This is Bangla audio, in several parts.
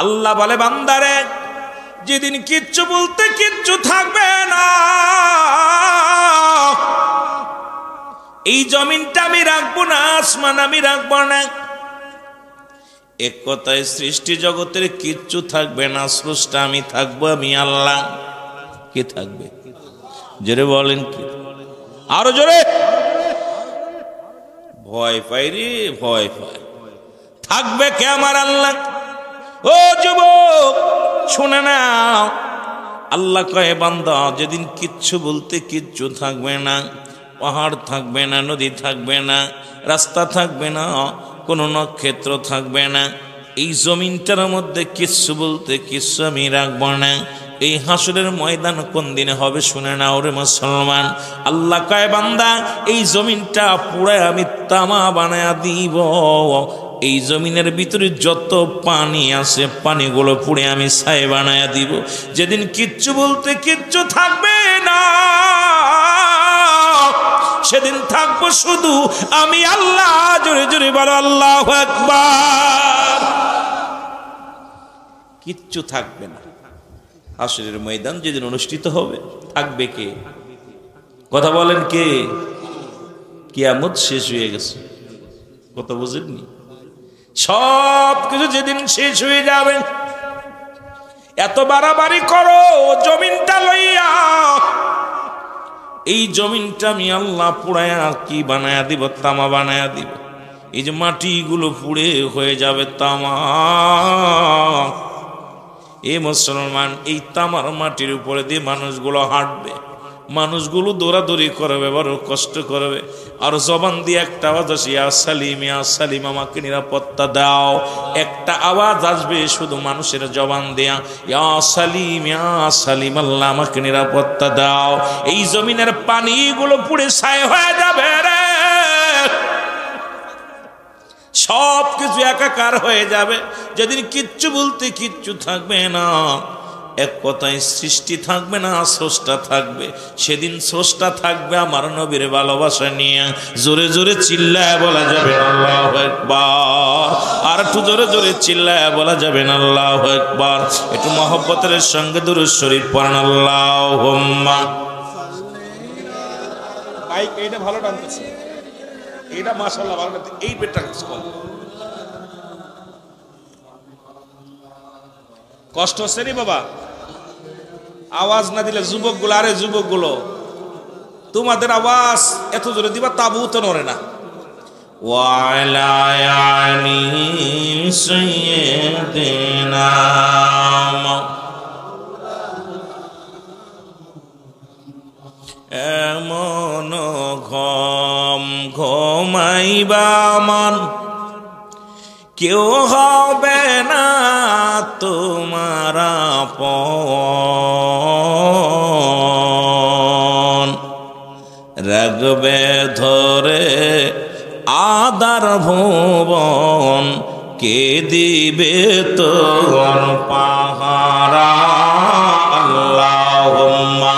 আল্লাহ বলে বান্দারে যেদিন কিচ্ছু বলতে কিচ্ছু থাকবে না, এই জমিনটা আমি রাখবো না, আসমান আমি রাখবো না। এক কথায় সৃষ্টি জগতের কিচ্ছু থাকবে না, স্রষ্টা আমি থাকবো, আমি আল্লাহ। কে থাকবে? জোরে বলেন কি? আরো জোরে। ভয় পাই রে, ভয় পাই। থাকবে কে? আমার আল্লাহ। ও যুবক শুনে নাও, আল্লাহ কয়ে বান্দা যেদিন কিচ্ছু বলতে কিচ্ছু থাকবে না, পাহাড় থাকবে না, নদী থাকবে না, রাস্তা থাকবে না, কোনো নক্ষত্র থাকবে না, এই জমিনটার মধ্যে কিচ্ছু বলতে কিচ্ছু আমি রাখবো না। এই হাসরের ময়দান কোন দিনে হবে শুনে না ওরে মুসলমান। আল্লাহ কয় বান্দা এই জমিনটা পুরাই আমি তামা বানায়া দিব, এই জমিনের ভিতরে যত পানি আছে পানিগুলো পুড়ে আমি ছাই বানায়া দিব। যেদিন কিচ্ছু বলতে কিচ্ছু থাকবে না, সেদিন থাকবো শুধু আমি আল্লাহ। জোরে জোরে বলো আল্লাহু আকবার। কিচ্ছু থাকবে না। হাসরের ময়দান যেদিন অনুষ্ঠিত হবে থাকবে কে? কথা বলেন কে? কিয়ামত শেষ হয়ে গেছে, কথা বুঝেননি? সব কিছু যেদিন শেষ হয়ে যাবে, এত বাড়াবাড়ি করো জমিনটা লইয়া, এই জমিনটা আমি আল্লাহ পুড়ায়া কি বানায়া দিব? তামা বানায়া দিব। এই যে মাটিগুলো পুড়ে হয়ে যাবে তামা। এ মুসলমান, এই তামার মাটির উপরে দিয়ে মানুষগুলো হাঁটবে, মানুষগুলো দৌড়াদৌড়ি করবে, বড় কষ্ট করবে। আর জবান দিয়ে একটা আওয়াজ আসে, ইয়া সালিম, ইয়া সালিম, আমাকে নিরাপত্তা দাও। একটা আওয়াজ আসবে শুধু মানুষের জবান দেয়া, ইয়া সালিম, ইয়া সালিম, আল্লাহ আমাকে নিরাপত্তা দাও। এই জমিনের পানিগুলো পুড়ে ছাই হয়ে যাবে রে, সব কিছু একাকার হয়ে যাবে। যেদিন কিচ্ছু বলতে কিচ্ছু থাকবে না, এক কথায় সৃষ্টি থাকবে না, স্রষ্টা থাকবে। সেদিন স্রষ্টা থাকবে আমার নবীর ভালোবাসা নিয়ে। জোরে জোরে চিল্লায় বলা যাবে আল্লাহু আকবার। আর একটু জোরে জোরে চিল্লায় বলা যাবে আল্লাহু আকবার। একটু মহব্বতের সঙ্গে দুরূদ শরীফ পড়েন আল্লাহুম্মা। মাইক এইটা ভালো টানতেছে, এইটা মাশাআল্লাহ ভালো টানতে, এই পেটটা কম কষ্ট হচ্ছে রে বাবা। আওয়াজ না দিলে যুবকগুলো, আরে যুবকগুলো তোমাদের আওয়াজ এত জোরে দিবা তাবু তো নড়ে না। ওয়ালা আলি সাইয়্যিদিনা, এমন ঘুম ঘুমাইবা মন কেউ হবে না তোমার আপন, রাখবে ধরে আদার ভুবন, কে দিবে তোর পাহারা। আল্লাহুম্মা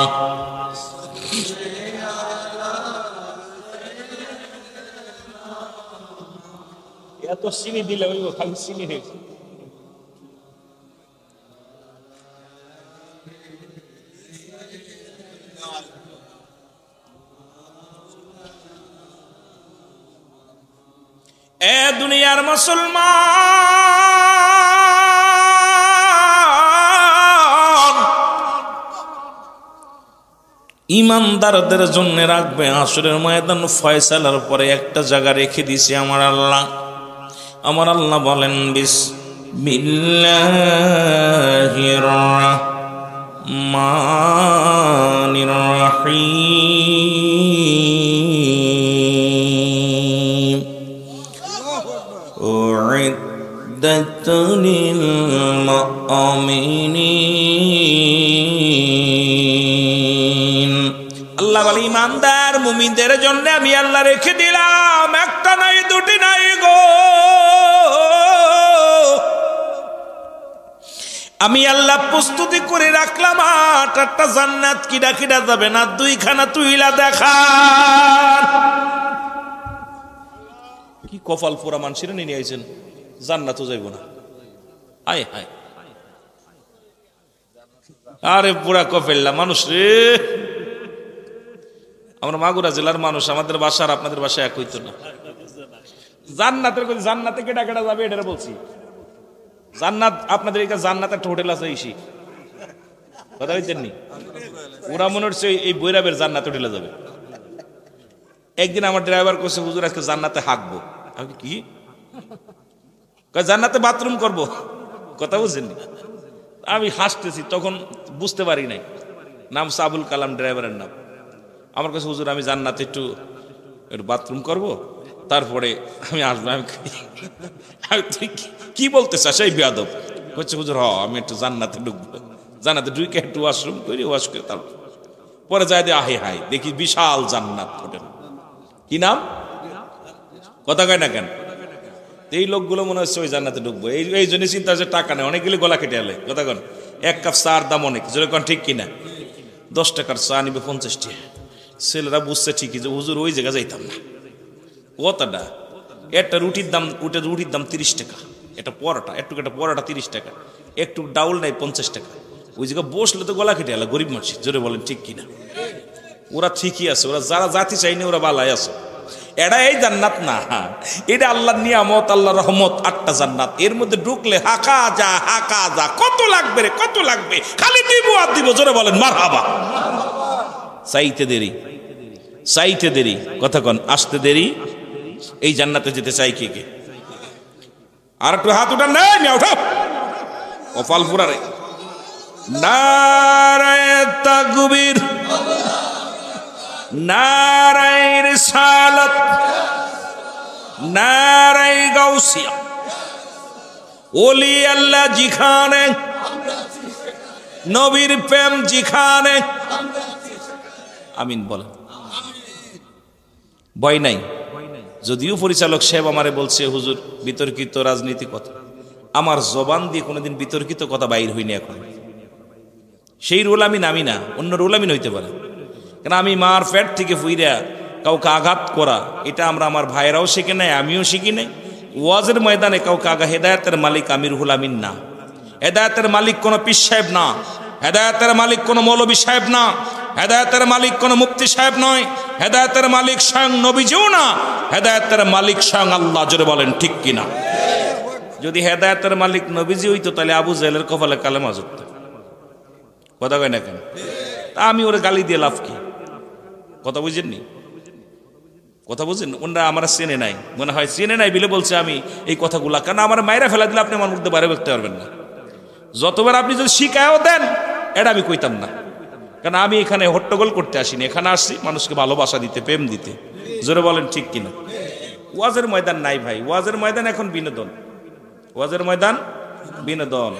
এত চিনি দিলে ওই খালি চিনি হয়েছে। এ দুনিয়ার মুসলমান, ইমানদারদের জন্য রাখবে হাসরের ময়দান ফয়সালার পরে একটা জায়গা রেখে দিছে আমার আল্লাহ। আমার আল্লাহ বলেন বিসমিল্লাহির রাহমানির রাহিম, উইদ্দাত লিল মুমিনিন। আল্লাহ বলে ইমানদার মুমিনদের জন্য আমি আল্লাহ রেখে দিলাম একটা নাই দুটি নাই গো, আমি আল্লাহ প্রস্তুতি করে রাখলাম 8টা জান্নাত। কিডা কিডা যাবে না? 2খানা তুইলা দেখা। কি কপাল পোড়া মানুষের নিয়ে আইছেন, জান্নাতও যাইব না। হায় হায়, আরে পুরা কফেল্লা মানুষ রে। আমরা মাগুরা জেলার মানুষ, আমাদের বাসা আর আপনাদের বাসা এক হইতো না। জান্নাতের কথা, জান্নাতে কেটা কেটা যাবে এটা বলছি। জান্নাত আপনাদের এখানে জান্নাত একটা হোটেল আছে ইসি, কথা হইতেননি? ওরা মনে হচ্ছে এই বৈরাবের জান্নাত হোটেলে যাবে। একদিন আমার ড্রাইভার কইছে হুজুর আজকে জান্নাতে হাঁকবো। আমি কি জান্নাতে বাথরুম করব, কথা বুঝছেননি? আমি হাসতেছি, তখন বুঝতে পারি নাই নাম সাবুল কালাম ড্রাইভারের নাম। আমার কাছে হুজুর আমি জান্নাতে একটু বাথরুম করব, তারপরে আমি আসবো। আমি কি বলতে চাস এই বেয়াদব? হচ্ছে হুজুর আমি একটু জান্নাতে ঢুকবো, জান্নাতে ঢুকে একটু ওয়াশরুম করি, ওয়াশ করে তারপর পরে যাই দিয়ে আহে হাই দেখি বিশাল জান্নাত হোটেল। কি নাম? কথা কয় না কেন? এই লোকগুলো মনে হচ্ছে ওই জান্নাতে ঢুকবো, এই জন্য চিন্তা হচ্ছে টাকা নেই, অনেকগুলি গলা কেটে আলে। কথা কন, এক কাপ চার দাম অনেক, যেরকম ঠিক কিনা? 10 টাকার চা নিবে 50 টাকা। ছেলেরা বুঝছে ঠিকই যে হুজুর ওই জায়গা যাইতাম না। কথাটা একটা রুটির দাম, রুটির দাম 30 টাকা, একটা পরোটা, একটা পরোটা 30 টাকা, একটু ডাউল নাই 50 টাকা। ওই জায়গায় বসলে তো গলা কেটে আলে গরিব মানুষ, জোরে বলেন ঠিক কিনা? ওরা ঠিকই আছে, ওরা যারা জাতি চাইনি ওরা বালাই আছে। এটা এই জান্নাত না, এটা আল্লাহর নিয়ামত, আল্লাহর রহমত। 8টা জান্নাত, এর মধ্যে ঢুকলে হাকা যা হাকা যা। কত লাগবে রে, কত লাগবে? খালি দিব আর দিব, জোরে বলেন মারহাবা। চাইতে দেরি, চাইতে দেরি, কথা কন, আসতে দেরি। এই জান্নাতে যেতে চাই কে কে? আর একটু হাত উঠান, নেই মিয়া উঠাও, কপাল পুরা রে। নারায়ে তাকবীর, নারায়ে রিসালাত, নারায়ে গাউসিয়া। ওলি আল্লাহ জিখানে, নবীর প্রেম জিখানে। আমিন বলেন। ভয় নাই। যদিও পরিচালক সাহেব আমারে বলছে হুজুর বিতর্কিত রাজনীতি কথা, আমার জবান দিয়ে কোনোদিন বিতর্কিত কথা বাইর হইনি এখন। সেই রোল আমি নামি না, অন্য রোল আমি নইতে পারে। কেন আমি মার পেট থেকে ফুইরা কাউকে আঘাত করা, এটা আমার ভাইরাও শিখে নাই, আমিও শিখি নাই। ওয়াজের ময়দানে কাউকে হেদায়েতের মালিক আমি রুহুল আমিন না, হেদায়েতের মালিক কোনো পীর সাহেব না, হেদায়েতের মালিক কোনো মৌলবী সাহেব না, হেদায়েতের মালিক কোনো মুফতি সাহেব নয়, হেদায়েতের মালিক স্বয়ং নবীজিও না, হেদায়েতের মালিক স্বয়ং আল্লাহ। জোরে বলেন ঠিক কিনা? যদি হেদায়েতের মালিক নবীজি হইতো তাহলে আবু জাহেলের কপালে কালেমা জুটতো। কথা কয় না কেন? তা আমি ওরে গালি দিয়ে লাভ কি? কথা বুঝেননি? কথা বুঝেন? ওনারা আমার চেনে নাই, মনে হয় চেনে নাই বিলে বলছে আমি এই কথাগুলা। কারণ আমার মায়েরা ফেলা দিলে আপনি আমার মধ্যে বাইরে বলতে পারবেন না। যতবার আপনি যদি শিখায়ও দেন, এটা আমি কইতাম না। কারণ আমি এখানে হট্টগোল করতে আসিনি, এখানে আসছি মানুষকে ভালোবাসা দিতে, প্রেম দিতে। জোরে বলেন ঠিক কিনা? ওয়াজের ময়দান নাই ভাই, ওয়াজের ময়দান এখন বিনোদন, ওয়াজের ময়দান বিনোদন।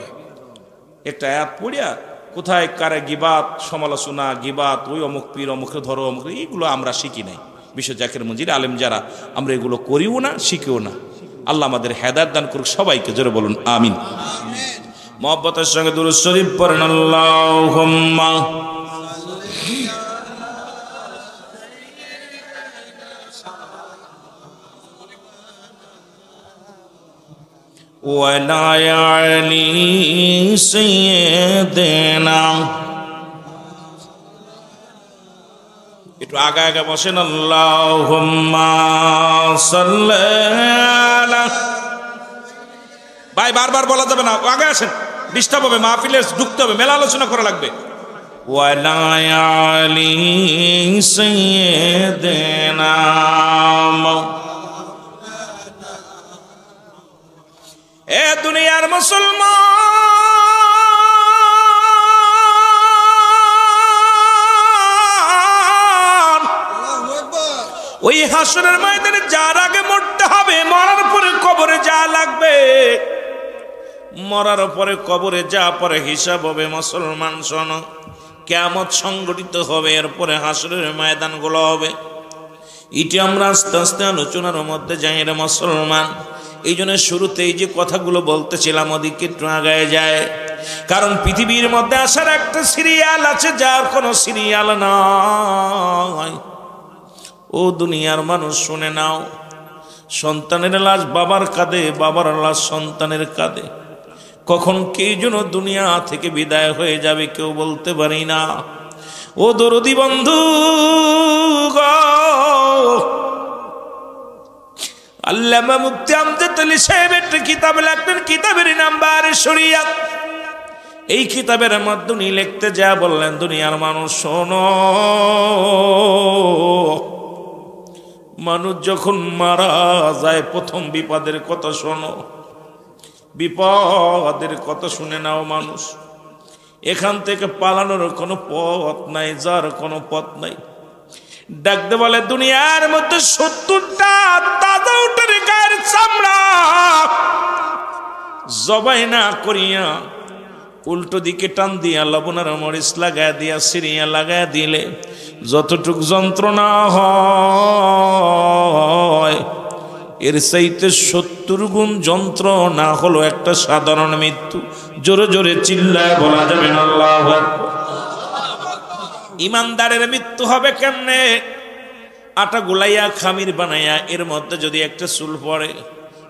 একটা আয়াত পড়িয়া কোথায় কারে গিবাত, সমালোচনা, গিবাত, ওই অমুক পীর, অমুক ধরো, অমুক, এইগুলো আমরা শিখি নাই। বিশ্ব জাকির মঞ্জির আলেম যারা, আমরা এগুলো করিও না, শিখিও না। আল্লাহ আমাদের হেদায়েত দান করুক সবাইকে। জোরে বলুন আমিন। মহব্বতের সঙ্গে দুরূদ শরীফ পড়েন। আল্লাহুম্মা ওয়ালা আলি সাইয়্যিদিনা। একটু আগা আগা বসেন। আল্লাহুম্মা সাল্লি আলা। ভাই বারবার বলা যাবে না, আগে আসেন, ডিস্টার্ব হবে, মাহফিলে ঢুকতে হবে, মেলা আলোচনা করা লাগবে। ওয়ালা আলি সাইয়্যিদিনা। এ দুনিয়ার মুসলমান, ওই হাসরের ময়দানে যার আগে মরতে হবে, মরার পরে কবরে যা লাগবে, মরার পরে কবরে যা পরে হিসাব হবে। মুসলমান শোনো, কিয়ামত সংগঠিত হবে, এরপরে হাসরের ময়দানগুলো হবে। এটি আমরা আস্তে আস্তে আলোচনার মধ্যে যাই রে মুসলমান। এই জন্য শুরুতেই যে কথাগুলো বলতেছিলাম ওদিকে একটু আগায় যায়, কারণ পৃথিবীর মধ্যে আসার একটা সিরিয়াল আছে, যার কোনো সিরিয়াল নয়। ও দুনিয়ার মানুষ শুনে নাও, সন্তানের লাশ বাবার কাঁধে, বাবার লাশ সন্তানের কাঁধে। কখন কে যেন দুনিয়া থেকে বিদায় হয়ে যাবে কেউ বলতে পারি না। ও দরদি বন্ধু গো, আল্লামা মুফতি আমজাদ আলী সাহেব একটা কিতাব লিখতেন, কিতাবের নাম বারে শরিয়াত। এই কিতাবের মধ্যে উনি লিখতে যা বললেন, দুনিয়ার মানুষ শোনো, মানুষ যখন মারা যায় প্রথম বিপদের কথা শোনো, বিপদের কথা শুনে নাও মানুষ। এখান থেকে পালানোর কোনো পথ নাই, যার কোনো পথ নাই। ডাকতে বলে দুনিয়ার মধ্যে 70টা তাজা উটের গায়ের চামড়া জবাই না করিয়া উল্টো দিকে টান দিয়া লবণের মরিচ লাগায় দিয়া সিরিয়া লাগায় দিলে যতটুক যন্ত্রণা হয় এর চাইতে 70 গুণ যন্ত্রণা হলো একটা সাধারণ মৃত্যু। জোরে জোরে চিল্লায় বলা যাবে না আল্লাহু আকবার। ইমানদারের মৃত্যু হবে কেমনে? আটা গুলাইয়া খামির বানাইয়া এর মধ্যে যদি একটা চুল পড়ে,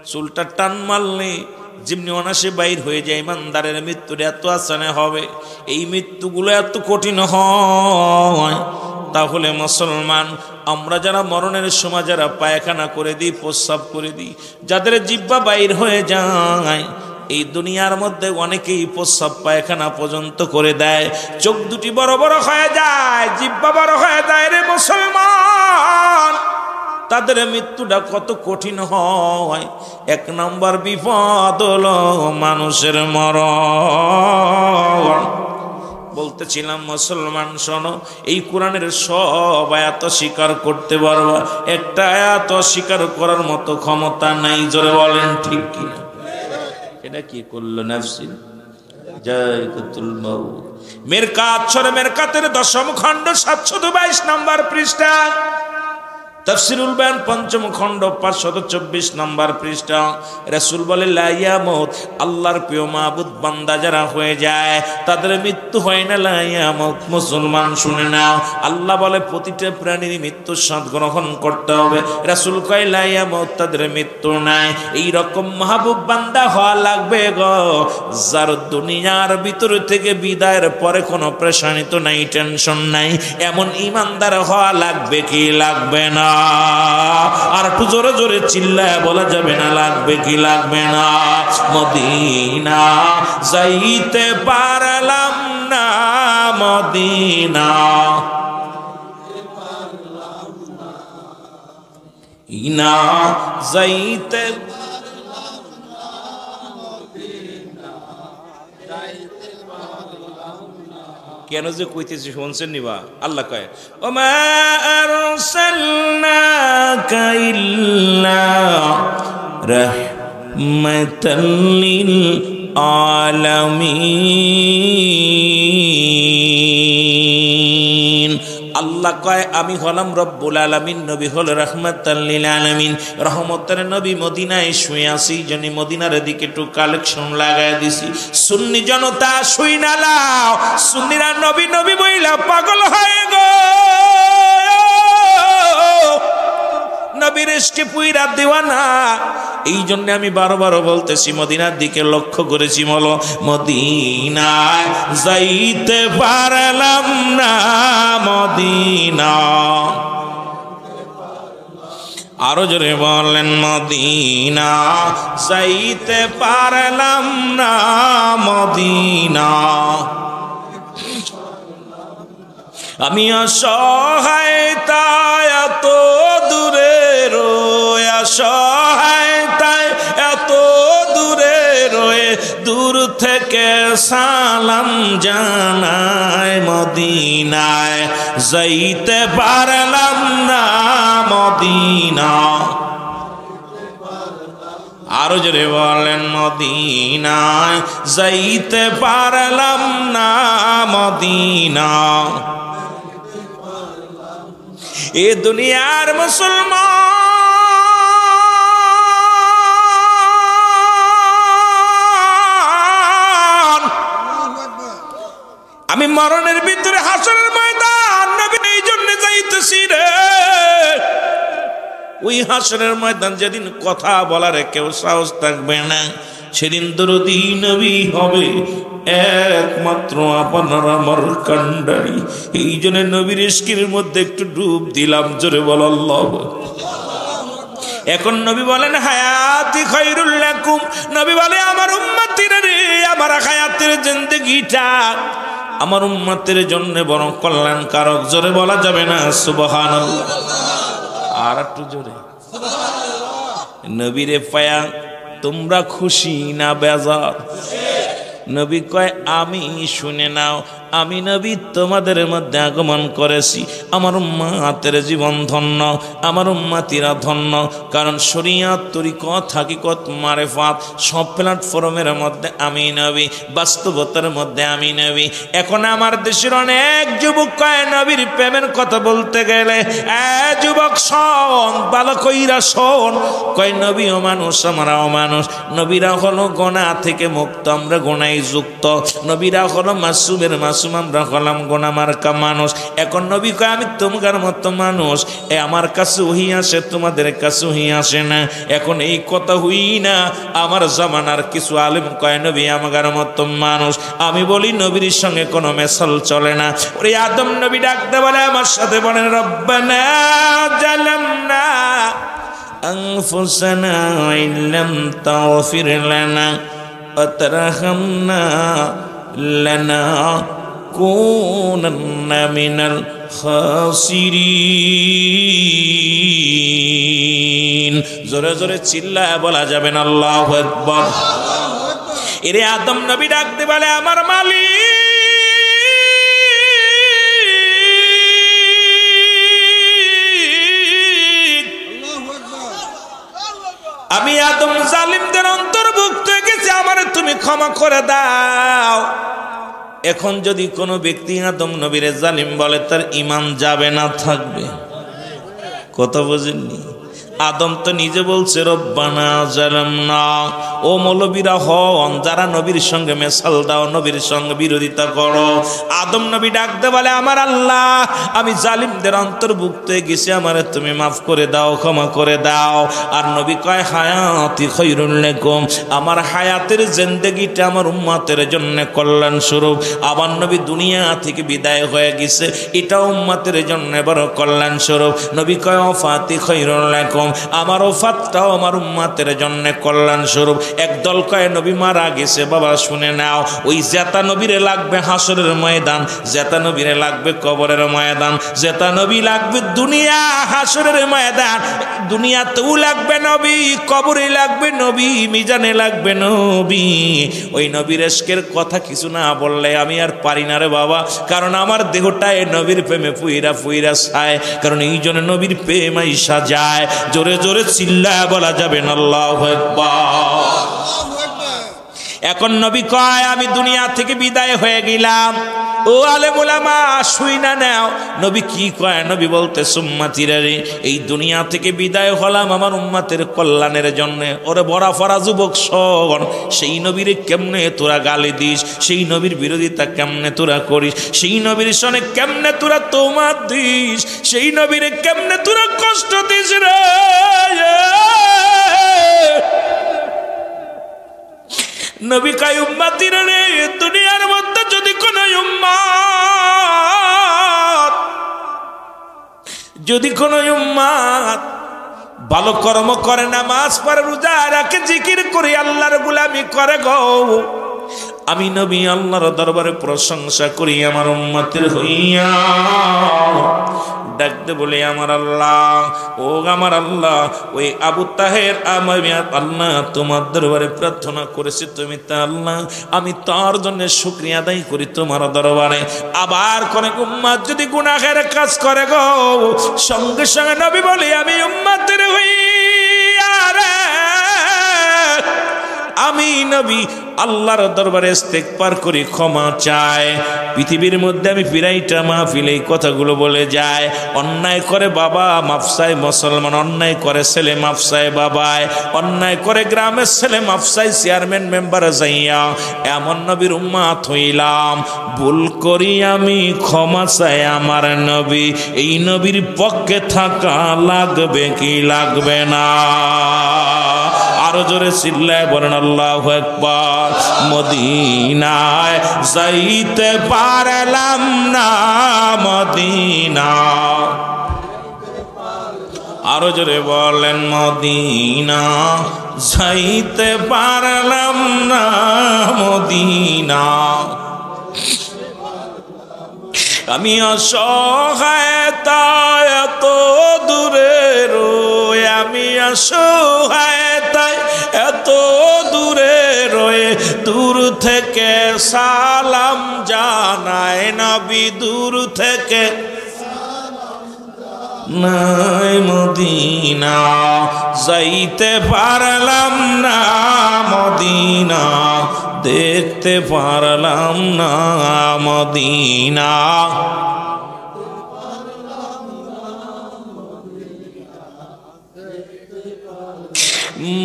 চুলটা টান মারলে যেমনি অনাসে বাইর হয়ে যায়, ইমানদারের মৃত্যুটা এত আসানে হবে। এই মৃত্যুগুলো এত কঠিন হয়। তাহলে মুসলমান, আমরা যারা মরণের সময় যারা পায়খানা করে দিই, প্রস্রাব করে দিই, যাদের জিহ্বা বাইর হয়ে যায়, এই দুনিয়ার মধ্যে অনেকেই প্রস্রাব পায়খানা পর্যন্ত করে দেয়। চোখ দুটি বড় বড় হয়ে যায়, জিহ্বা বড় হয়ে যায় রে মুসলমান। তাদের মৃত্যুটা কত কঠিন হয়। 1 নম্বর বিপদ হলো মানুষের মরণ। বলতেছিলাম মুসলমান শোনো, এই কোরআনের সব আয়াত স্বীকার করতে পারবা, একটা আয়াত স্বীকার করার মতো ক্ষমতা নাই। জোরে বলেন ঠিক কিনা? এটা কি করলো নাফসি জায়কাতুল মাউত। মেরকাত সূরা মেরকাতের 10ম খণ্ড 722 নম্বর পৃষ্ঠা, তাফসীরুল বায়ান 5ম খণ্ড 524 নম্বর পৃষ্ঠা। রাসূল বলে লা ইয়ামুত, আল্লাহর প্রিয় মাবুদ বান্দা যারা হয়ে যায় তাদের মৃত্যু হয় না। লা ইয়ামুত, মুসলমান শুনে নাও, আল্লাহ বলে প্রতিটা প্রাণীর মৃত্যুর স্বাদ গ্রহণ করতে হবে। রাসূল কয় লা ইয়ামুত, তাদের মৃত্যু নাই। এই রকম মাহবুব বান্দা হওয়া লাগবে গো, যার দুনিয়ার ভিতর থেকে বিদায়ের পরে কোনো পেরেশানি তো নাই, টেনশন নাই। এমন ইমানদার হওয়া লাগবে কি লাগবে না? আর একটু জোরে জোরে চিল্লায় বলা যাবে না লাগবে কি লাগবে না? মদিনা যাইতে পারলাম না, মদিনা ইনা যাইতে কেন যে কইতেছি শুনছেন নিবা? আল্লাহ কয় ওমা আরসালনাকা ইল্লা রাহমাতাল লিল আলামিন। আল্লাহ কয় আমি হলাম রব্বুল আলামিন, নবী হল রাহমাতাল লিল আলামিন, রহমতের নবী। মদিনায় শুয়ে আছি, জানি মদিনার দিকে একটু কালেকশন লাগায় দিছি। সুন্নি জনতা শুই না লাও, সুন্নিরা নবী নবী বইলা পাগল হয়ে গো, নবীর ইশকে পুইরা দিওয়ানা। এই জন্য আমি বারবার বলতেছি মদিনার দিকে লক্ষ্য করেছি। বলো মদিনায় যাইতে পারলাম না, মদিনা। আরো জোরে বলেন মদিনা যাইতে পারলাম না, মদিনা। আমি অসহায় তাই এত দূরে রয়ে, অসহায় তাই এত দূরে রয়ে, দূর থেকে সালাম জানাই। মদিনায় যাইতে পারলাম না, মদিনা। আরো জোরে বলেন মদিনায় যাইতে পারলাম না, মদিনা। এ দুনিয়ার মুসলমান, আমি মরণের ভিতরে হাসরের ময়দান নবী এই জন্য যাইতেছি রে। ওই হাসরের ময়দান যেদিন কথা বলার কেউ সাহস থাকবে না, সেদিন দরদি নবী হবে একমাত্র আপনার আমার কান্ডারি। এই জন্য নবীর ইশকের মধ্যে একটু ডুব দিলাম, জোরে বল আল্লাহ। এখন নবী বলেন হায়াতি খায়রুল লাকুম, নবী বলে আমার উম্মতিরা রে, আমার হায়াতের জিন্দেগিটা আমার উম্মতের জন্য বড় কল্যাণকারক, জোরে বলা যাবে না সুবহানাল্লাহ? আর একটু জোরে নবীরে পায়া তোমরা খুশি না বেজার? নবী কয় আমি শুনে নাও, আমি নবী তোমাদের মধ্যে আগমন করেছি, আমার উম্মতের জীবন ধন্য, আমার উম্মতিরা ধন্য। কারণ শরীয়ত, তরিকত, হাকিকত, মারেফাত সব প্ল্যাটফর্মের মধ্যে আমি নবী, বাস্তবতার মধ্যে আমি নবী। এখন আমার দেশের অনেক যুবক কয় নবীর প্রেমের কথা বলতে গেলে, যুবক শোন, ভালো কইরা শোন, কয় নবীও মানুষ, আমরাও মানুষ। নবীরা হলো গোনা থেকে মুক্ত, আমরা গোনায় যুক্ত। নবীরা হলো মাসুমের মাসুম, আমরা হলাম গোনা মার্কা মানুষ। এখন নবী কয় আমি তোমার মতো মানুষ, আমার কাছে ওহী আসে, তোমাদের কাছে ওহী আসে না। এখন এই কথা হই না, আমার জামানার কিছু আলেম কয় নবী আমার মতো মানুষ। আমি বলি নবীর সঙ্গে কোনো মেশাল চলে না। ওরে আদম নবী ডাকতে বলে, আমার সাথে বলেন রব্বানা জালামনা আনফুসানা ইল্লাম তাগফির লানা ওয়া তারহামনা লানাকুনান্না মিনাল খাসিরিন। জোরে জোরে চিল্লায় বলা যাবে না আল্লাহু আকবার? এরে আদম নবী ডাকতে বলে আমার মালিক, আমি আদম জালিমদের অন্তর্ভুক্ত হয়ে গেছি, আমারে তুমি ক্ষমা করে দাও। এখন যদি কোনো ব্যক্তি আদম নবীরে জালিম বলে, তার ঈমান যাবে না থাকবে? কথা বুঝেননি? আদম তো নিজে বলছে রব্বানা জালামনা। ও মৌলবীরা হন যারা নবীর সঙ্গে মেশাল দাও, নবীর সঙ্গে বিরোধিতা করো, আদম নবী ডাকতে বলে আমার আল্লাহ, আমি জালিমদের অন্তর্ভুক্ত হয়ে গেছি, আমারে তুমি মাফ করে দাও, ক্ষমা করে দাও। আর নবী কয় হায়াতি খায়রুল লাকুম, আমার হায়াতের জিন্দেগিটা আমার উম্মতের জন্য কল্যাণ স্বরূপ। আমার নবী দুনিয়া থেকে বিদায় হয়ে গেছে, এটা উম্মতের জন্য বড় কল্যাণ স্বরূপ। নবী কয় ওয়াফাতি খায়রুল লাকুম, আমার ওফাতটাও আমার উম্মতের জন্য কল্যাণ স্বরূপ। একদল কয় নবী মারা গেছে, বাবা শুনে নাও, ওই জেতা নবীরে লাগবে হাসরের ময়দান, জেতা নবীরে লাগবে কবরের ময়দান, জেতা নবী লাগবে দুনিয়া হাসরের ময়দান। দুনিয়াতেও লাগবে নবী, কবরে লাগবে নবী, মিজানে লাগবে নবী। ওই নবীর ইশকের কথা কিছু না বললে আমি আর পারি না রে বাবা, কারণ আমার দেহটায় নবীর প্রেমে ফুইরা ফুইরা চায়। কারণ এই জন্য নবীর প্রেম আইসা যায়। জোরে জোরে চিল্লায় বলা যাবে না আল্লাহু আকবার? এখন নবী কয় আমি দুনিয়া থেকে বিদায় হয়ে গেলাম। ও আলেম ওলামা শুই না নাও, নবী কি কয়? নবী বলতে সুম্মাতিরা রে, এই দুনিয়া থেকে বিদায় হলাম আমার উম্মতের কল্যাণের জন্য। ওরে বড়া ফরা যুবক শোন, সেই নবীরে কেমনে তোরা গালি দিস, সেই নবীর বিরোধিতা কেমনে তোরা করিস, সেই নবীর সনে কেমনে তোরা তোমার দিস, সেই নবীরে কেমনে তোরা কষ্ট দিস রে। নবী কয় উম্মতিরা রে, দুনিয়ার মধ্যে যদি কোন উম্মত, যদি কোন উম্মত ভালো কর্ম করে, নামাজ পড়ে, রোজা রাখে, জিকির করে, আল্লাহর গোলামি করে গো, আমি নবী আল্লাহর দরবারে প্রশংসা করি আমার উম্মতের হইয়া। ডাকতে বলে আমার আল্লাহ, ও আমার আল্লাহ, ওই আবু তাহের আমি আল্লাহ তোমার দরবারে প্রার্থনা করেছি, তুমি তা আল্লাহ, আমি তার জন্য শুকরিয়া আদায় করি তোমার দরবারে। আবার কোন উম্মত যদি গুনাহের কাজ করে গো, সঙ্গে সঙ্গে নবী বলে আমি উম্মতের হইয়া রে, আমি নবী আল্লাহর দরবারে ইস্তেগফার করি, ক্ষমা চাই। পৃথিবীর মধ্যে আমি ফিরাইটা মাহফিলে এই কথাগুলো বলে যায়। অন্যায় করে বাবা মাফ চায় মুসলমান, অন্যায় করে ছেলে মাফ চায় বাবায়, অন্যায় করে গ্রামের ছেলে মাফ চায় চেয়ারম্যান মেম্বার যাইয়া। এমন নবীর উম্মত হইলাম, ভুল করি আমি, ক্ষমা চাই আমার নবী। এই নবীর পক্ষে থাকা লাগবে কি লাগবে না? আরো জোরে চিল্লায় বলেন আল্লাহু আকবার। মদিনায় যাইতে পারলাম না, মদিনা, আরো জোরে বলেন মদিনা যাইতে পারলাম না, মদিনা। আমি অসহায় তাই এত দূরে রয়ে, আমি অসহায় তাই এত দূরে রয়ে, দূর থেকে সালাম জানায় নবী, দূর থেকে নাই মদিনা যাইতে পারলাম না, মদিনা দেখতে পারলাম না, মদিনা।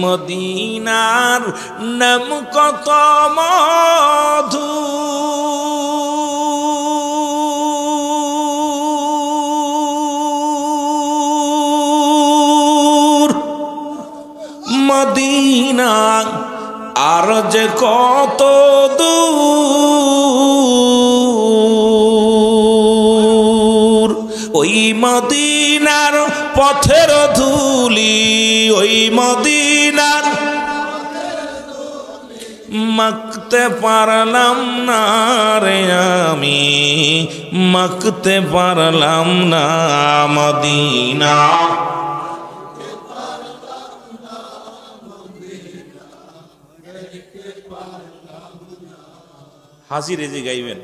মদিনার নাম কত মধু, মদিনা আর যে কত দূর, ওই মদিনার পথের ধুলি, ওই মদিনার মাখতে পারলাম না রে আমি, মাখতে পারলাম না, মদিনা। হাজি রেজে গাইবেন।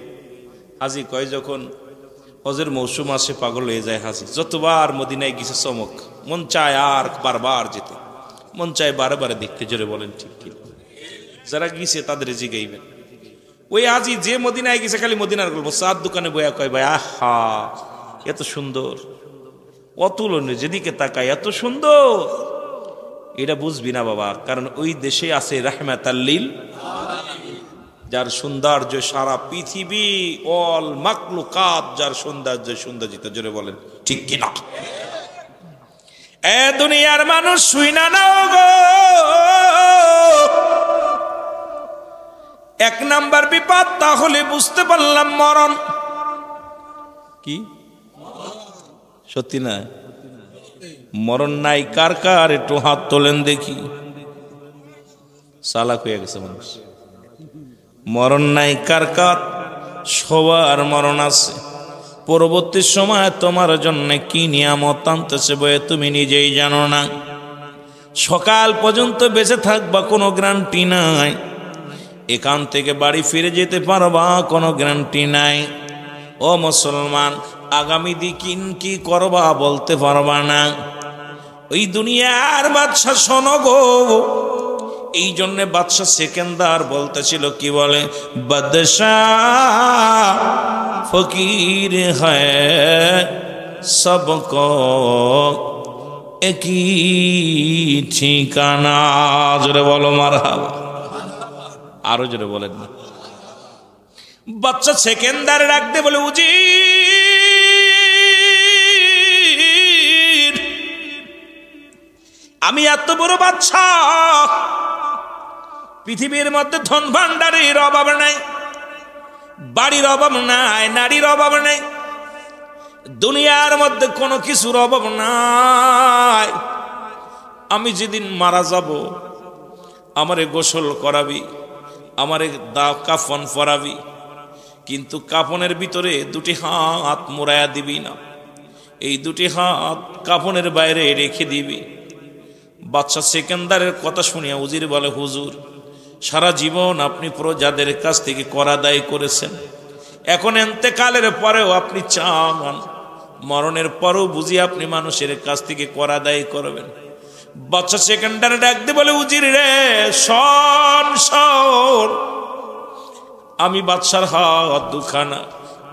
হাজি কয় যখন হজের মৌসুম আসে পাগল হয়ে যায় হাজি, যতবার মদিনায় গেছে চমক, মন চায় আর বারবার যেতে, মন চায় বারে দেখতে। জোরে বলেন ঠিক কি? যারা গিয়েছে তাদের রেজে গাইবেন। ওই হাজি যে মদিনায় গেছে খালি মদিনার গল্প, চার দোকানে বয়া কয় ভাই আহা এত সুন্দর, অতুলনীয়, যেদিকে তাকায় এত সুন্দর। এটা বুঝবি না বাবা, কারণ ওই দেশে আছে রাহমাতাল্লিল, যার সৌন্দর্য সারা পৃথিবী, অল মাকলুকাত, যার সৌন্দর্য সৌন্দর্যিত। জোরে বলেন ঠিক কিনা? এ দুনিয়ার মানুষ শুই না নাও গো, এক নাম্বার বিপদ তাহলে বুঝতে পারলাম মরণ কি। সত্যি না? মরণ নাই কার কার? একটু হাত তোলেন দেখি। চালাক হয়ে গেছে মানুষ। মরণ নাই কার কার? সবার মরণ আছে। পরবর্তী সময় তোমার জন্য কি নিয়ামত আনতেছে বয়ে তুমি নিজেই জানো না। সকাল পর্যন্ত বেঁচে থাকবা কোনো গ্যারান্টি নাই, এখান থেকে বাড়ি ফিরে যেতে পারবা কোনো গ্যারান্টি নাই। ও মুসলমান, আগামী দিন কি করবা বলতে পারবা না। ওই দুনিয়ার বাদশা শোনো গো, এই জন্যে বাদশা সেকেন্দার বলতেছিল কি বলে, বাদশাহ ফকির হ্যায় সবকো একই ঠিকানা। জোরে বলো মারহাবা। আরো জোরে বলেন না। বাদশা সেকেন্দার ডাকতে বলে, উজির আমি এত বড় বাদশাহ, পৃথিবীর মধ্যে ধন ভান্ডারের অভাব নাই, বাড়ির অভাব নাই, নারীর অভাব নাই, দুনিয়ার মধ্যে কোনো কিছুর অভাব নাই। আমি যেদিন মারা যাব আমারে গোসল করাবি, আমারে কাফন পরাবি, কিন্তু কাফনের ভিতরে দুটি হাত মোড়ায়া দিবি না, এই দুটি হাত কাফনের বাইরে রেখে দিবি। বাদশা সেকেন্দারের কথা শুনিয়া উজির বলে, হুজুর সারা জীবন আপনি প্রজাদের কাছ থেকে কর আদায় করেছেন, এখন এন্তেকালের পরেও আপনি চান, মরণের পরেও বুঝি আপনি মানুষের কাছ থেকে কর আদায় করবেন। বাদশা সেকেন্দার ডাকতে বলে, উজির রে শোন শোন, আমি বাদশার হাত দুখানা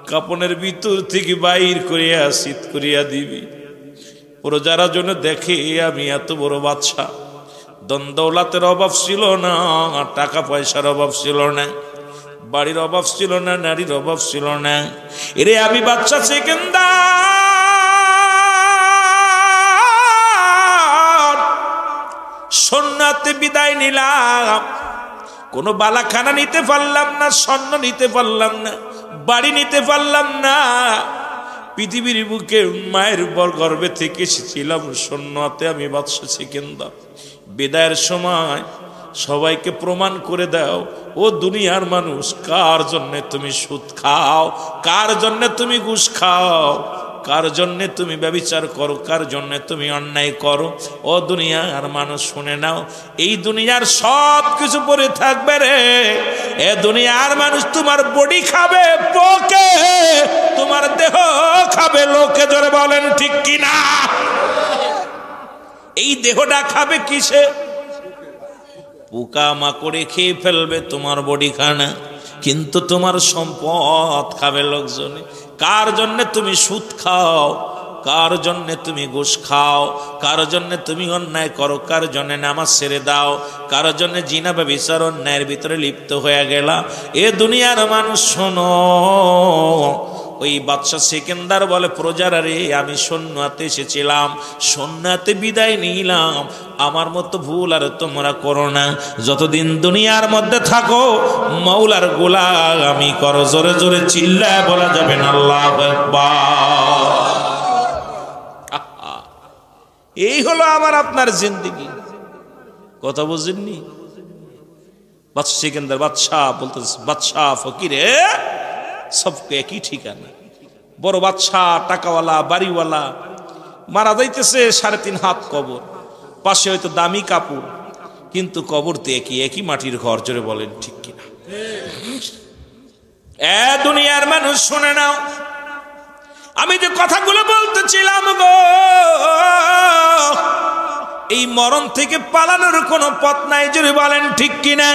কাপনের ভিতর থেকে বাইর করিয়া শীত করিয়া দিবি, প্রজারা জন্য দেখে আমি এত বড় বাদশা। ধন দৌলতের অভাব ছিল না, টাকা পয়সার অভাব ছিল না, বাড়ির অভাব ছিল না, নারীর অভাব ছিল না। এরে আমি বাদশা সেকেন্দার, সৈন্য শূন্যতে বিদায় নিলাম, কোনো বালাখানা নিতে পারলাম না, স্বর্ণ নিতে পারলাম না, বাড়ি নিতে পারলাম না। পৃথিবীর বুকে মায়ের গর্ভে থেকে এসেছিলাম শূন্যতে আমি বাদশা সিকান্দার। বিদায়ের সময় সবাইকে প্রমাণ করে দাও, ও দুনিয়ার মানুষ, কার জন্যে তুমি সুদ খাও, কার জন্যে তুমি ঘুষ খাও, কার জন্যে তুমি ব্যভিচার করো, কার জন্যে তুমি অন্যায় করো। ও দুনিয়ার মানুষ শুনে নাও, এই দুনিয়ার সব কিছু পরে থাকবে রে। এ দুনিয়ার মানুষ তোমার বডি খাবে পোকে, তোমার দেহ খাবে লোকে। জোরে বলেন ঠিক কিনা? এই দেহটা খাবে কিসে? পোকা মাকড়ে খেয়ে ফেলবে তোমার বডি খানা, কিন্তু তোমার সম্পদ খাবে লোকজনে। কার জন্যে তুমি সুদ খাও, কার জন্যে তুমি ঘুষ খাও, কার জন্যে তুমি অন্যায় করো, কার জন্যে নামাজ ছেড়ে দাও, কার জন্যে জিনা ব্যভিচার অন্যায়ের ভিতরে লিপ্ত হয়ে গেলা। এ দুনিয়ার মানুষ শোনো, ওই বাদশা সিকান্দার বলে, প্রজারা রে, আমি শূন্যতে এসেছিলাম, শূন্যতে বিদায় নিলাম, আমার মতো ভুল আর তোমরা করো না। যতদিন দুনিয়ার মধ্যে থাকো মাওলার গোলামি করো। জোরে জোরে চিল্লায় বলা যাবে না আল্লাহু আকবার। এই হলো আমার আপনার জিন্দেগি। কথা বুঝেননি? বাদশা সিকান্দার বাদশাহ বলতেছে, বাদশাহ ফকিরে সবকে একই ঠিকানা। বড় বাদশাহ, টাকাওয়ালা, বাড়িওয়ালা, মারা যাইতেছে 3.5 হাত কবর, পাশে হয়তো দামি কাপড়, কিন্তু কবর তো একই মাটির ঘর। জোরে বলেন ঠিক কিনা? এ দুনিয়ার মানুষ শুনে নাও, আমি যে কথাগুলো বলতেছিলাম গো, এই মরণ থেকে পালানোর কোনো পথ নাই। জোরে বলেন ঠিক কিনা?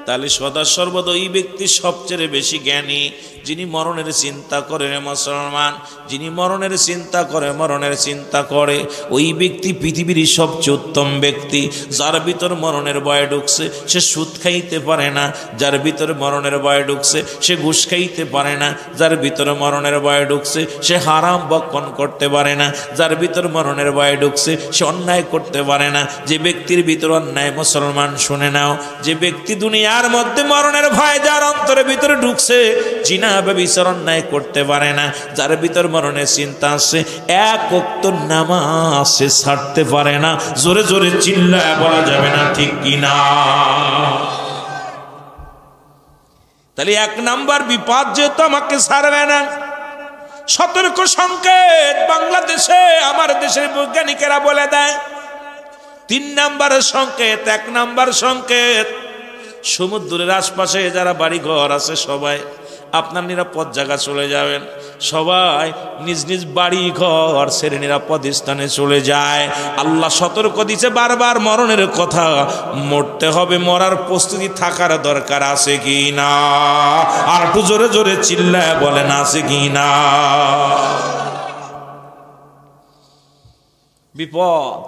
তাহলে সদা সর্বদা ওই ব্যক্তি সবচেয়ে বেশি জ্ঞানী, যিনি মরণের চিন্তা করে। মুসলমান, যিনি মরণের চিন্তা করে, মরণের চিন্তা করে, ওই ব্যক্তি পৃথিবীর সবচেয়ে উত্তম ব্যক্তি। যার ভিতর মরণের ভয় ঢুকছে সে সুদ খাইতে পারে না, যার ভিতরে মরণের ভয় ঢুকছে সে ঘুষ খাইতে পারে না, যার ভিতরে মরণের ভয় ঢুকছে সে হারাম ভক্ষণ করতে পারে না, যার ভিতর মরণের ভয় ঢুকছে সে অন্যায় করতে পারে না। যে ব্যক্তির ভিতর অন্যায়, মুসলমান শুনে নাও, যে ব্যক্তি দুনিয়ার মধ্যে মরণের ভয় যার অন্তরের ভিতরে ঢুকছে, জিনা ব্যভিচার অন্যায় করতে পারে না, যার ভিতর মরণের চিন্তা আছে, এক ওয়াক্ত নামাজ সে ছাড়তে পারে না। জোরে জোরে চিল্লায় বলা যাবে না ঠিক কিনা? তাহলে 1 নাম্বার বিপদ যেহেতু আমাকে ছাড়বে না, সতর্ক সংকেত বাংলাদেশে আমার দেশের বৈজ্ঞানিকেরা বলে দেয়। 3 নাম্বার সংকেত, 1 নাম্বার সংকেত, সমুদ্রের আশপাশে যারা বাড়ি ঘর আছে সবাই আপনার নিরাপদ জায়গা চলে যাবেন। সবাই নিজ নিজ বাড়ি ঘর ছেড়ে নিরাপদ স্থানে চলে যায়। আল্লাহ সতর্ক দিছে বারবার মরণের কথা, মরতে হবে, মরার প্রস্তুতি থাকার দরকার আছে কি না? আর একটু জোরে জোরে চিল্লায় বলেন আছে কি না? বিপদ,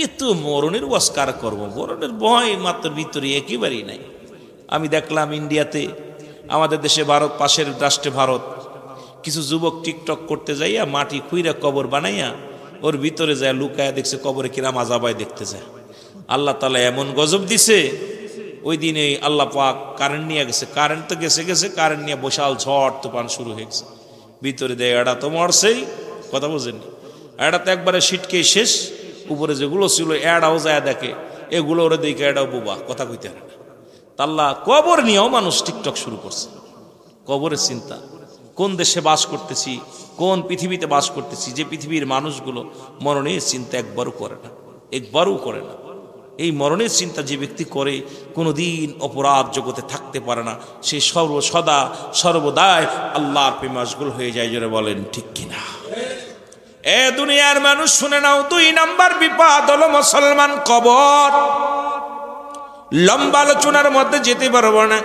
এ তো মরণের ওয়াস্কার করব, মরণের ভয় মাত্র ভিতরে একেবারেই নাই। আমি দেখলাম ইন্ডিয়াতে, আমাদের দেশে ভারত, পাশের রাষ্ট্রে ভারত, কিছু যুবক টিকটক করতে যাইয়া মাটি খুইরা কবর বানাইয়া ওর ভিতরে যায় লুকায়া দেখছে কবরে কিরাম আজাবায় দেখতে যায়। আল্লাহ তাআলা এমন গজব দিছে, ওই দিনে আল্লাহ পাক কারেন্ট নিয়ে গেছে, কারেন্ট তো গেছে, কারেন্ট নিয়ে বসাল ঝড় তুফান শুরু হয়ে গেছে। ভিতরে দেয় এড়া তো মরছেই, কথা বোঝেন, এড়া তো একবারে সিটকে শেষ, উপরে যেগুলো ছিল এড়াও যায় দেখে, এগুলো ওরা দেখে এড়াও বোবা, কথা কইতে পারে না। আল্লাহ কবর নিয়েও মানুষ টিকটক শুরু করছে। কবরের চিন্তা, কোন দেশে বাস করতেছি, কোন পৃথিবীতে বাস করতেছি, যে পৃথিবীর মানুষগুলো মরণের চিন্তা একবারও করে না। এই মরণের চিন্তা যে ব্যক্তি করে কোনোদিন অপরাধ জগতে থাকতে পারে না, সে সর্বদাই আল্লাহর প্রেমে মশগুল হয়ে যায়। জোরে বলেন ঠিক কিনা? এ দুনিয়ার মানুষ শুনে নাও, 2 নাম্বার বিপদ হলো মুসলমান কবর। লম্বা আলোচনার মধ্যে যেতে পারবো না,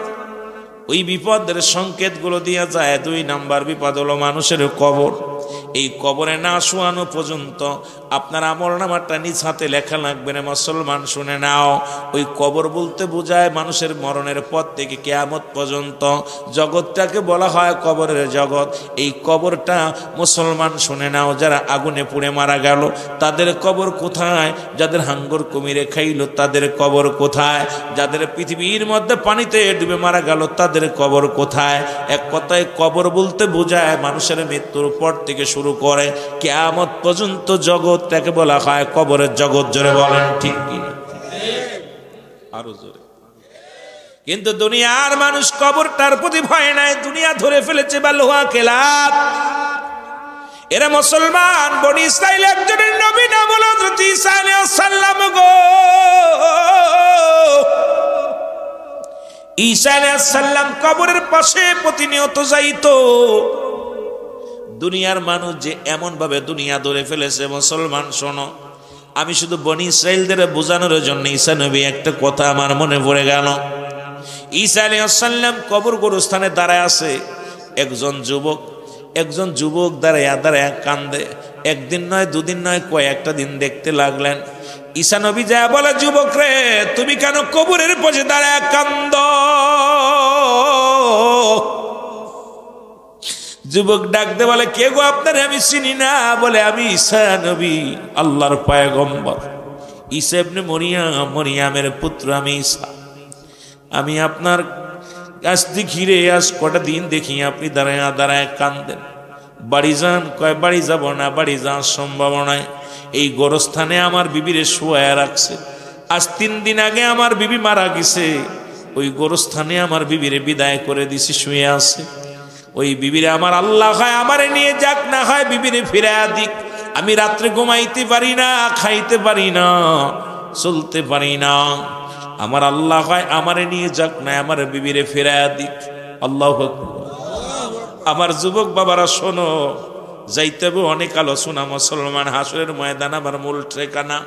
ওই বিপদের সংকেতগুলো দিয়া যায়। 2 নাম্বার বিপদ হলো মানুষের কবর। এই কবরে না শোয়ানো পর্যন্ত আপনার আমলনামাটা নিজ হাতে লেখা লাগবে না। মুসলমান শুনে নাও, ওই কবর বলতে বোঝায় মানুষের মরণের পর থেকে কিয়ামত পর্যন্ত জগৎটাকে বলা হয় কবরের জগৎ। এই কবরটা মুসলমান শুনে নাও, যারা আগুনে পুড়ে মারা গেল তাদের কবর কোথায়? যাদের হাঙ্গর কুমিরে খাইল তাদের কবর কোথায়? যাদের পৃথিবীর মধ্যে পানিতে ডুবে মারা গেল তাদের কবর কোথায়? এক কথায় কবর বলতে বোঝায় মানুষের মৃত্যুর পর থেকে শুরু করে কিয়ামত পর্যন্ত জগৎটাকে বলা হয় কবরের জগৎ। জোরে বলেন ঠিক কিনা? আরো জোরে। কিন্তু দুনিয়ার মানুষ কবরটার প্রতি ভয় নাই, দুনিয়া ধরে ফেলেছে বা লোহা কেলাত। এরা মুসলমান বনি ইসরাইল একজনের নবী নাম হলো হযরত ঈসা আলাইহিস সালাম গো। ঈসা আলাইহিস সালাম কবরের পাশে প্রতিনিয়ত যাইতো। দুনিয়ার মানুষ যে এমন ভাবে দুনিয়া ধরে ফেলেছে, মুসলমান শোনো, আমি শুধু বনি ইসরাইলদের বোঝানোর জন্য ঈসা নবী একটা কথা আমার মনে পড়ে গেল। ঈসা আলাইহিস সালাম কবর গোরস্থানে দাঁড়ায় আছে। একজন যুবক দাঁড়ায় কান্দে। একদিন নয়, দুদিন নয়, কয়েকটা দিন দেখতে লাগলেন। ঈসা নবী যা বলে, যুবক রে, তুমি কেন কবরের পাশে দাঁড়ায় কান্দ? যুবক ডাকতে বলে, কে গো আপনার? আমি চিনি না। বলে, আমি ঈসা নবী, আল্লাহর পয়গম্বর ঈসা ইবনে মরিয়ামের পুত্র, আমি ঈসা। আমি আপনার কাছ থেকে ঘিরে আজ কটা দিন দেখি আপনি দাঁড়ায় কান্দেন। বাড়ি যান। কয়, বাড়ি যাব না, বাড়ি যাওয়ার সম্ভাবনায়। এই গোরস্থানে আমার বিবিরে শোয়া রাখছে। আজ 3 দিন আগে আমার বিবি মারা গেছে। ওই গোরস্থানে আমার বিবিরে বিদায় করে দিছি, শুয়ে আছে। ওই বিবিরে আমার আল্লাহ হয় আমারে নিয়ে যাক, না হয় বিবিরে ফিরায়া দিক। আমি রাত্রে ঘুমাইতে পারি না, খাইতে পারি না, চলতে পারি না। আমার আল্লাহ হয় আমারে নিয়ে যাক, না আমার বিবিরে ফিরায়া দিক। আল্লাহু আকবার। আমার যুবক বাবারা শোনো, যাইতে হবে অনেক আলোচনা। মুসলমান হাসরের ময়দান আমার মূল ঠিকানা।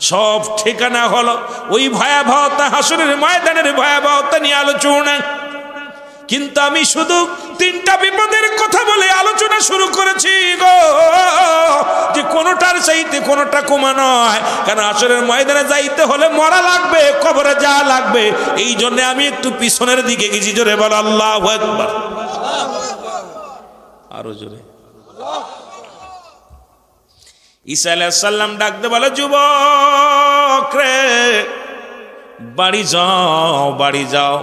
সব ঠিকানা হলো ওই ভয়াবহতা, হাসরের ময়দানের ভয়াবহতা নিয়ে আলোচনা। কিন্তু আমি শুধু 3টা বিপদের কথা বলে আলোচনা শুরু করেছি গো, যে কোনোটার চাইতে কোনোটা কমা নয়। কারণ আসরের ময়দানে যাইতে হলে মরা লাগবে, কবরে যা লাগবে। এই জন্য আমি একটু পিছনের দিকে গেছি। জোরে বল আল্লাহু আকবার। আরো জোরে। ঈসা আলাইহিস সালাম ডাকতে বলে, যুবক রে, বাড়ি যাও, বাড়ি যাও।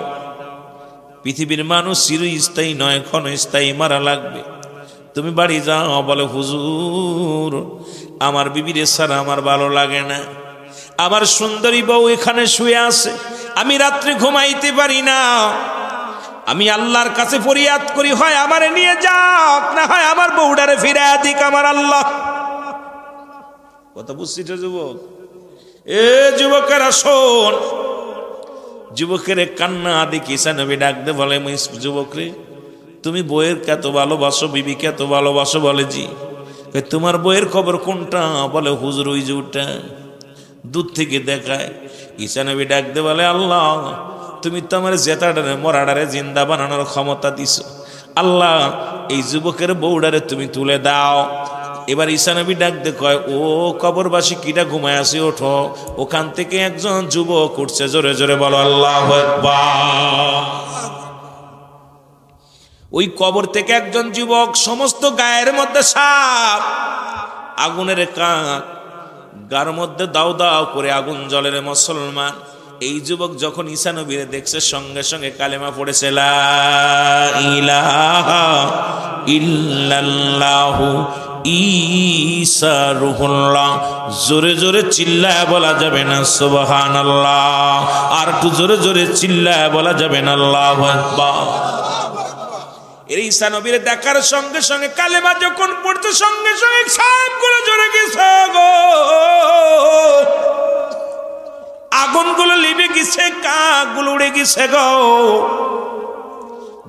পৃথিবীর মানুষ চিরস্থায়ী নয়, ক্ষণস্থায়ী, মারা লাগবে। তুমি বাড়ি যাও। বলে, হুজুর, আমার বিবিরে ছাড়া আমার ভালো লাগে না। আমার সুন্দরী বউ এখানে শুয়ে আছে, আমি রাত্রে ঘুমাইতে পারি না। আমি আল্লাহর কাছে ফরিয়াদ করি, হয় আমারে নিয়ে যাক, না হয় আমার বউডারে ফিরায়া দিক আমার আল্লাহ। কথা বুঝছিস যুবক? এ যুবকেরা শোন। যুবকের কান্না দেখি ঈসা নবী ডাকতে বলে, যুবক রে, তুমি বইয়ের কত ভালোবাসো, বিবিকে এত ভালোবাসো? বলে, জি। তোমার বইয়ের খবর কোনটা? বলে, হুজুর ওই যে ওটা। দূর থেকে দেখায়। ঈসা নবী ডাকতে বলে, আল্লাহ, তুমি তো আমার জেতাডারে মরাডারে জিন্দা বানানোর ক্ষমতা দিছো। আল্লাহ, এই যুবকের বউডারে তুমি তুলে দাও। এবার ঈসা নবী ডাকতে কয়, ও কবরবাসী, কিটা ঘুমায় আসি, ওঠো। ওখান থেকে একজন যুবক উঠছে। জোরে জোরে বলো আল্লাহু আকবার। ওই কবর থেকে একজন যুবক, সমস্ত গায়ের মধ্যে সাপ, আগুনের কাক, গার মধ্যে দাও দাও করে আগুন জ্বলে। মুসলমান, এই যুবক যখন ঈসা নবীরে দেখছে, সঙ্গে সঙ্গে কালেমা পড়েছে, লা ইলাহা ইল্লাল্লাহু ঈসা রূহুল্লাহ। জোরে জোরে চিল্লায় বলা যাবে না সুবহানাল্লাহ? আর একটু জোরে জোরে চিল্লায় বলা যাবে না আল্লাহু আকবার? এই ঈসা নবীর দেখার সঙ্গে সঙ্গে কালেমা যখন পড়তে, সঙ্গে সঙ্গে সবগুলো জ্বলে গেছে গো। আগুনগুলো লিভে গেছে, কাকগুলো উড়ে গেছে গো।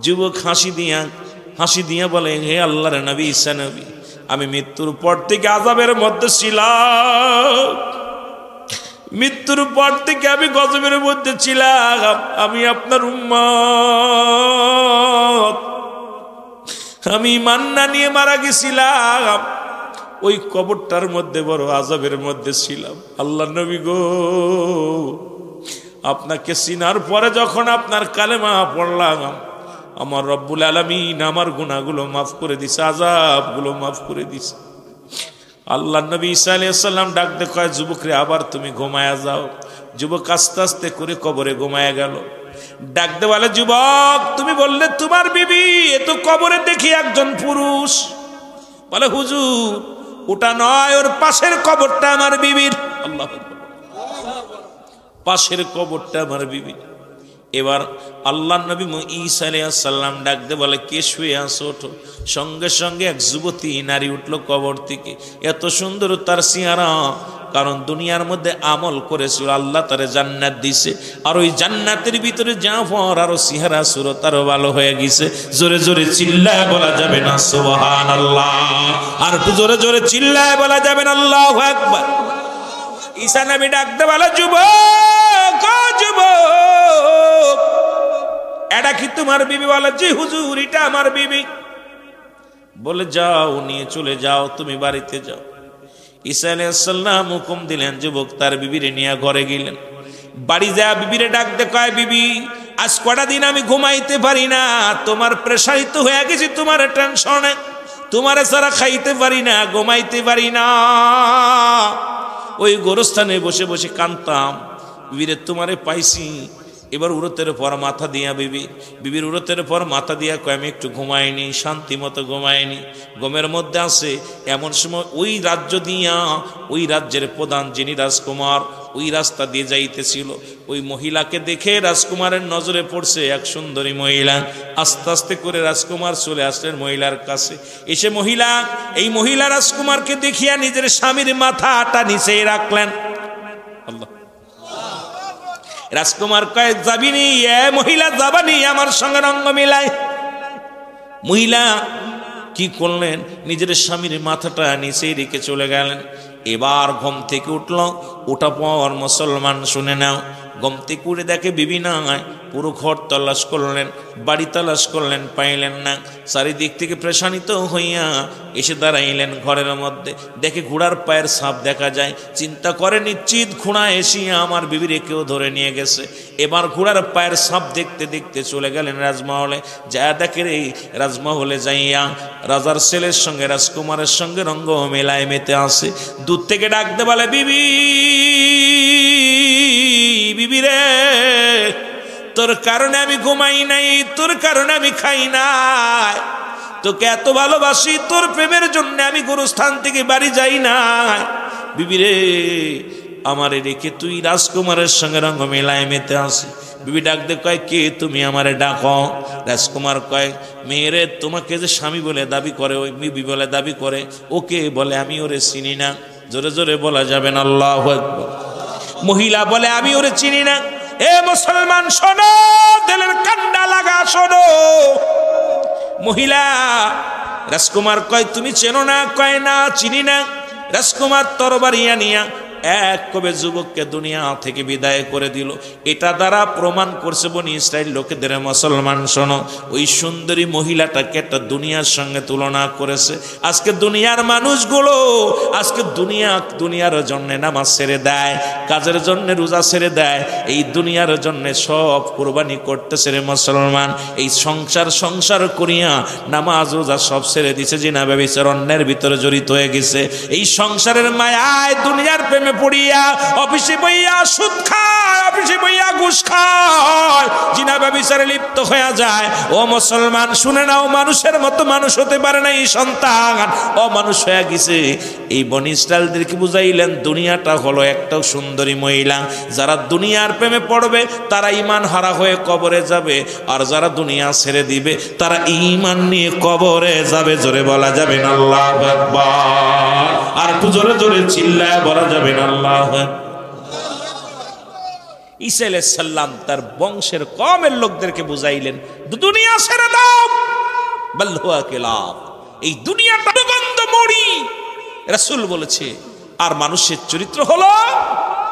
যুবক হাসি দিয়া বলে, হে আল্লাহর নবী ঈসা নবী, আমি মৃত্যুর পর থেকে আযাবের মধ্যে ছিলাম। মৃত্যুর পর থেকে আমি গজবের মধ্যে ছিলাম। আমি আপনার উম্মত। আমি মান্না নিয়ে মারা গেছিলাম, ওই কবরটার মধ্যে বড় আযাবের মধ্যে ছিলাম। আল্লাহ নবী গো, আপনাকে চিনার পরে যখন আপনার কালেমা পড়লাম, আমার রব্বুল আলামিন আমার গুনাহগুলো মাফ করে দিছে, আযাবগুলো মাফ করে দিছে। আল্লাহ নবী ঈসা আলাইহিস সালাম ডাক দিয়ে কয়, যুবকরে আবার তুমি ঘুমায়া যাও। যুবক আস্তে আস্তে করে কবরে ঘুমায়া গেল। ডাক দিয়ে বলে, যুবক তুমি বললে তোমার বিবি, এ তো কবরে দেখি একজন পুরুষ। বলে, হুজুর ওটা নয়, ওর পাশের কবরটা আমার বিবির। আল্লাহ পাশের কবরটা আমার বিবি। এবার আল্লাহ নবী ঈসা আলাইহিস সালাম ডাক দিয়ে বলে, কে শুয়ে আছো, ওঠো। সঙ্গে সঙ্গে এক যুবতী নারী উঠলো কবর থেকে। এত সুন্দর তার চেহারা, কারণ দুনিয়ার মধ্যে আমল করেছিল, আল্লাহ তারে জান্নাত দিছে। আর ওই জান্নাতের ভিতরে যাওয়ার আরো চেহারা সুরত আরো ভালো হয়ে গেছে। জোরে জোরে চিল্লায় বলা যাবে না সুবহানাল্লাহ? আর একটু জোরে জোরে চিল্লায় বলা যাবে না আল্লাহু আকবার? ঈসা নবী ডাক দিয়ে বলে, যুবক ও যুবক, এটা কি তোমার বিবি? বলে, জি হুজুর এটা আমার বিবি। বলে, যাও নিয়ে চলে যাও, তুমি বাড়িতে যাও। ঈসা আলাইহিস সালাম হুকুম দিলেন, যুবক তার বিবিরে নিয়ে ঘরে গেলেন। বাড়ি যা বিবিরে ডাক দে, কয়, বিবি আজ কটা দিন আমি ঘুমাইতে পারি না, তোমার প্রেশারিত হয়ে গেছি, তোমার টেনশনে, তোমার ছাড়া খাইতে পারি না, ঘুমাইতে পারি না। ওই গোরস্থানে বসে বসে কাঁদতাম, বিবিরে তোমারে পাইছি। এবার উরতের পর মাথা দিয়া বিবির উরতের পর মাথা দিয়া কয়, আমি একটু ঘুমাইনি, শান্তি মতো ঘুমাইনি, ঘুমের মধ্যে আছে। এমন সময় ওই রাজ্য দিয়া, ওই রাজ্যের প্রধান যিনি রাজকুমার, ওই রাস্তা দিয়ে যাইতেছিল। ওই মহিলাকে দেখে রাজকুমারের নজরে পড়ছে এক সুন্দরী মহিলা। আস্তে আস্তে করে রাজকুমার চলে আসলেন মহিলার কাছে। এসে এই মহিলা রাজকুমারকে দেখিয়া নিজের স্বামীর মাথাটা নিচেই রাখলেন। আল্লাহ। রাজকুমার কয়, যাবিনি এ মহিলা, যাবানি আমার সঙ্গে রঙ্গ মিলাই। মহিলা কি করলেন, নিজের স্বামীর মাথাটা নিচেই রেখে চলে গেলেন। এবার ঘুম থেকে উঠল, ওটা পর মুসলমান শুনে নাও, ঘুম থেকে উঠে দেখে বিবি নাই। পুরো ঘর তল্লাশ করলেন, বাড়ি তল্লাশ করলেন, পাইলেন না। চারিদিক থেকে প্রেশানিত হইয়া এসে দাঁড়াইলেন ঘরের মধ্যে। দেখে ঘোড়ার পায়ের ছাপ দেখা যায়। চিন্তা করে, নিশ্চিত ঘোড়া এসিয়া আমার বিবিরে কেউ ধরে নিয়ে গেছে। এবার ঘোড়ার পায়ের ছাপ দেখতে দেখতে চলে গেলেন রাজমহলে। যা দেখে রে, রাজমহলে যাইয়া রাজার ছেলের সঙ্গে রাজকুমারের সঙ্গে রঙ্গ মেলায় মেতে আসে। দূর থেকে ডাকতে বলে, বিবি বিবি রে, তোর কারণে আমি ঘুমাই নাই, তোর কারণে আমি খাই নাই, তোকে এত ভালোবাসি, তোর প্রেমের জন্য আমি গুরুস্থান থেকে বাড়ি যাই নাই। বিবি রে, আমারে রেখে তুই রাজকুমারের সঙ্গে রঙ্গ মেলায় মেতে আসি। বিবি ডাক দে কয়, কে তুমি, আমারে ডাকো। রাজকুমার কয়, মেয়েরে তোমাকে যে স্বামী বলে দাবি করে, ওই বিবি বলে দাবি করে, ওকে বলে আমি ওরে চিনি না। জোরে জোরে বলা যাবে না আল্লাহু আকবার? মহিলা বলে, আমি ওরে চিনি না। এ মুসলমান শোনো, দিলের কান্ডা লাগা শোনো। মহিলা, রাজকুমার কয়, তুমি চেনো না? কয়, না চিনি না। রাজকুমার তরবারি আনিয়া এক কবে যুবককে দুনিয়া থেকে বিদায় করে দিল। এটা দ্বারা প্রমাণ করছে বনি ইসরাইল লোকেদের, মুসলমান শোনো, ওই সুন্দরী মহিলাটাকে একটা দুনিয়ার সঙ্গে তুলনা করেছে। আজকে দুনিয়ার মানুষগুলো আজকে দুনিয়ার জন্য নামাজ ছেড়ে দেয়, কাজের জন্য রোজা ছেড়ে দেয়, এই দুনিয়ার জন্য সব কোরবানি করতেছে রে মুসলমান। এই সংসার করিয়া নামাজ রোজা সব ছেড়ে দিছে, জিনা ব্যভিচার অন্যের ভিতরে জড়িত হয়ে গেছে। এই সংসারের মায়ায় দুনিয়ার প্রেমে পড়িয়া অফিসে বইয়া সুদ খায়, অফিসে বইয়া ঘুষ খায়, জিনা ব্যভিচারে লিপ্ত হয়ে যায়। ও মুসলমান শুনে নাও, মানুষের মতো মানুষ হতে পারে না এই সন্তান, অমানুষ হয়ে গেছে। এই বনি ইসরাইলদেরকে বুঝাইলেন, দুনিয়াটা হলো একটা সুন্দরী মহিলা। যারা দুনিয়ার প্রেমে পড়বে তারা ঈমান হারা হয়ে কবরে যাবে, আর যারা দুনিয়া ছেড়ে দিবে তারা ঈমান নিয়ে কবরে যাবে। জোরে বলা যাবে না আল্লাহু আকবার? আর একটু জোরে জোরে চিল্লায় বলা যাবে না আল্লাহু আকবার? ঈসা আলাইহিস সালাম তার বংশের কওমের লোকদেরকে বুঝাইলেন, দুনিয়া ছেড়ে দাও, বাল হুয়া কিলাব, এই দুনিয়াটা দুর্গন্ধ মরি। রাসূল বলেছে, আর মানুষের চরিত্র হলো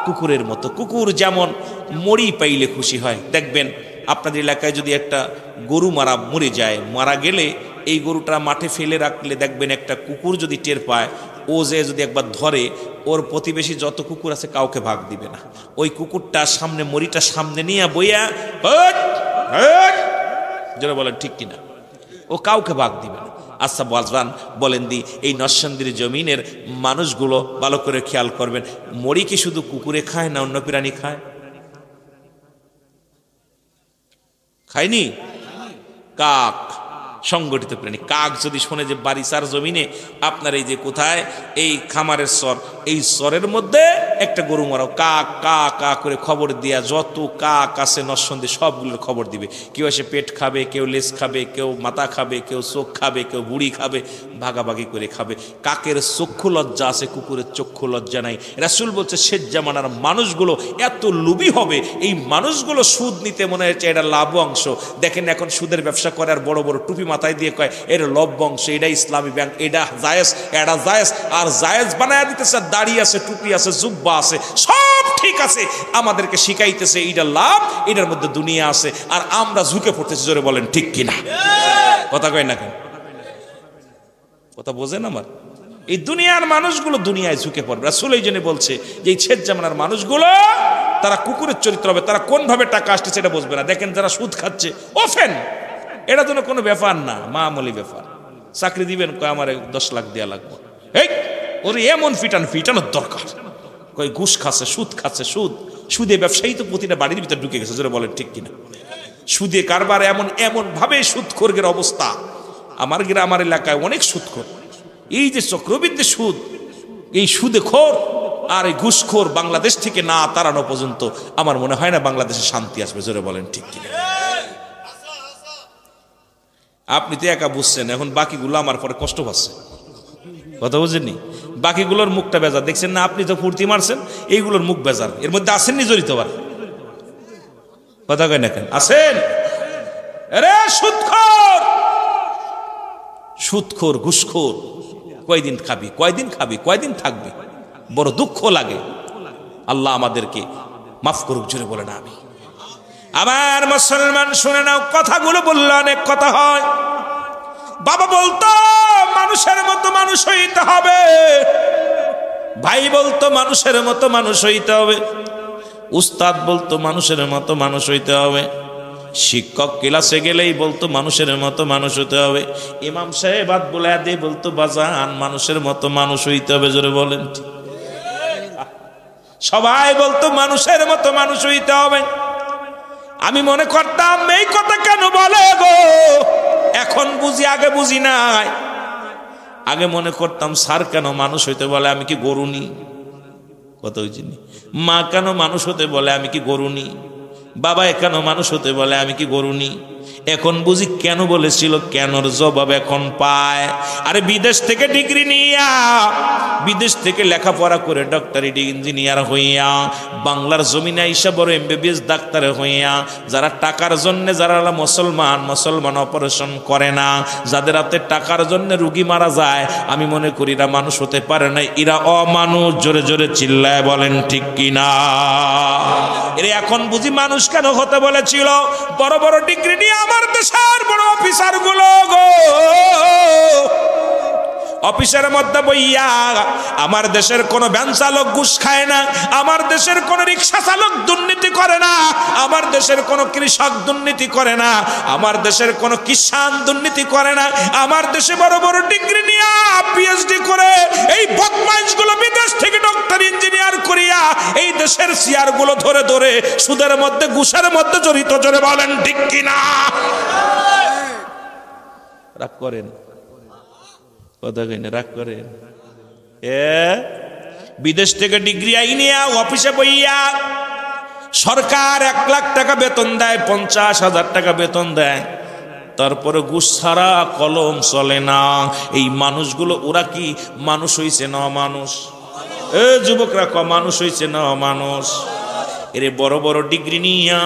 কুকুরের মতো। কুকুর যেমন মরি পাইলে খুশি হয়, দেখবেন আপনাদের এলাকায় যদি একটা গরু মরে যায়, মারা গেলে এই গরুটা মাঠে ফেলে রাখলে দেখবেন একটা কুকুর যদি টের পায়, ও যে যদি একবার ধরে, ওর প্রতিবেশী যত কুকুর আছে কাউকে ভাগ দিবে না। ওই কুকুরটা সামনে, মরিটা সামনে নিয়ে বইয়া যারা বলেন ঠিক কিনা, ও কাউকে ভাগ দিবে না। আচ্ছা বাজবান বলেন দি, এই নরসিংদীর জমিনের মানুষগুলো ভালো করে খেয়াল করবেন, মরি কি শুধু কুকুরে খায় না অন্য প্রাণী খায়? খায়নি? কাক সংগঠিত প্রাণী। কাক যদি শোনে যে বারিসার জমিনে আপনার এই যে কোথায় এই খামারের চর, এই চরের মধ্যে একটা গরু মারাও, কাক কা কা করে খবর দিয়া, যত কাক আছে নরসিংদী সবগুলোর খবর দিবে। কেউ এসে পেট খাবে, কেউ লেজ খাবে, কেউ মাথা খাবে, কেউ চোখ খাবে, কেউ বুড়ি খাবে, ভাগাভাগি করে খাবে। কাকের চক্ষু লজ্জা আছে, কুকুরের চক্ষু লজ্জা নাই। রাসূল বলছে শেষ জামানার মানুষগুলো এত লোভী হবে, এই মানুষগুলো সুদ নিতে মনে হচ্ছে এটা লাভ অংশ। দেখেন এখন সুদের ব্যবসা করে আর বড় বড় টুপি মাথায় দিয়ে কয় এর লভ্যাংশ, এটা ইসলামী ব্যাংক, এটা জায়েজ, এটা জায়েজ, আর জায়েজ বানায় দিতেছে। দাড়ি আছে, টুপি আছে, জুব্বা আছে, সব ঠিক আছে, আমাদেরকে শিখাইতেছে এটা লাভ, এটার মধ্যে দুনিয়া আছে, আর আমরা ঝুঁকে পড়তেছি। জোরে বলেন ঠিক কিনা? কথা কয় না কেন? কথা বোঝেন আমার? এই দুনিয়ার মানুষগুলো দুনিয়ায় ঝুঁকে পড়বে। রাসূল এই জন্য বলছে যে এই শেষ জামানার মানুষগুলো তারা কুকুরের চরিত্র হবে, তারা কোন ভাবে টাকা আসছে সেটা বুঝবে না। দেখেন যারা সুদ খাচ্ছে ওফেন, এটা তো কোনো ব্যাপার না, মামুলি ব্যাপার। চাকরি দিবেন, কয় আমার 10 লাখ দেওয়া লাগবে, এই ওরে এমন ফিটানোর দরকার। কয় ঘুষ খাচ্ছে, সুদ খাচ্ছে, সুদে ব্যবসায়ী তো প্রতিটা বাড়ির ভিতরে ঢুকে গেছে। জোরে বলেন ঠিক কিনা? সুদে কারবার এমন ভাবে সুদখোরদের অবস্থা। আমার গ্রামের এলাকায় অনেক সুদখোর, এই যে চক্রবৃদ্ধি সুদ, এই সুদে খোর আর এই ঘুষখোর বাংলাদেশ থেকে না তাড়ানো পর্যন্ত আমার মনে হয় না বাংলাদেশে শান্তি আসবে। জোরে বলেন ঠিক কিনা? আপনি তো একা বুঝছেন, এখন বাকিগুলো আমার পরে কষ্ট পাচ্ছে। কথা বুঝেননি? বাকিগুলোর মুখটা বেজার দেখছেন না? আপনি তো ফুর্তি মারছেন, এইগুলোর মুখ বেজার। এর মধ্যে আসেননি জড়িত? আবার কথা কয় না কেন? আসেন? আরে সুদখোর, সুদখোর, ঘুষখোর, কয়দিন খাবি, কয়দিন থাকবি? বড় দুঃখ লাগে। আল্লাহ আমাদেরকে মাফ করুক। জোরে বলে না আমি। আমার মুসলমান শুনে নাও, কথাগুলো বললে অনেক কথা হয়। বাবা বলতো মানুষের মতো মানুষ হইতে হবে, ভাই বলতো মানুষের মতো মানুষ হইতে হবে, উস্তাদ বলতো মানুষের মতো মানুষ হইতে হবে, শিক্ষক ক্লাসে গেলেই বলতো মানুষের মতো মানুষ হইতে হবে, ইমাম সাহেব হাত বলে দিয়ে বলতো বাজান মানুষের মতো মানুষ হইতে হবে। জোরে বলেন। সবাই বলতো মানুষের মতো মানুষ হইতে হবে। আমি মনে করতাম এই কথা কেন বলে গো, এখন বুঝি, আগে বুঝি নাই। আগে মনে করতাম স্যার কেন মানুষ হইতে বলে, আমি কি গরুনি? কত হয়েছি? মা কেন মানুষ হতে বলে, আমি কি গরুনি? বাবা কেন মানুষ হতে বলে, আমি কি গরুনি? এখন বুঝি কেন বলেছিল, কেনর জবাব এখন পায়। আরে বিদেশ থেকে ডিগ্রি নিয়া, বিদেশ থেকে লেখাপড়া করে ডক্টরি ইঞ্জিনিয়ার হইয়া বাংলার জমিনে আইসা বড় MBBS ডাক্তার হইয়া, যারা টাকার জন্য, যারা মুসলমান অপারেশন করে না, যাদের হাতে টাকার জন্য রুগী মারা যায়, আমি মনে করি এরা মানুষ হতে পারে না, এরা অমানুষ। জোরে জোরে চিল্লায় বলেন ঠিক কিনা? এরা এখন বুঝি মানুষ কেন হতে বলেছিল। বড় বড় ডিগ্রি নিয়ে আমার দেশের বড় অফিসার গুলো গো, অফিসের মধ্যে বইয়া আমার দেশের কোন ভ্যান চালক ঘুষ খায় না, আমার দেশের কোন রিক্সা চালক দুর্নীতি করে না, আমার দেশের কোন কৃষক দুর্নীতি করে না, আমার দেশের কোন কিষান দুর্নীতি করে না। আমার দেশে বড় বড় ডিগ্রি নিয়ে PhD করে এই বদমাইশগুলো বিদেশ থেকে ডক্টর ইঞ্জিনিয়ার করিয়া এই দেশের চেয়ার গুলো ধরে ধরে সুদের মধ্যে, ঘুষের মধ্যে জড়িত। জোরে বলেন ঠিক কিনা? রাগ করেন? কথা কই না? রাগ করেন? বিদেশ থেকে ডিগ্রি আইনিয়া অফিসে বইয়া সরকার 1 লাখ টাকা বেতন দেয়, 50,000 টাকা বেতন দেয়, তারপরে ঘুষ ছাড়া কলম চলে না। এই মানুষগুলো ওরা কি মানুষ হইছে না মানুষ? যুবকরা ক মানুষ হইছে না মানুষ? এরে বড় বড় ডিগ্রি নিয়া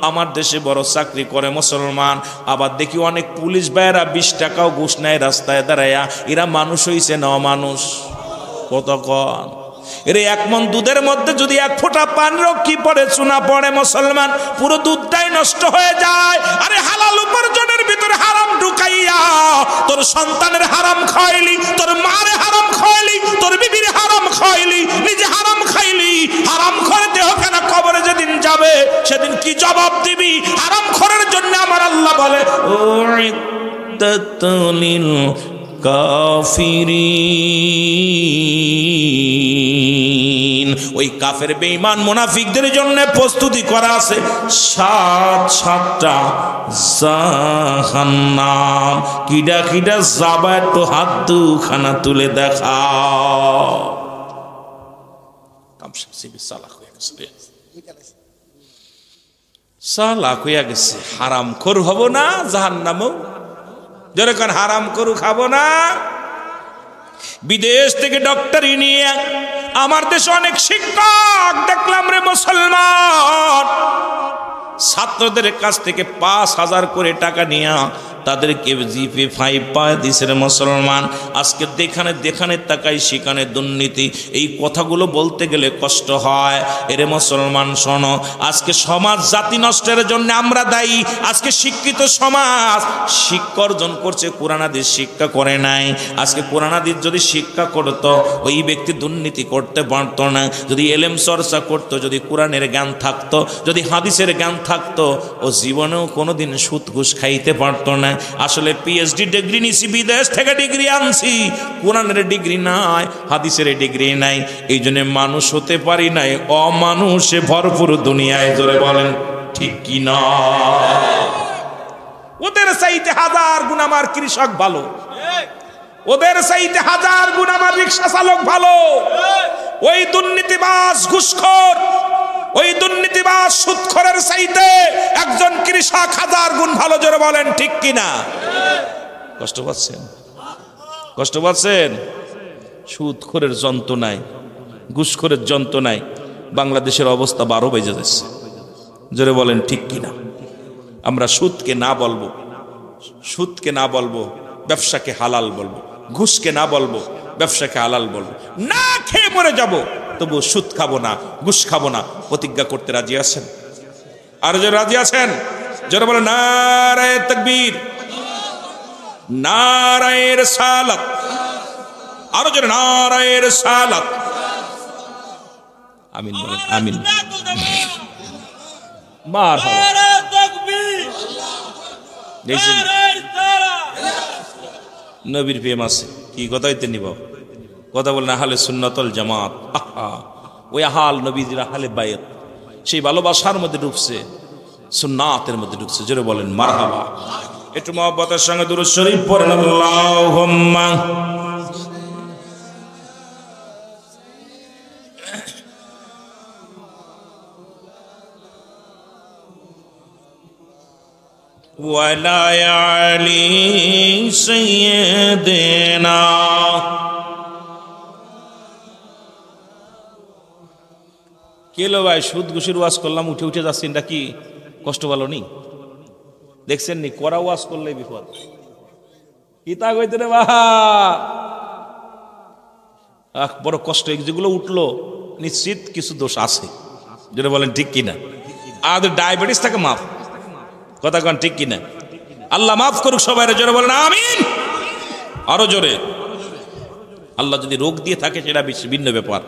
আমার দেশে বড় চাকরি করে মুসলমান, আবার দেখি অনেক পুলিশ ভাইয়েরা 20 টাকাও ঘুষ নেয় রাস্তায় দাঁড়ায়া, এরা মানুষ হইছে না মানুষ? কত কন? এরে 1 মণ দুধের মধ্যে যদি 1 ফোঁটা পানিরও কি পড়ে, চুনা পড়ে মুসলমান, পুরো দুধটাই নষ্ট হয়ে যায়। আরে হালাল উপার্জনের ভিতরে হারাম ঢুকাইয়া তোর সন্তানের হারাম খাইলি, তোর মারে হারাম খাইলি, তোর বিবির হারাম খাইলি, নিজে হারাম খাইলি। হারাম করে দেহ কেন কবরে যেদিন যাবে সেদিন কি জবাব দিবি? হারাম খোরের জন্য আমার আল্লাহ বলে উইদ্দাতুল কাফিরিন, ওই কাফের বেঈমান মুনাফিকদের জন্য প্রস্তুতি করা আছে 7টা জাহান্নাম। কিডা কিডা যাবা একটু হাত দুখানা তুলে দেখাও। সালাক হইয়া গেছে, হারাম খোর হব না জাহান্নামও। যেরকম হারাম করু খাবো না। বিদেশ থেকে ডক্টরি নিয়ে আমার দেশে অনেক শিক্ষক দেখলাম রে মুসলমান, ছাত্রদের কাছ থেকে 5,000 করে টাকা নিয়ে তাদেরকে জিপে 5 পায় দিছে রে মুসলমান। আজকে দেখানে তাকাই সেখানে দুর্নীতি। এই কথাগুলো বলতে গেলে কষ্ট হয়। এরে মুসলমান শোনো, আজকে সমাজ জাতি নষ্টের জন্য আমরা দায়ী। আজকে শিক্ষিত সমাজ শিক্ষা অর্জন করছে, কোরআন হাদিস শিক্ষা করে নাই। আজকে কোরআন হাদিস যদি শিক্ষা করতো ওই ব্যক্তি দুর্নীতি করতে পারতো না। যদি এলেম চর্চা করতো, যদি কোরআনের জ্ঞান থাকতো, যদি হাদিসের জ্ঞান থাকতো, ও জীবনেও কোনোদিন সুদ ঘুষ খাইতে পারতো না। আসলে পিএইচডি ডিগ্রি নিছি, বিদেশ থেকে ডিগ্রি আনছি, কোরআনের ডিগ্রি নাই, হাদিসের ডিগ্রি নাই, এই জন্য মানুষ হতে পারি নাই, অমানুষে ভরপুর দুনিয়ায়। জোরে বলেন ঠিক কি না? ওদের চাইতে 1000 গুণ আমার কৃষক ভালো, ওদের চাইতে 1000 গুণ আমার রিক্সা চালক ভালো। ওই দুর্নীতিবাজ ঘুষখোর, ওই দুর্নীতিবাজ সুদখোরের চাইতে একজন কৃষক 1000 গুণ ভালো। জোরে বলেন ঠিক কিনা? কষ্ট পাচ্ছেন? কষ্ট পাচ্ছেন? সুদখোরের যন্ত্রণায়, ঘুষখোরের যন্ত্রণায় বাংলাদেশের অবস্থা 12 বেজে যাচ্ছে। জোরে বলেন ঠিক কিনা? আমরা সুদকে না বলবো, সুদকে না বলবো, ব্যবসাকে হালাল বলবো, ঘুষকে না বলবো, ব্যবসাকে হালাল বলবো। না খেয়ে মরে যাব, তবু সুদ খাবো না, ঘুষ খাবো না। প্রতিজ্ঞা করতে রাজি আছেন? আর যারা রাজি আছেন যারা বলে নারায়ে তাকবীর, নারায়ে রিসালাত, আরো যারা নারায়ে রিসালাত। আমিন বলেন আমিন। মারহাবা। দেখছেন নবীর প্রেম আছে, কি কথাই তো নিব কথা বলেন। আহলে সুন্নাতুল জামাত, ওই আহাল নবীজির আহলে বায়াত, সেই ভালোবাসার মধ্যে ঢুকছে, সুন্নাতের মধ্যে ঢুকছে। জোরে বলেন মারহাবা। একটু মহব্বতের সঙ্গে দুরূদ শরীফ পড়েন। আল্লাহুম্মা ওয়ালা আলি সাইয়্যিদিনা। কেলো ভাই সুদ ঘুষের ওয়াজ করলাম, উঠে উঠে যাচ্ছি, এটা কি কষ্ট ভালো নি? দেখছেন নি করা ওয়াজ করলে বিপদ। কি তা কইতে রে বাহা, বড় কষ্ট। যেগুলো উঠলো নিশ্চিত কিছু দোষ আছে। যেটা বলেন ঠিক কিনা? আর ডায়াবেটিস থাকে মাফ, কথা কন ঠিক কিনা? আল্লাহ মাফ করুক সবাই। জোরে বলেন আমিন। আরো জোরে। আল্লাহ যদি রোগ দিয়ে থাকে সেটা ভিন্ন ব্যাপার।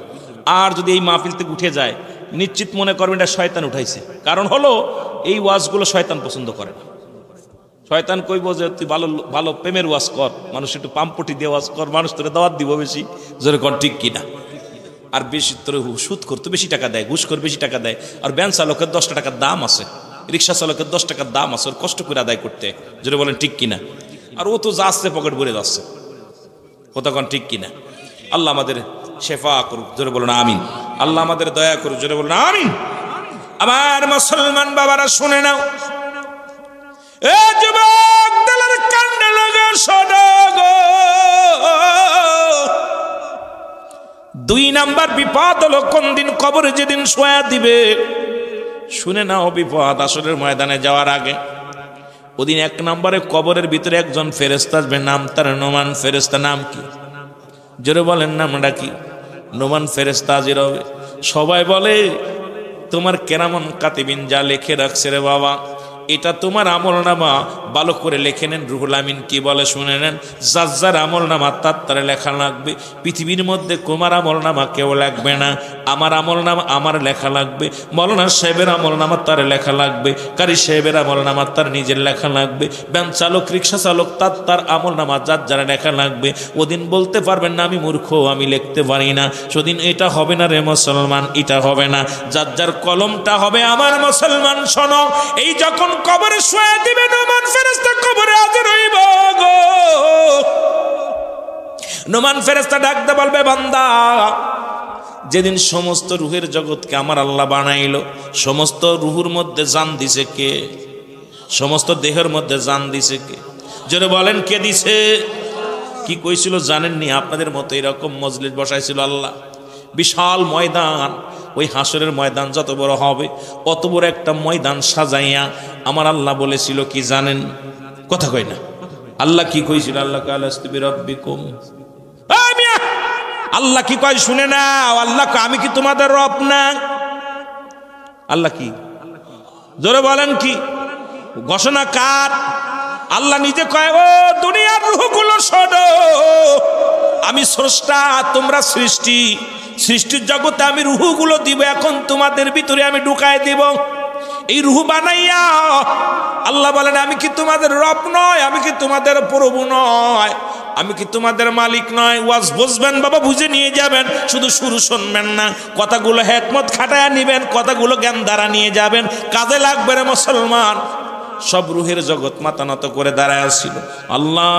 আর যদি এই মাহফিল থেকে উঠে যায়, নিশ্চিত মনে করবেন এটা শয়তান উঠাইছে। কারণ হলো এই ওয়াজগুলো শয়তান পছন্দ করে না। শয়তান কইব যে তুই ভালো ভালো প্রেমের ওয়াজ কর, মানুষ একটু পাম্পটি দিয়ে ওয়াজ কর, মানুষ তোরে দাওয়াত দিব বেশি। জোরে কন ঠিক কিনা? আর বেশি তোর সুদ করতে বেশি টাকা দেয়, ঘুষ করে বেশি টাকা দেয়। আর ভ্যান চালকের 10 টাকার দাম আছে, রিক্সা চালকের 10 টাকার দাম আছে, ওর কষ্ট করে আদায় করতে। জোরে বলেন ঠিক কিনা? আর ও তো যাচ্ছে পকেট ভরে যাচ্ছে, কথা কন ঠিক কিনা? আল্লাহ আমাদের শেফা করুক। জোরে বলুন আমিন। আল্লাহ আমাদের দয়া করুক। জোরে বলুন আমিন। আমার মুসলমান বাবারা শুনে নাও, এ যুবক দলের কান্ডে লাগা শোনো গো। 2 নাম্বার বিপদ হলো কোন দিন? কবরে যেদিন শোয়া দিবে। শুনে নাও বিপদ আসরের ময়দানে যাওয়ার আগে। ওদিন 1 নম্বরে কবরের ভিতরে একজন ফেরেশতা আসবে, নাম তার নোমান ফেরেশতা। নাম কি? জোরে বলেন নামটা কি? নোমান ফেরেশতা হাজির হবে। সবাই বলে তোমার কেরামান কাতিবিন যা লিখে রাখছে রে বাবা, এটা তোমার আমলনামা, ভালো করে লিখে নেন। রুহুল আমিন কি বলে শুনে নেন, যার যার আমলনামা তার লেখা লাগবে। পৃথিবীর মধ্যে তোমার আমলনামা কেউ লাগবে না, আমার আমলনামা আমার লেখা লাগবে। মৌলানা সাহেবের আমলনামা তার লেখা লাগবে, কারি সাহেবের আমলনামা তার নিজের লেখা লাগবে, ভ্যান চালক রিক্সা চালক তার আমলনামা যার যারা লেখা লাগবে। ওদিন বলতে পারবেন না আমি মূর্খ, আমি লিখতে পারি না। সেদিন এটা হবে না রে মুসলমান, এটা হবে না। যার যার কলমটা হবে আমার মুসলমান শোনো, এই যখন কবরে শুয়ে দিবে নোমান ফেরেশতা কবরে হাজির হইব গো। নোমান ফেরেশতা ডাকতে বলবে বান্দা, যেদিন সমস্ত রুহের জগৎকে আমার আল্লাহ বানাইলো, সমস্ত রুহুর মধ্যে জান দিছে কে? সমস্ত দেহের মধ্যে জান দিছে কে? জোরে বলেন কে দিছে? কি কইছিল জানেননি? আপনাদের মতো এরকম মজলিস বসাইছিল আল্লাহ, বিশাল ময়দান। ওই হাসরের ময়দান যত বড় হবে অত বড় একটা ময়দান সাজাইয়া আমার আল্লাহ বলেছিল কি জানেন? কথা কই না। আল্লাহ কি কইছিল? আল্লাহ কালাস্তুবি রব্বিকুম, আল্লাহ কি কয় শুনে না? আল্লাহ আমি কি তোমাদের রব না? আল্লাহ কি জোরে বলেন কি ঘোষণা কার? আল্লাহ নিজে কয় ও দুনিয়ার রূহগুলো শোনো, আমি স্রষ্টা, তোমরা সৃষ্টি। সৃষ্টির জগতে আমি রূহগুলো দিব, এখন তোমাদের ভিতরে আমি ঢুকায় দিব। এই রূহ বানাইয়া আল্লাহ বলেন আমি কি তোমাদের রব নয়? আমি কি তোমাদের প্রভু নয়? আমি কি তোমাদের মালিক নয়? ওয়াজ বুঝবেন বাবা, বুঝে নিয়ে যাবেন, শুধু শুরু শুনবেন না, কথাগুলো হিকমত খাটায়া নিবেন, কথাগুলো জ্ঞান দ্বারা নিয়ে যাবেন, কাজে লাগবে রে মুসলমান। সব রুহের জগৎ মাথা নত করে দাঁড়ায় আসছিল। আল্লাহ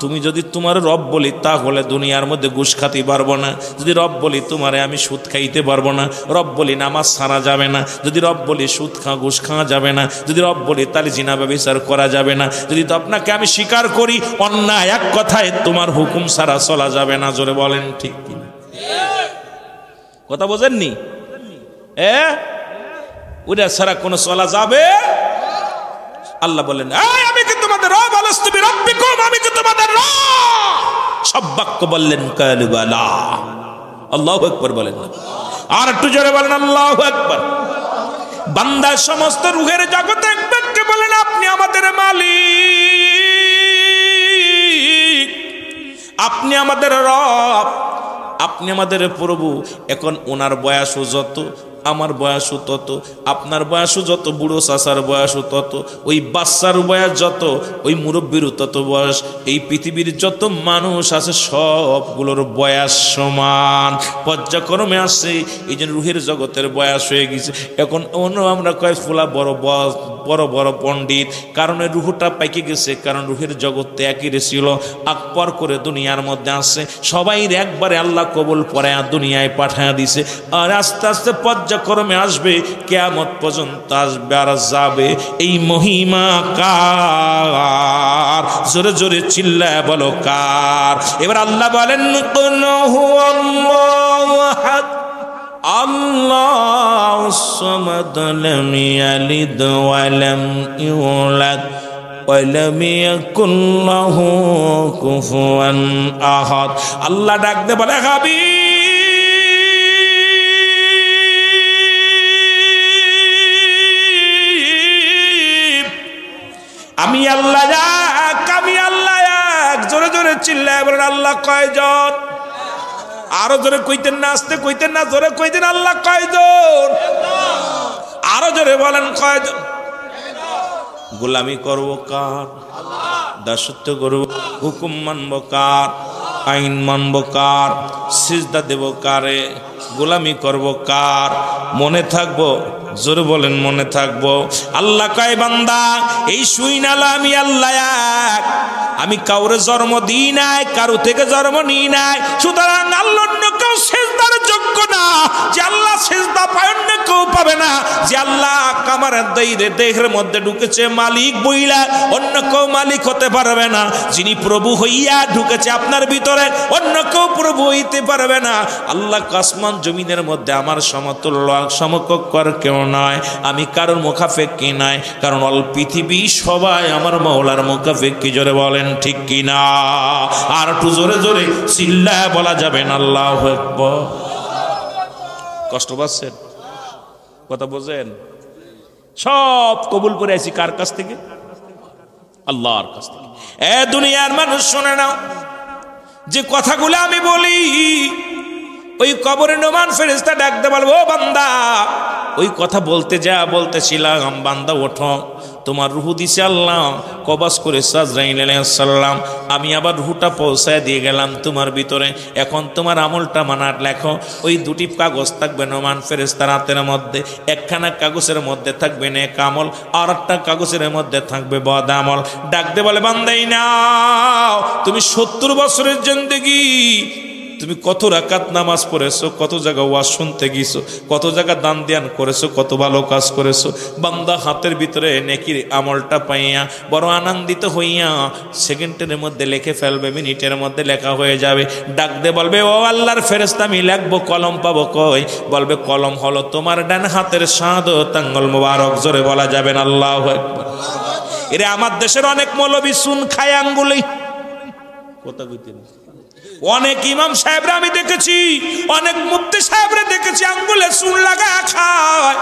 তুমি যদি তোমার রব বলি তাহলে দুনিয়ার মধ্যে ঘুষ খাতে পারবো না। যদি রব বলি তোমারে আমি সুদ খাইতে পারবো না। রব বলি নামাজ ছাড়া যাবে না। যদি রব বলি সুদ ঘুষ খাওয়া যাবে না। যদি রব বলি তাহলে জিনা ব্যভিচার করা যাবে না। যদি তো আপনাকে আমি স্বীকার করি অন্যায় এক কথায় তোমার হুকুম ছাড়া চলা যাবে না। জোরে বলেন ঠিক কিনা? কথা বোঝেননি? ওটা ছাড়া কোনো চলা যাবে? আল্লাহ বলেন আমি কি তোমাদের রব? আলাস্তুবি রাব্বিকুম, আমি কি তোমাদের রব? সব বাক্য বললেন কালু বালা। আল্লাহু আকবার বলেন, আর একটু জোরে বলেন আল্লাহু আকবার। বান্দা সমস্ত রূহের জগতে এক বাক্যে বলেন আপনি আমাদের মালিক, আপনি আমাদের রব, আপনি আমাদের প্রভু। এখন ওনার বয়সও যত, আমার বয়সও তত, আপনার বয়সও যত, বুড়ো চাচার বয়সও তত, ওই বাচ্চার বয়স যত, ওই মুরব্বীরও তত বয়স। এই পৃথিবীর যত মানুষ আছে সবগুলোর বয়স সমান, পর্যায়ক্রমে আসছে। এই জন্য রুহের জগতের বয়স হয়ে গেছে। এখন অন্য আমরা কয় ফুলা বড় বড় বড় পণ্ডিত, কারণ রুহটা পাইকে গেছে, কারণ রুহের জগৎটা একই ছিল। আকবর করে দুনিয়ার মধ্যে আসছে, সবাই একবারে আল্লাহ কবুল পরে দুনিয়ায় পাঠায় দিছে। আর আস্তে আস্তে পর্যায়ক্রমে আসবে, কিয়ামত পর্যন্ত আসবে আর যাবে। এই মহিমা কার? জোরে জোরে চিল্লায় বলো কার? এবার আল্লাহ বলেন আল্লাহু সামাদ লাম ইয়ালিদ ওয়া লাম ইউলাদ ওয়া লাম ইয়াকুল লাহু কুফুয়ান আহাদ। আল্লাহ ডাক দে বলে হাবিব আমি আল্লাহ এক, আমি আল্লাহ এক। জোরে জোরে চিল্লায় বলেন আল্লাহ কয়জন? আরো জোরে কইতেন না, আসতে কইতেন না, জোরে কইতেন আল্লাহ কয়জন? আরো জোরে বলেন কয়জন? গোলামি করব কার? দাসত্ব করব, হুকুম মানব কার? আইন মানব কার? সিজদা দেব কারে? গোলামি করব কার? মনে থাকবো, জোরে বলেন মনে থাকবো। আল্লাহ কয় বান্দা এই শুই নালা আমি আল্লাহ এক, আমি কাউরে জন্ম দিই নাই, কারো থেকে জন্ম নিই নাই। সুতরাং আল্লাহ অন্য কেউ সিজদার যোগ্য না। যে আল্লাহ সিজদা পায় অন্য কেউ পাবে না। যে আল্লাহ আমার দেহের মধ্যে ঢুকেছে মালিক বইলা, অন্য কেউ মালিক হতে পারবে না। যিনি প্রভু হইয়া ঢুকেছে আপনার ভিতরে, অন্য কেউ প্রভু হইতে পারবে না। আল্লাহ আসমান জমিনের মধ্যে আমার সমতুল্য সমকক্ষ কেউ নয়। আমি কারোর মুখাফেক্ষি নাই, কারণ অল পৃথিবী সবাই আমার মাওলার মুখাফেক্ষি। জোরে বলেন ঠিক কিনা? আর একটু জোরে জোরে চিল্লায় বলা যাবে না আল্লাহু আকবার। কষ্ট পাচ্ছেন? কথা বোঝেন? সব কবুল করে আছি কার কাছ থেকে? আল্লাহর কাছ থেকে। এ দুনিয়ার মানুষ শুনে নাও, যে কথাগুলো আমি বলি ওই কবরে নোমান ফেরেশতা ডাকতে বলবো, ও বান্দা, ওই কথা বলতে যা বলতেছিলাম, বান্দা ওঠো, তোমার রুহু দিছে আল্লাহ, কবজ করেছে আজরাইল আলাইহিস সালাম, আমি আবার রুহুটা পৌঁছায় দিয়ে গেলাম তোমার ভিতরে। এখন তোমার আমলটা মানার লেখো। ওই দুটি কাগজ থাকবে নোমান ফেরেশতার হাতের মধ্যে, একখানা কাগজের মধ্যে থাকবে নেক আমল, আর একটা কাগজের মধ্যে থাকবে বদ আমল। ডাকতে বলে, বান্দাই নাও, তুমি 70 বছরের জিন্দেগি তুমি কত রাকাত নামাজ পড়েছো, কত জায়গা ওয়াজ শুনতে গিয়েছো, কত জায়গা দান ধ্যান করেছো, কত ভালো কাজ করেছো। বান্দা হাতের ভিতরে নেকির আমলটা পাইয়া বড় আনন্দিত হইয়া সেকেন্ডের মধ্যে লিখে ফেলবে, মিনিটের মধ্যে লেখা হয়ে যাবে। ডাক দে বলবে, ও আল্লাহর ফেরেশতা, আমি লিখবো, কলম পাবো কই? বলবে, কলম হলো তোমার ডান হাতের শাহাদাত আঙ্গুল মোবারক। জোরে বলা যাবেন আল্লাহু আকবার। এরে আমার দেশের অনেক মৌলবী চুন খায় আঙ্গুলে। কথা কইতেন? অনেক ইমাম সাহেবরা আমি দেখেছি, অনেক মুফতি সাহেবরা দেখেছি আঙ্গুলে চুন লাগা খায়,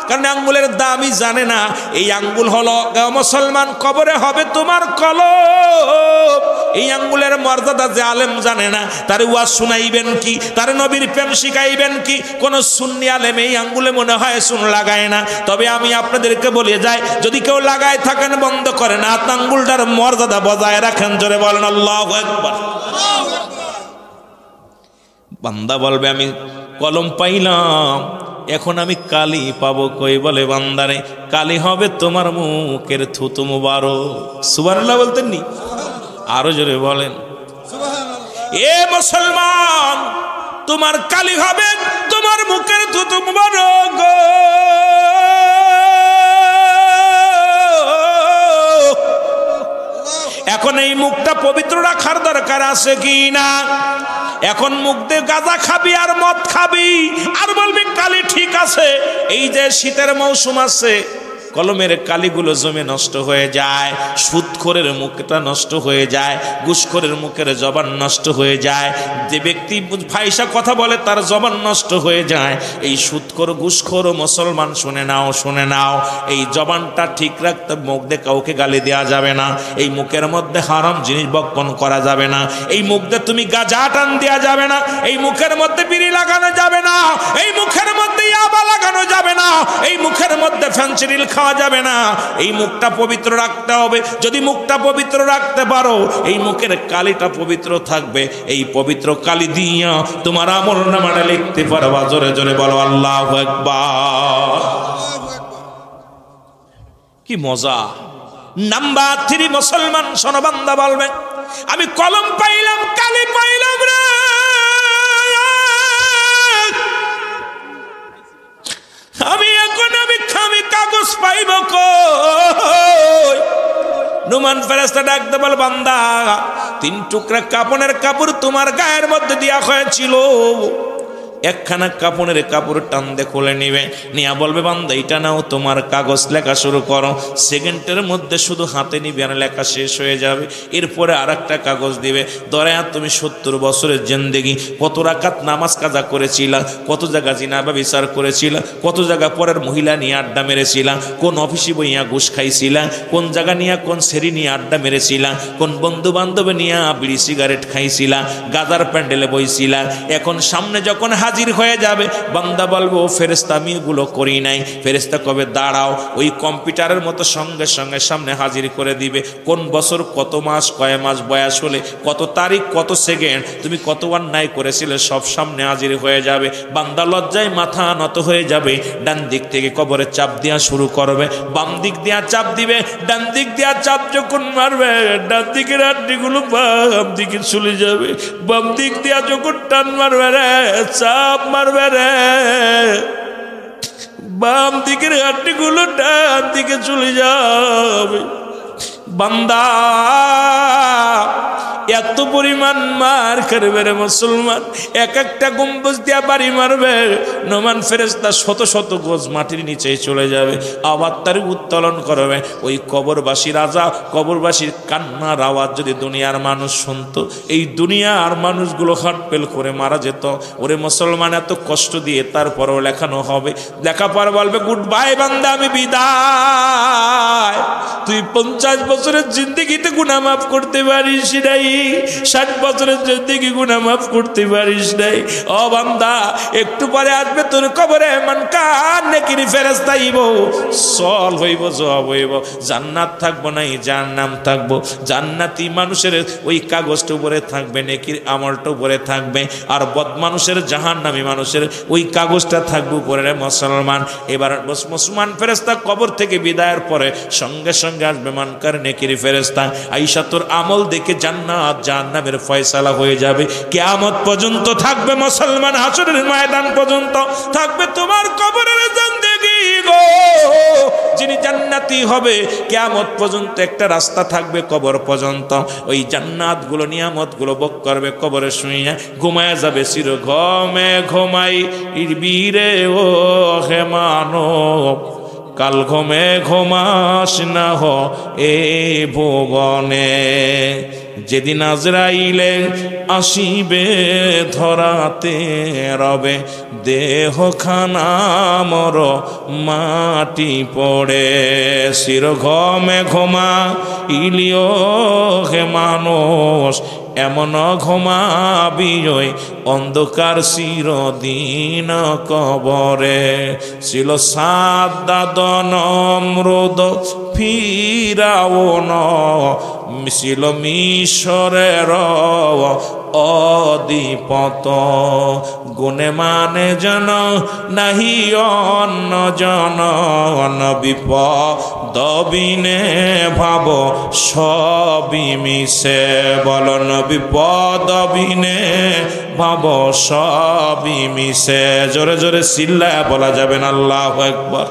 কারণ আঙ্গুলের দামই জানে না। এই আঙ্গুল হলো মুসলমান কবরে হবে তোমার কলম। এই আঙ্গুলের মর্যাদা যে আলেম জানে না, তার ওয়াজ শুনাইবেন কি, তার নবীর প্রেম শিখাইবেন কি? কোন সুন্নি আলেম এই আঙ্গুলে মনে হয় চুন লাগায় না। তবে আমি আপনাদেরকে বলে যাই, যদি কেউ লাগায় থাকেন বন্ধ করেন, হাত আঙ্গুলটার মর্যাদা বজায় রাখেন। জোরে বলেন আল্লাহু আকবার। বান্দা বলবে, আমি কলম পাইলাম, এখন আমি কালি পাবো কই? বলে, বান্দারে, কালি হবে তোমার মুখের থুতু মুবারক। সুবহানাল্লাহ বলতেন নি? আরো জোরে বলেন সুবহানাল্লাহ। এ মুসলমান, তোমার কালি হবে তোমার মুখের থুতু মুবারক। এখন এই মুখটা পবিত্র রাখার দরকার আছে কি না? এখন মুখ দিয়ে গাঁজা খাবি আর মদ খাবি আর বলবি কালি ঠিক আছে। এই যে শীতের মৌসুম আছে, কলমের কালিগুলো জমে নষ্ট হয়ে যায়, সুদখোরের মুখটা নষ্ট হয়ে যায়, ঘুষখোরের মুখের জবান নষ্ট হয়ে যায়। যে ব্যক্তি ফাইসা কথা বলে তার জবান নষ্ট হয়ে যায়। এই সুদখোর ঘুষখোর মুসলমান শুনে নাও, শুনে নাও, এই জবানটা ঠিক রাখতে মুখ দিয়ে কাউকে গালি দেওয়া যাবে না। এই মুখের মধ্যে হারাম জিনিস বক্ষণ করা যাবে না। এই মুখ দিয়ে তুমি গাঁজা টান দেওয়া যাবে না। এই মুখের মধ্যে বিড়ি লাগানো যাবে না। এই মুখের মধ্যে ইয়াবা লাগানো যাবে না। এই মুখের মধ্যে ফেনসিডিল খাওয়া যাবে না। এই মুখটা পবিত্র রাখতে হবে। যদি মুখটা পবিত্র রাখতে পারো, এই মুখের কালিটা পবিত্র থাকবে। এই পবিত্র কালি দিয়া তোমার আমলনামাটা লিখতে পারবা। জোরে জোরে বলো আল্লাহু আকবার। কি মজা! নাম্বার 3 মুসলমান শোনো, বান্দা বলবে, আমি কলম পাইলাম, কালি পাইলাম রে, আমি কাগজ পাইব কই? নুমান ফেরেশতা ডাকতে বল, বান্দা, 3 টুকরা কাপড়ের কাপড় তোমার গায়ের মধ্যে দেয়া হয়েছিল। একখানা কাপড়ের কাপড় টান দিয়ে খুলে নিবে, নিয়া বলবে, বান্দা এটা নাও, তোমার কাগজ লেখা শুরু করো। সেকেন্ডের মধ্যে শুধু হাতে নিবে আর লেখা শেষ হয়ে যাবে। এরপরে আর একটা কাগজ দিবে, ধরে তুমি 70 বছরের জিন্দেগি কত রাকাত নামাজ কাজা করেছিলা, কত জায়গা জিনা বা বিচার করেছিলা, কত জায়গা পরের মহিলা নিয়ে আড্ডা মেরেছিলা, কোন অফিসে বইয়া ঘুষ খাইছিলা, কোন জায়গা নিয়ে কোন সেরি নিয়ে আড্ডা মেরেছিলা, কোন বন্ধু বান্ধবে নিয়ে বিড়ি সিগারেট খাইছিলা, গাদার প্যান্ডেলে বইছিলা। এখন সামনে যখন হাজির হয়ে যাবে, বান্দা বলবো, ও ফেরেশতা, আমি এগুলো করি নাই। ফেরেশতা কবে, দাঁড়াও, ওই কম্পিউটারের মতো সঙ্গে সঙ্গে সামনে হাজির করে দিবে। কোন বছর, কত মাস, কয় মাস বয়স হলে, কত তারিখ, কত সেকেন্ড তুমি কত অন্যায় করেছিলে, সব সামনে হাজির হয়ে যাবে। বান্দা লজ্জায় মাথা নত হয়ে যাবে। ডান দিক থেকে কবরে চাপ দেওয়া শুরু করবে, বাম দিক দেওয়া চাপ দিবে। ডান দিক দেওয়া চাপ যখন মারবে, ডান দিকের হাড্ডিগুলো বাম দিকে চলে যাবে। বাম দিক দেওয়া যখন টান মারবে রে, চাপ মারবে রে, বাম দিকের হাড্ডিগুলো ডান দিকে চলে যাবে। বান্দা, এত পরিমাণ মার করবে রে মুসলমান, এক একটা গম্বুজ দিয়া বাড়ি মারবে, নোমান ফেরেশতা শত শত গজ মাটির নিচে চলে যাবে, আবার তার উত্তোলন করবে। ওই কবরবাসী রাজা, কবরবাসীর কান্নার আওয়াজ যদি দুনিয়ার মানুষ শুনতো, এই দুনিয়ার মানুষগুলো হাটপেল করে মারা যেত। ওরে মুসলমান, এত কষ্ট দিয়ে তারপরেও লেখানো হবে, লেখা পর বলবে গুড বাই বান্দা, আমি বিদায়। তুই 50 বছরের জিন্দেগিতে গুনাহ মাফ করতে পারিস নাই, 60 বছরের জিন্দেগি গুনাহ মাফ করতে পারিস নাই। ও বান্দা, একটু পরে আসবে তোর কবরে মান কান নেকির ফেরেশতা আইব, সল হইব, জবাব হইব, জান্নাত থাকবো নাই জাহান্নাম থাকবো। জান্নাতি মানুষের ওই কাগজটা উপরে থাকবে, নেকির আমলটা উপরে থাকবে, আর বদ মানুষের জাহান্নামী মানুষের ওই কাগজটা থাকবে উপরে রে মুসলমান। এবার মুসলমান ফেরেশতা কবর থেকে বিদায়ের পরে সঙ্গে সঙ্গে আসবে মানকার নেকির ফেরেশতা, আইসা তোর আমল দেখে জান্নাত জাহান্নামের ফয়সালা হয়ে যাবে। কিয়ামত পর্যন্ত থাকবে মুসলমান, হাসরের ময়দান পর্যন্ত থাকবে তোমার কবরের জিন্দেগি গো। যিনি জান্নাতি হবে, কিয়ামত পর্যন্ত একটা রাস্তা থাকবে কবর পর্যন্ত, ওই জান্নাতগুলো নিয়ামতগুলো ভোগ করবে, কবরে শুইয়া ঘুমায় যাবে চির ঘুমে ঘুমাই বীরে ও হে মানব, কাল ঘুমে ঘুমাস না হ এ ভুবনে। যেদিন আজরাইলে আসিবে ধরাতে রবে, দেহখানা মর মাটি পড়ে, চির ঘুমে ঘুমা ইলিও হে মানুষ, এমন ঘুমাবি অন্ধকার চিরদিন কবরে। ছিল সাদ্দাত নমরুদ ফিরাউন, ছিল মিশরের অধিপত, গুণে মানে জন নাহি অন্য জন, বিপদ বিনে ভাব সবই মিশে, বলন বিপদ বিনে ভাব সবই মিশে। জোরে জোরে চিল্লায়া বলা যাবে না আল্লাহু আকবার।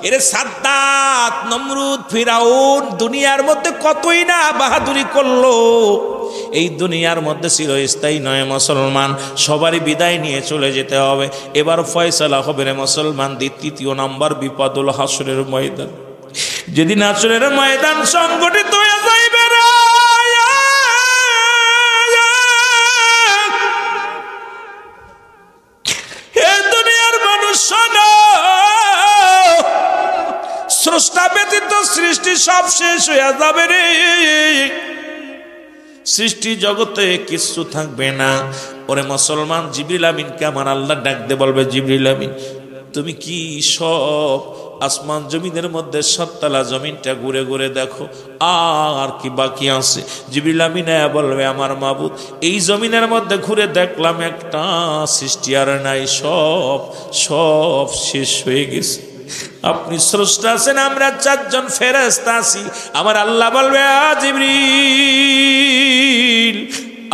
এরে সাদ্দাত নমরুদ ফিরাউন দুনিয়ার মধ্যে কতই না বাহাদুরি করলো, এই দুনিয়ার মধ্যে চিরস্থায়ী নয় মুসলমান, সবারই বিদায় নিয়ে চলে যেতে হবে। এবার ফয়সালা হবে রে মুসলমান। তৃতীয় নাম্বার বিপদুল হাসরের ময়দান। যেদিন হাসরের ময়দান সংগঠিত হয়ে যাইবে রে, হে দুনিয়ার মানুষ শোনো, স্রষ্টা ব্যতীত সৃষ্টি সব শেষ হয়ে যাবে রে। সৃষ্টি জগতে কিছু থাকবে না। ওরে মুসলমান, জিবরিল আমিনকে আমার আল্লাহ ডাক দে, বলবে জিবরিল আমিন তুমি কি সব আসমান জমিনের মধ্যে 7 তলা জমিনটা ঘুরে ঘুরে দেখো, আর কি বাকি আছে? জিবরিল আমিন বলবে আমার মাবুদ, এই জমিনের মধ্যে ঘুরে দেখলাম একটা সৃষ্টি আর নাই, সব সব শেষ হয়ে গেছে। আপনি স্রষ্টা আছেন, আমরা 4 জন ফেরেশতা আছি। আমার আল্লাহ বলবে জিবরিল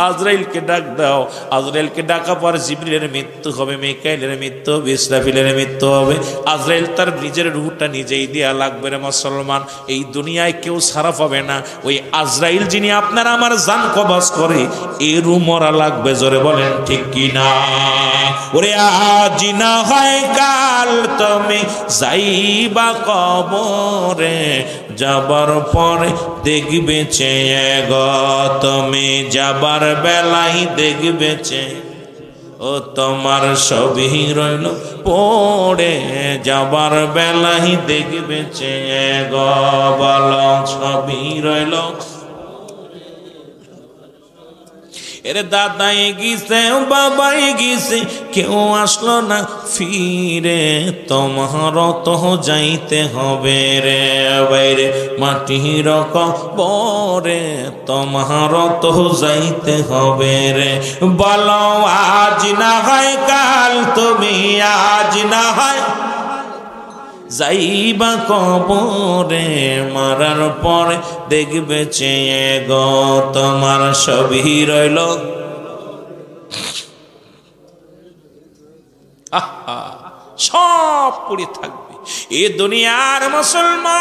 আজরাইলকে ডাক দাও। আজরাইলকে ডাকা পর জিবরিলের মৃত্যু হবে, মিকাইলের মৃত্যু হবে, ইসরাফিলের মৃত্যু হবে। আজরাইল তার নিজের রূহটা নিজেই দেয়া লাগবে রে মুসলমান। এই দুনিয়ায় কেউ সারা পাবে না। ওই আজরাইল যিনি আপনার আমার জান কবজ করে, এই রূহ মরা লাগবে। জোরে বলেন ঠিক কি না? ওরে আজ না হয় কাল তুমি যাইবা কবরে, যাবার পরে দেখবে চেয়ে গো তুমি, যাবার বেলায় দেখবে চেয়ে ও তোমার সবই রইল পড়ে, যাবার বেলায় দেখবে চেয়ে গো, বলো সবই রইল। এরে দাদাই গিয়েছে বাবাই গিয়েছে, কেউ আসলো না ফিরে, তোমার তো যাইতে হবে রে বাইরে মাটির কবরে, তোমার তো যাইতে হবে রে। বলো আজ না হয় কাল তুমি, আজ না হয় যাইবা কবরে, মারার পরে দেখবে চেয়ে গো তোমার সবই রইল। সব পড়ে থাকবে এ দুনিয়ার মুসলমান।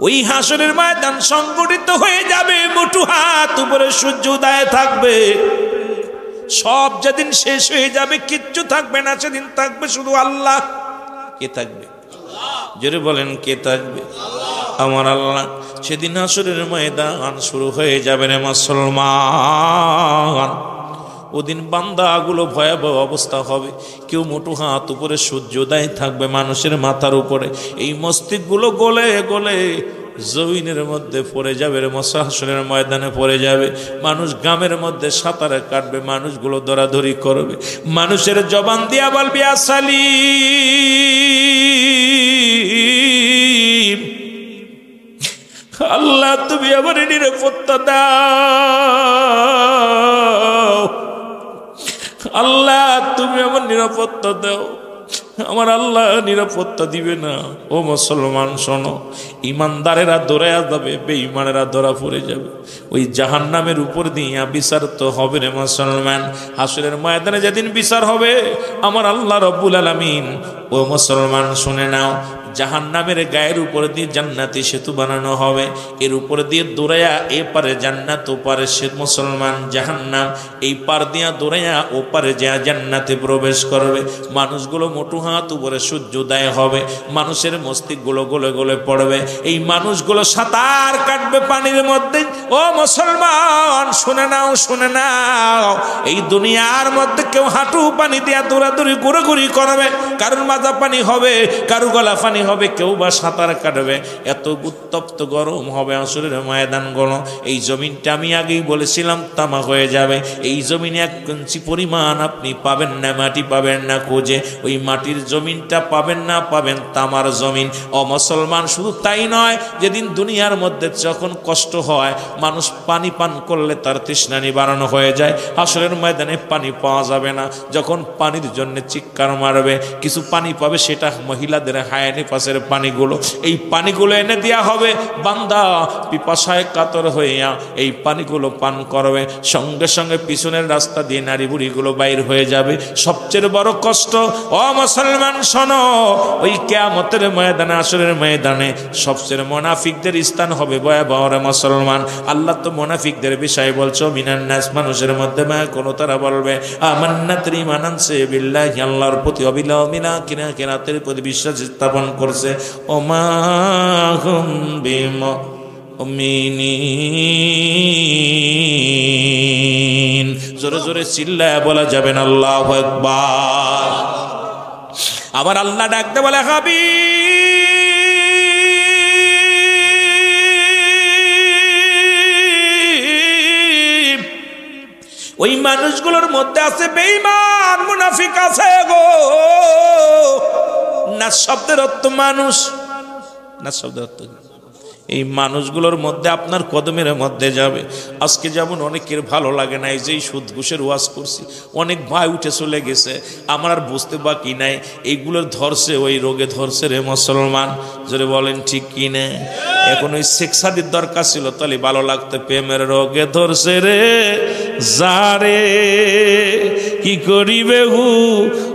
ওই হাসরের ময়দান সংগঠিত হয়ে যাবে, মুঠো হাত উপরে সূর্য উদয় থাকবে, সব যেদিন শেষ হয়ে যাবে কিচ্ছু থাকবে না, সেদিন থাকবে শুধু আল্লাহ। কে থাকবে? জোরে বলেন কে থাকবে? আমার আল্লাহ। সেদিন হাসরের ময়দান শুরু হয়ে যাবে রে মুসলমান। ওদিন বান্দাগুলো ভয়াবহ অবস্থা হবে। কেউ মুঠো হাত উপরে সূর্যোদয় থাকবে মানুষের মাথার উপরে, এই মস্তিষ্কগুলো গলে গলে জমিনের মধ্যে পড়ে যাবে রে, হাসরের ময়দানে পড়ে যাবে। মানুষ গ্রামের মধ্যে সাঁতারে কাটবে, মানুষগুলো দৌড়াদৌড়ি করবে, মানুষের জবান দিয়া বলবে আসসালিম, আল্লাহ তুমি আমার নিরাপত্তা দাও, আল্লাহ তুমি আমার নিরাপত্তা দাও। আমার আল্লাহ নিরাপত্তা দিবে না। ও মুসলমান শোনো, ইমানদারেরা দৌড়ায়া যাবে, বেঈমানেরা ধরা পড়ে যাবে। ওই জাহান্নামের উপর দিয়া বিচার তো হবে রে মুসলমান। হাসরের ময়দানে যেদিন বিচার হবে, আমার আল্লাহ রব্বুল আলামিন, ও মুসলমান শুনে নাও, জাহান্নামের গায়ের উপর দিয়ে জান্নাতি সেতু বানানো হবে, এর উপর দিয়ে দৌড়াইয়া এ পারে জান্নাত, ও পারে সে মুসলমান জাহান্নাম, এই পার দিয়া দৌড়াইয়া ও পারে যা জান্নাতে প্রবেশ করবে। মানুষগুলো মোটু হাত উপরে সূর্যোদয় হবে, মানুষের মস্তিষ্কগুলো গলে গলে পড়বে, এই মানুষগুলো সাঁতার কাটবে পানির মধ্যে। ও মুসলমান শুনে নাও, শুনে নাও, এই দুনিয়ার মধ্যে কেউ হাঁটু পানি দিয়া দৌড়াদৌড়ি ঘুরাঘুরি করবে, কারোর মাজা পানি হবে, কারো গলা পানি হবে, কেউ বা সাঁতার কাটবে। এত উত্তপ্ত গরম হবে আসরের ময়দান গরম। এই জমিনটা আমি আগেই বলেছিলাম তামা হয়ে যাবে। এই জমিনে এক ইঞ্চি পরিমাণ আপনি পাবেন না, মাটি পাবেন না খুঁজে, ওই মাটির জমিনটা পাবেন না, পাবেন তামার জমিন। ও মুসলমান শুধু তাই নয়, যেদিন দুনিয়ার মধ্যে যখন কষ্ট হয়, মানুষ পানি পান করলে তার তৃষ্ণা নিবারণ হয়ে যায়, আসরের ময়দানে পানি পাওয়া যাবে না। যখন পানির জন্য চিৎকার মারবে, কিছু পানি পাবে, সেটা মহিলাদের হায়ানি পাশের পানিগুলো, এই পানিগুলো এনে দেওয়া হবে। বান্দা পিপাসায় কাতর হইয়া এই পানিগুলো পান করবে, সঙ্গে সঙ্গে পিছনের রাস্তা দিয়ে নারী বুড়িগুলো বাইর হয়ে যাবে। সবচেয়ে বড় কষ্ট, ও মুসলমান শোনো, ওই কিয়ামতের ময়দানে, আসরের ময়দানে সবচেয়ে মুনাফিকদের স্থান হবে ভয়াবহ রে মুসলমান। আল্লাহ তো মুনাফিকদের বিষয় বলছো, মিনান নাস, মানুষের মধ্যে কোনো তারা বলবে আমান্না ঈমান আনছে বিল্লাহি, আল্লাহর প্রতি অবিলম্ব মিনা কিনা কিরাতের প্রতি বিশ্বাস স্থাপন করছে। ওমা হুম বিমুমিনিন, জোরে জোরে চিল্লায় বলা যাবে না আল্লাহু আকবার। আবার আল্লাহ ডাকতে বলে হাবিব, ওই মানুষগুলোর মধ্যে আছে বেঈমান মুনাফিক আছে গো। না শব্দের অর্থ মানুষ, না শব্দের অর্থ এই মানুষগুলোর মধ্যে আপনার কদমের মধ্যে যাবে। আজকে যেমন অনেকের ভালো লাগে না, এই যে সুদ ঘুষের ওয়াজ করছি, অনেক ভাই উঠে চলে গেছে, আমার আর বুঝতে বাকি নাই, এইগুলোর ধরছে, ওই রোগে ধরছে রে মুসলমান। যদি বলেন ঠিক কি না? এখন ওই শেখসাদির দরকার ছিল, তাহলে ভালো লাগতো। প্রেমের রোগে ধরছে রে যারে, কি করিবে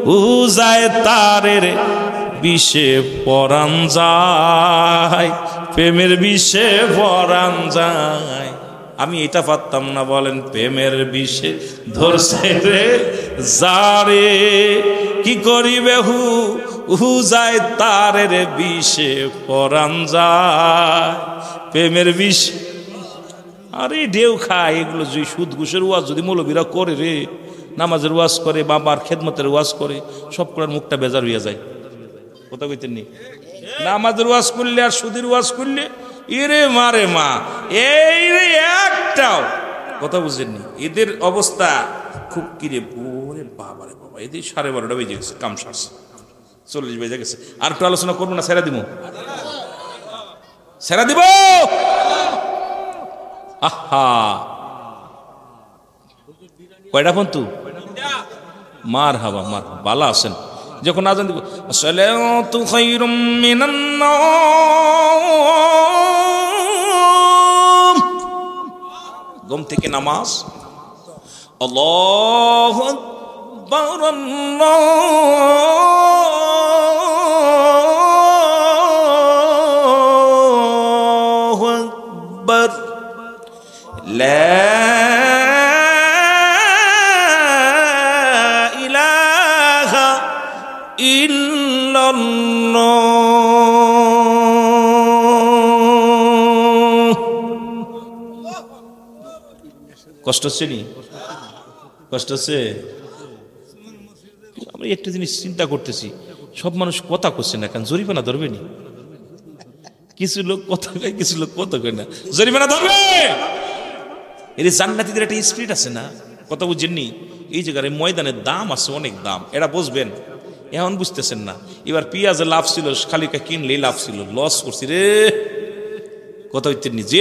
হু যায় তারে রে, বিষে পরাণ যায়, প্রেমের বিষে পরাণ যায়। আমি এটা পারতাম না, বলেন প্রেমের বিষে ধরছে রে যারে, কি করিবে হু যায় তারে রে, বিষে পরাণ যায়, প্রেমের বিষ। আরে ঢেউ খায় এগুলো, যে সুদ ঘুষের ওয়াজ যদি মৌলবীরা করে রে, নামাজের ওয়াজ করে, বাবার খেদমতের ওয়াজ করে, সব করার মুখটা বেজার হইয়া যায়। কথা কইতেন নি? নামাজের ওয়াজ করলে আর সুদের ওয়াজ করলে এরে মারে মা, এই রে একটাও কথা বুঝেননি। এদের অবস্থা খুব কিরে, ওরে বাবা রে বাবা, এদের 12:30 বেজে গেছে, কাম শেষ, 40 বেজে গেছে। আর একটু আলোচনা করবো না? সেরা দিব, সেরা দিব। আহা, কয়টা ফোন তু? মার হাবা, মার বালা আছেন। যখন আজান দিব, আসসালাতু খায়রুম মিনান নাওম, ঘুম থেকে নামাজ, আল্লাহু আকবার, ইল্লাল্লাহ। কষ্ট হচ্ছে নি? কষ্ট হচ্ছে? আমরা একটা জিনিস চিন্তা করতেছি, সব মানুষ কথা করছে না কেন? জরিমানা ধরবে নি? কিছু লোক কথা কয়, কিছু লোক কথা কয় না, জরিমানা ধরবে। এর জান্নাতীদের একটা স্পিরিট আছে না, কথা বুঝছেননি? এই জায়গার ময়দানের দাম আছে, অনেক দাম, এটা বুঝবেন। এখন বুঝতেছেন না। এবার পেঁয়াজের লাভ ছিল, খালি কিনলেই লাভ ছিল, লস করছি রে। কথা বুঝতেননি? যে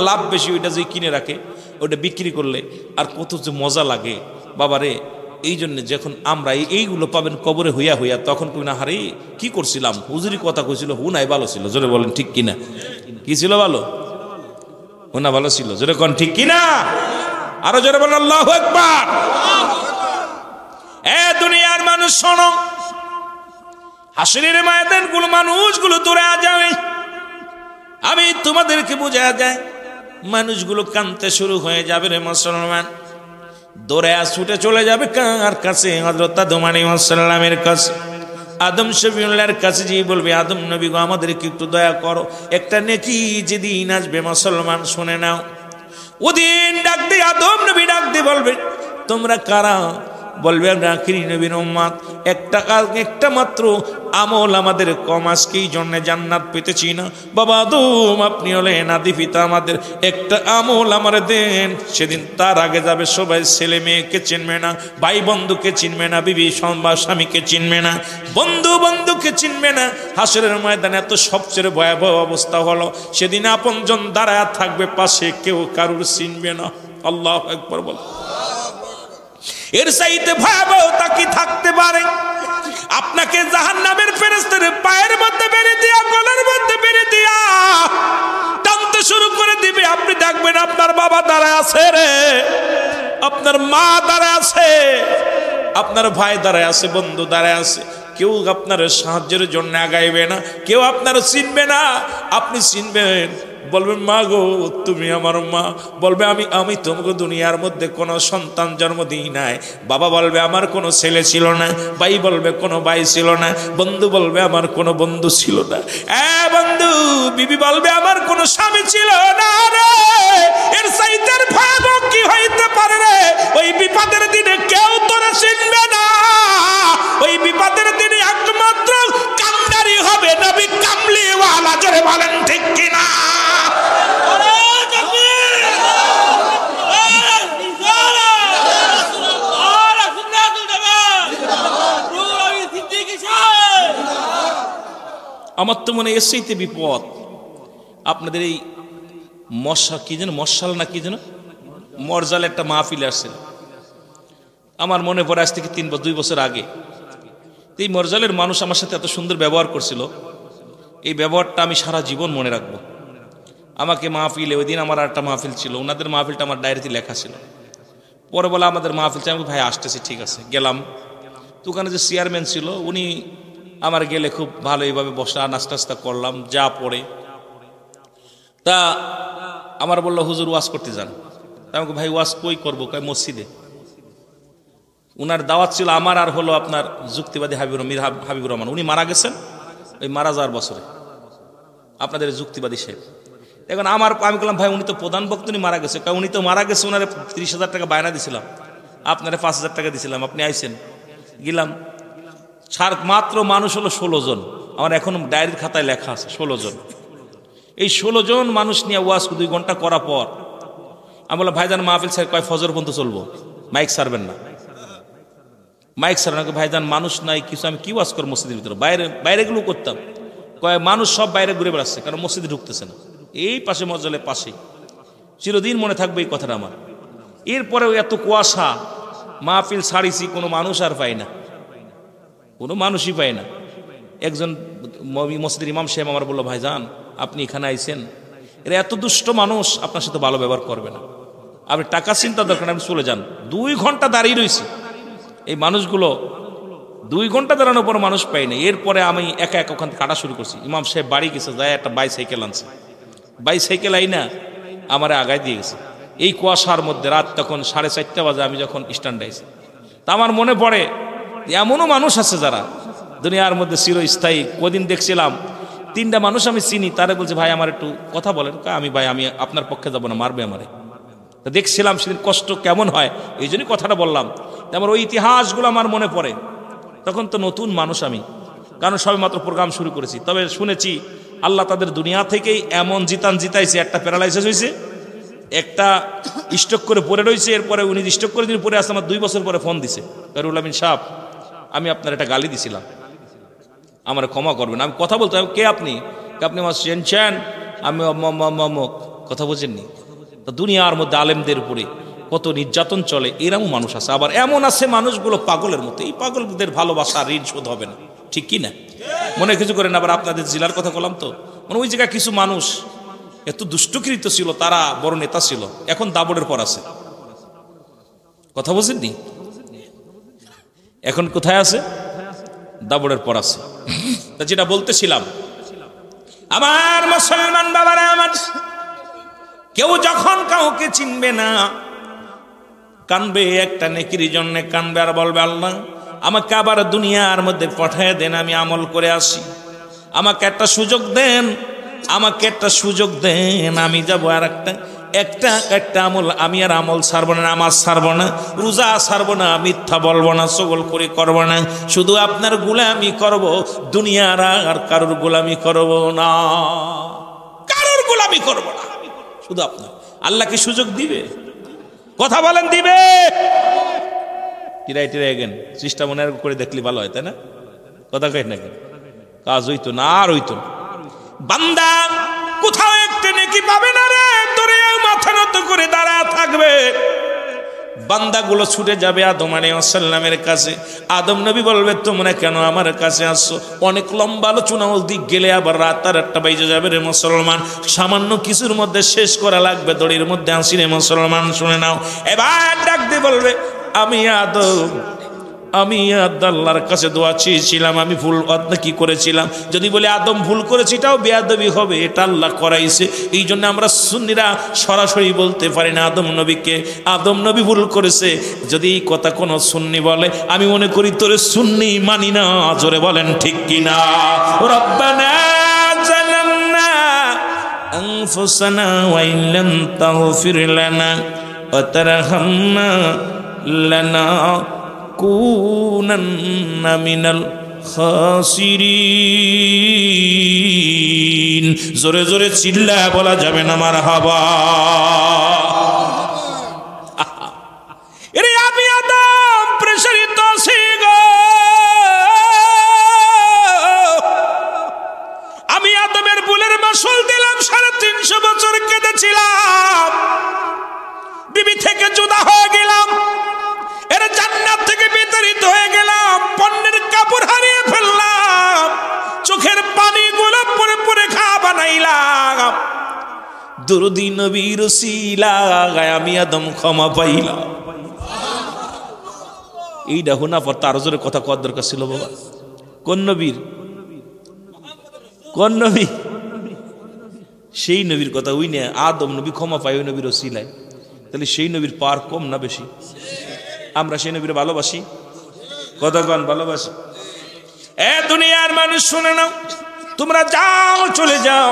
লাভ বেশি ওইটা যে কিনে রাখে, ওইটা বিক্রি করলে আর কত যে মজা লাগে বাবারে। এই জন্য যখন আমরা এইগুলো পাবেন কবরে হইয়া হইয়া, তখন কই না, হারে কি করছিলাম, হুজুরি কথা কইছিল, হুনাই ভালো ছিল। জোরে বলেন ঠিক কিনা? কি ছিল ভালো? হুনা ভালো ছিল। জোরে কোন ঠিক কিনা? আরো জোরে বলেন আল্লাহু আকবার। এ দুনিয়ার মানুষ শোনো, হাসরের ময়দানগুলো মানুষগুলো দৌড়ে যাবে। আমি তোমাদেরকে বোঝা যায়, মানুষগুলো কাঁদতে শুরু হয়ে যাবে রে মুসলমান। দৌড়ে ছুটে চলে যাবে কার কাছে? হযরত আদম আলাইহিস সালামের কাছে, আদম শফিউল্লাহর কাছে। যে বলবে, আদম নবী গো, আমাদেরকে একটু দয়া করো, একটা নেকি যেদিন আসবে মুসলমান শুনে নাও। ওদিন ডাক দিয়ে আদম নবী ডাক দিয়ে বলবে, তোমরা কারা? বলবে, আমরা আখিরি নবীর উম্মত। একটা মাত্র আমল আমাদের কম, আজকেই জন্য জান্নাত পেতেছি না। বাবা আদম, আপনি হলেন আদি পিতা, আমাদের একটা আমল আমার দেন। সেদিন তার আগে যাবে সবাই, ছেলে মেয়েকে চিনবে না, ভাই বন্ধুকে চিনবে না, বিবি স্বামীকে চিনবে না, বন্ধু বন্ধুকে চিনবে না। হাসরের ময়দানে এত সবচেয়ে ভয়াবহ অবস্থা হলো, সেদিন আপনজন দাঁড়ায় থাকবে পাশে, কেউ কারুর চিনবে না। আল্লাহু আকবার বল। এর চাইতে ভয়াবহতা কি থাকতে পারে? আপনাকে জাহান্নামের ফেরেশতাদের পায়ের মধ্যে বেঁধে দিয়া, গলার মধ্যে বেঁধে দিয়া টানতে শুরু করে দিবে। আপনি দেখবেন আপনার বাবা দাঁড়ায় আছে রে, আপনার মা দাঁড়ায় আছে, আপনার ভাই দাঁড়ায় আছে, বন্ধু দাঁড়ায় আছে। কেউ আপনার সাহায্যের জন্য আগাইবে না, কেউ আপনার চিনবে না। আপনি চিনবেন, বলবেন, মা গো তুমি আমার মা। বলবে, আমি তোমাকে দুনিয়ার মধ্যে কোনো সন্তান জন্ম দিই নাই। বাবা বলবে, আমার কোনো ছেলে ছিল না। ভাই বলবে, কোনো ভাই ছিল না। বন্ধু বলবে, আমার কোনো বন্ধু ছিল না। বন্ধু বিবি বলবে, আমার কোনো স্বামী ছিল না রে। এর চাইতে ভয়াবহ কি হইতে পারে রে? ওই বিপদের দিনে কেউ তোরা চিনবে না। ওই বিপদের দিনে একমাত্র কান্ডারি হবে নবী কামলিওয়ালা। জোরে বলেন ঠিক কিনা? আমার তো মনে এসেইতে বিপদ আপনাদের এই কি যেন মশাল না কি যেন মরজালে একটা মাহফিল আসছে। আমার মনে পড়ে আজ থেকে 2 বছর আগে। এই মরজালের মানুষ আমার সাথে এত সুন্দর ব্যবহার করছিল, এই ব্যবহারটা আমি সারা জীবন মনে রাখবো। আমাকে মাহফিলে, ওই দিন আমার একটা মাহফিল ছিল, ওনাদের মাহফিলটা আমার ডায়েরিতে লেখা ছিল। পরে বলে আমাদের মাহফিল চাই, আমি ভাই আসতেছি, ঠিক আছে। গেলাম তো, ওখানে যে চেয়ারম্যান ছিল উনি আমার গেলে খুব ভালো এইভাবে বসা, নাস্তা করলাম যা পড়ে। তা আমার বললো, হুজুর ওয়াজ করতে যান। তা আমাকে, ভাই ওয়াজ কই করবো? কয় মসজিদে। উনার দাওয়াত ছিল আমার আর হলো আপনার যুক্তিবাদী হাবিবুর রহমান, উনি মারা গেছেন ওই মারা যাওয়ার বছরে, আপনাদের যুক্তিবাদী সাহেব। এখন আমি বললাম, ভাই উনি তো প্রধান বক্তা, উনি মারা গেছে। উনি তো মারা গেছে, ওনারে 30,000 টাকা বায়না দিছিলাম, আপনারে 5,000 টাকা দিছিলাম, আপনি আইছেন। গেলাম, মাত্র মানুষ হলো 16 জন। আমার এখন ডায়েরির খাতায় লেখা আছে 16 জন। এই 16 জন মানুষ নিয়ে ওয়াজ 2 ঘন্টা করার পর আমি বললাম, ভাইজান মাহফিল স্যার কয় ফজর পর্যন্ত চলবো, মাইক সারবেন না। মাইক সার নাকি? ভাইজান মানুষ নাই কিছু, আমি কি ওয়াজ করব মসজিদের ভিতরে? বাইরে গুলো করতাম। কয় মানুষ সব বাইরে ঘুরে বেড়াচ্ছে, কারণ মসজিদে ঢুকতেছে না। এই পাশে মসজিদের পাশেই। চিরদিন মনে থাকবে এই কথাটা আমার। এরপরেও এত কুয়াশা, মাহফিল ছাড়িছি, কোনো মানুষ আর পাই না, কোনো মানুষই পাই না। একজন মসজিদের ইমাম সাহেব আমার বললো, ভাইজান আপনি এখানে আইছেন, এরা এত দুষ্ট মানুষ, আপনার সাথে ভালো ব্যবহার করবে না, আপনি টাকা চিন্তা দরকার, আপনি চলে যান। 2 ঘন্টা দাঁড়িয়ে রয়েছি, এই মানুষগুলো 2 ঘন্টা দাঁড়ানোর পর মানুষ পাই না। এরপরে আমি একা ওখান থেকে কাটা শুরু করছি। ইমাম সাহেব বাড়ি গেছে, যায় একটা বাইসাইকেল আনছে, বাইসাইকেল আই না আমার আগায় দিয়ে গেছে। এই কুয়াশার মধ্যে রাত তখন 4:30 বাজে, আমি যখন স্ট্যান্ডে আইছি, তা আমার মনে পড়ে এমনও মানুষ আছে যারা দুনিয়ার মধ্যে চিরস্থায়ী। কদিন দেখছিলাম 3টা মানুষ আমি চিনি, তারা বলছে ভাই আমার একটু কথা বলেন। আমি ভাই আমি আপনার পক্ষে যাবো না, মারবে আমারে। তা দেখছিলাম সেদিন কষ্ট কেমন হয়, এই জন্যই কথাটা বললাম। আমার ওই ইতিহাসগুলো আমার মনে পড়ে। তখন তো নতুন মানুষ আমি, কারণ সবে মাত্র প্রোগ্রাম শুরু করেছি। তবে শুনেছি আল্লাহ তাদের দুনিয়া থেকেই এমন জিতাইছে, একটা প্যারালাইসিস হয়েছে, একটা স্ট্রোক করে পড়ে রয়েছে। এরপরে উনি স্ট্রোক করে দিন পরে আসতে আমার 2 বছর পরে ফোন দিছে, রুহুল আমিন সাহেব আমি আপনার একটা গালি দিছিলাম, আমার ক্ষমা করবেন। আমি কথা বলতে, কে আপনি? আপনি আমার চেনছেন, আমি কথা বোঝেননি। তো দুনিয়ার মধ্যে আলেমদের উপরে কত নির্যাতন চলে, এরকম মানুষ আছে। আবার এমন আছে মানুষগুলো পাগলের মতো, এই পাগলদের ভালোবাসা ঋণ শোধ হবে না, ঠিক কি না? মনে কিছু করেন। আবার আপনাদের জেলার কথা বললাম তো, মানে ওই জায়গায় কিছু মানুষ এত দুষ্টকৃত ছিল, তারা বড় নেতা ছিল, এখন দাবড়ের পর আছে। কথা বোঝেননি? এখন কোথায় আছে? দাবড়ের পর আছে। তা যেটা বলতেছিলাম, আমার মুসলমান বাবারা আমার, কেউ যখন কাউকে চিনবে না কানবে, একটা নেকির জন্য কানবে আর বলবে আল্লাহ আমাকে আবার দুনিয়ার মধ্যে পাঠিয়ে দেন, আমি আমল করে আসি, আমাকে একটা সুযোগ দেন, আমাকে একটা সুযোগ দেন, আমি যাবো আর একটা আমল, আমি আর আমল ছাড়বো না, নামাজ ছাড়বো না, রোজা ছাড়বো না, মিথ্যা বলবো না, চগল করে করবো না, শুধু আপনার গোলামি করব, দুনিয়ার আর কারোর গোলামি করব না, কারোর গোলামি করব না, শুধু আপনার। আল্লাহ কি সুযোগ দিবে? কথা বলেন, দিবে? টিরাই গেন চেষ্টা মনে করে দেখলি ভালো হয়, তাই না? কথা কই না, কাজ হইতো না, আর হইতো না। বান্দা কোথাও একটা নেকি পাবে না রে, তোরে মাথা নত করে দাঁড়ায় থাকবে। বান্দাগুলো ছুটে যাবে আদম আলাইহিস সালামের কাছে। আদম নবী বলবে তোমরা কেন আমার কাছে আসছো? অনেক লম্বা আলোচনা দিক গেলে আবার রাত আর 8টা বেজে যাবে রে মুসলমান, সামান্য কিছুর মধ্যে শেষ করা লাগবে, দড়ির মধ্যে আসি রে মুসলমান, শুনে নাও। এবার ডাক দিয়ে বলবে আমি আল্লাহর কাছে দোয়া চেয়েছিলাম, আমি ভুল কি করেছিলাম। যদি বলে আদম ভুল করেছি, এটাও বেয়াদবি হবে, এটা আল্লাহ করাইছে। এই জন্য আমরা সুন্নিরা সরাসরি বলতে পারি না আদম নবীকে আদম নবী ভুল করেছে। যদি এই কথা কোনো সুন্নি বলে, আমি মনে করি তোরে সুন্নি মানি না। জোরে বলেন ঠিক কিনা? রব্বানা জালামনা আনফুসানা ওয়া ইল্লাম তাগফির লানা ওয়া তারহামনা লানা কুনান্না মিনাল খাসিরিন। জোরে জোরে চিল্লায় বলা যাবে না মারহাবা। এরে আমি আদম প্রেসারিত আছি গো, আমি আদমের ভুলের মাসুল দিলাম, 350 বছর কেঁদেছিলাম, বিবি থেকে জুদা হয়ে গেলাম, এর জান্নাত থেকে বিতাড়িত হয়ে গেলাম, পণ্যের কাপড় হারিয়ে ফেললাম, চোখের পানিগুলো পরে পরে খাওয়া বানাইলাম, দুরুদি নবীর উসিলায় আমি আদম ক্ষমা পাইলাম। এইটা শোনা পর তার জোরে কথা কওয়ার দরকার ছিল বাবা। কোন নবীর? কোন নবী? সেই নবীর কথা। ওই না আদম নবী ক্ষমা পাই ওই নবীর উসিলায়। তাহলে সেই নবীর পার কম না বেশি? আমরা সেই নবীর ভালোবাসি, কতক্ষণ ভালোবাসি। দুনিয়ার মানুষ শুনে নাও, তোমরা যাও, চলে যাও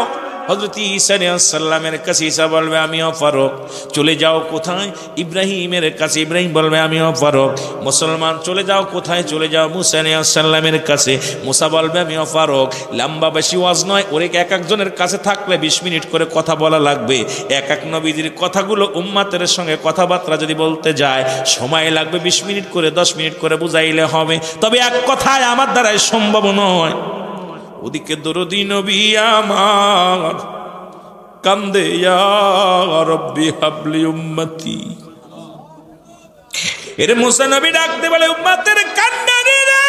হযরত ঈসা আলাইহিস সালামের কাছে। ঈসা বলবে আমিও ফারুক। চলে যাও কোথায়? ইব্রাহিমের কাছে। ইব্রাহিম বলবে আমিও ফারুক। মুসলমান চলে যাও কোথায়? চলে যাও মুসা আলাইহিস সালামের কাছে। মুসা বলবে আমিও ফারুক। লম্বা বেশি ওয়াজ নয়, ওরে এক একজনের কাছে থাকলে 20 মিনিট করে কথা বলা লাগবে। এক এক নবীদের কথাগুলো উম্মতের সঙ্গে কথাবার্তা যদি বলতে যায় সময় লাগবে 20 মিনিট করে, 10 মিনিট করে বুঝাইলে হবে। তবে এক কথায় আমার দ্বারাই সম্ভব নয়। ওদিকে দরদি নবী আমার কান্দে, ইয়া রব্বি হাবলি উম্মতি। এর মুসা নবী ডাকতে বলে উম্মতের কান্নানি রে,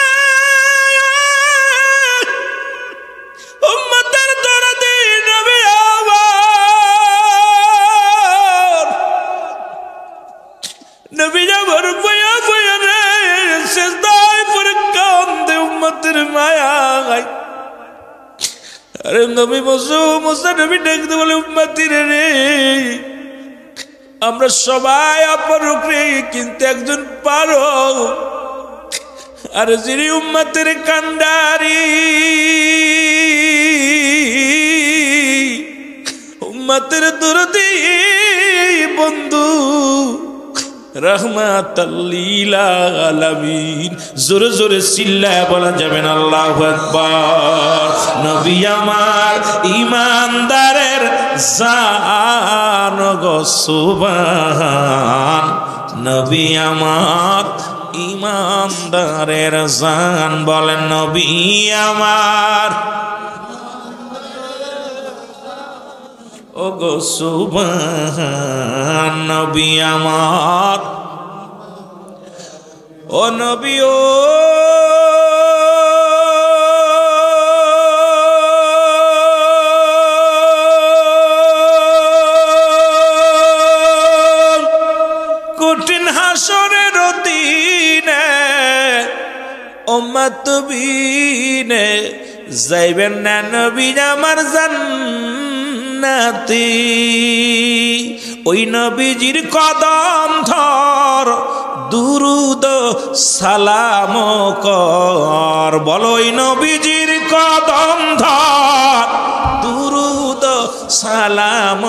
উম্মতের দরদি নবী আমার, নবী আমার বয়া বয়া রে সিজদায় পড়ে কান্দে উম্মতের মায়ায়। আরে নবী মুসা নবী ডাকতে বলে উম্মতি রে, আমরা সবাই অপরক রে, কিন্তু একজন পারো, আর যিনি উম্মতের কান্ডারি, উম্মতের দরদি বন্ধু, রাহমাতাল লিল আলামিন। জোরে জোরে চিল্লায় বলা যাবে না আল্লাহু আকবার। নবী আমার ইমানদারের জান গো সুবহান, নবী আমার ইমানদারের জান, বলেন নবী আমার ও গো সুবহান, নবী আমার ও নবী ও কঠিন হাসরের দিনে উম্মত বিনে যাইবেন না নবী আমার জান্নাতে। ওই নবীজির কদম ধর, দুরুদ সালাম কর, বলো ওই নবীজির কদম ধর, দুরুদ সালাম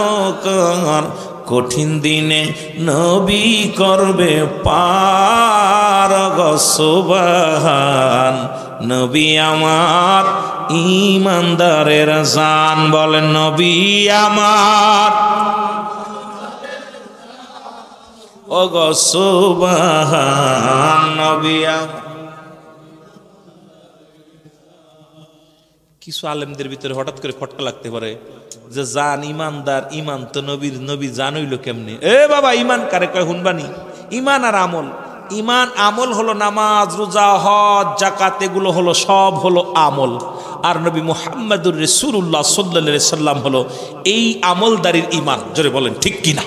কর। কঠিন দিনে নবী করবে পার গো সুবহান, নবী আমার ইমানদারের জান, বলেন নবী আমার ও গো সুবহান, নবী আমার। কিছু আলেমদের ভিতরে হঠাৎ করে খটকা লাগতে পারে যে জান ইমানদার, ইমান তো নবীর, নবী জান হইল কেমনে? এ বাবা, ইমান কারে কয় হুনবানি? ইমান আর আমল, ইমান আমল হলো নামাজ, রোজা, হজ, যাকাত, এগুলো হলো সব হলো আমল। আর নবী মুহাম্মদুর রাসূলুল্লাহ সাল্লাল্লাহু আলাইহি সাল্লাম হলো এই আমলদারির ইমান। জোরে বলেন ঠিক কিনা?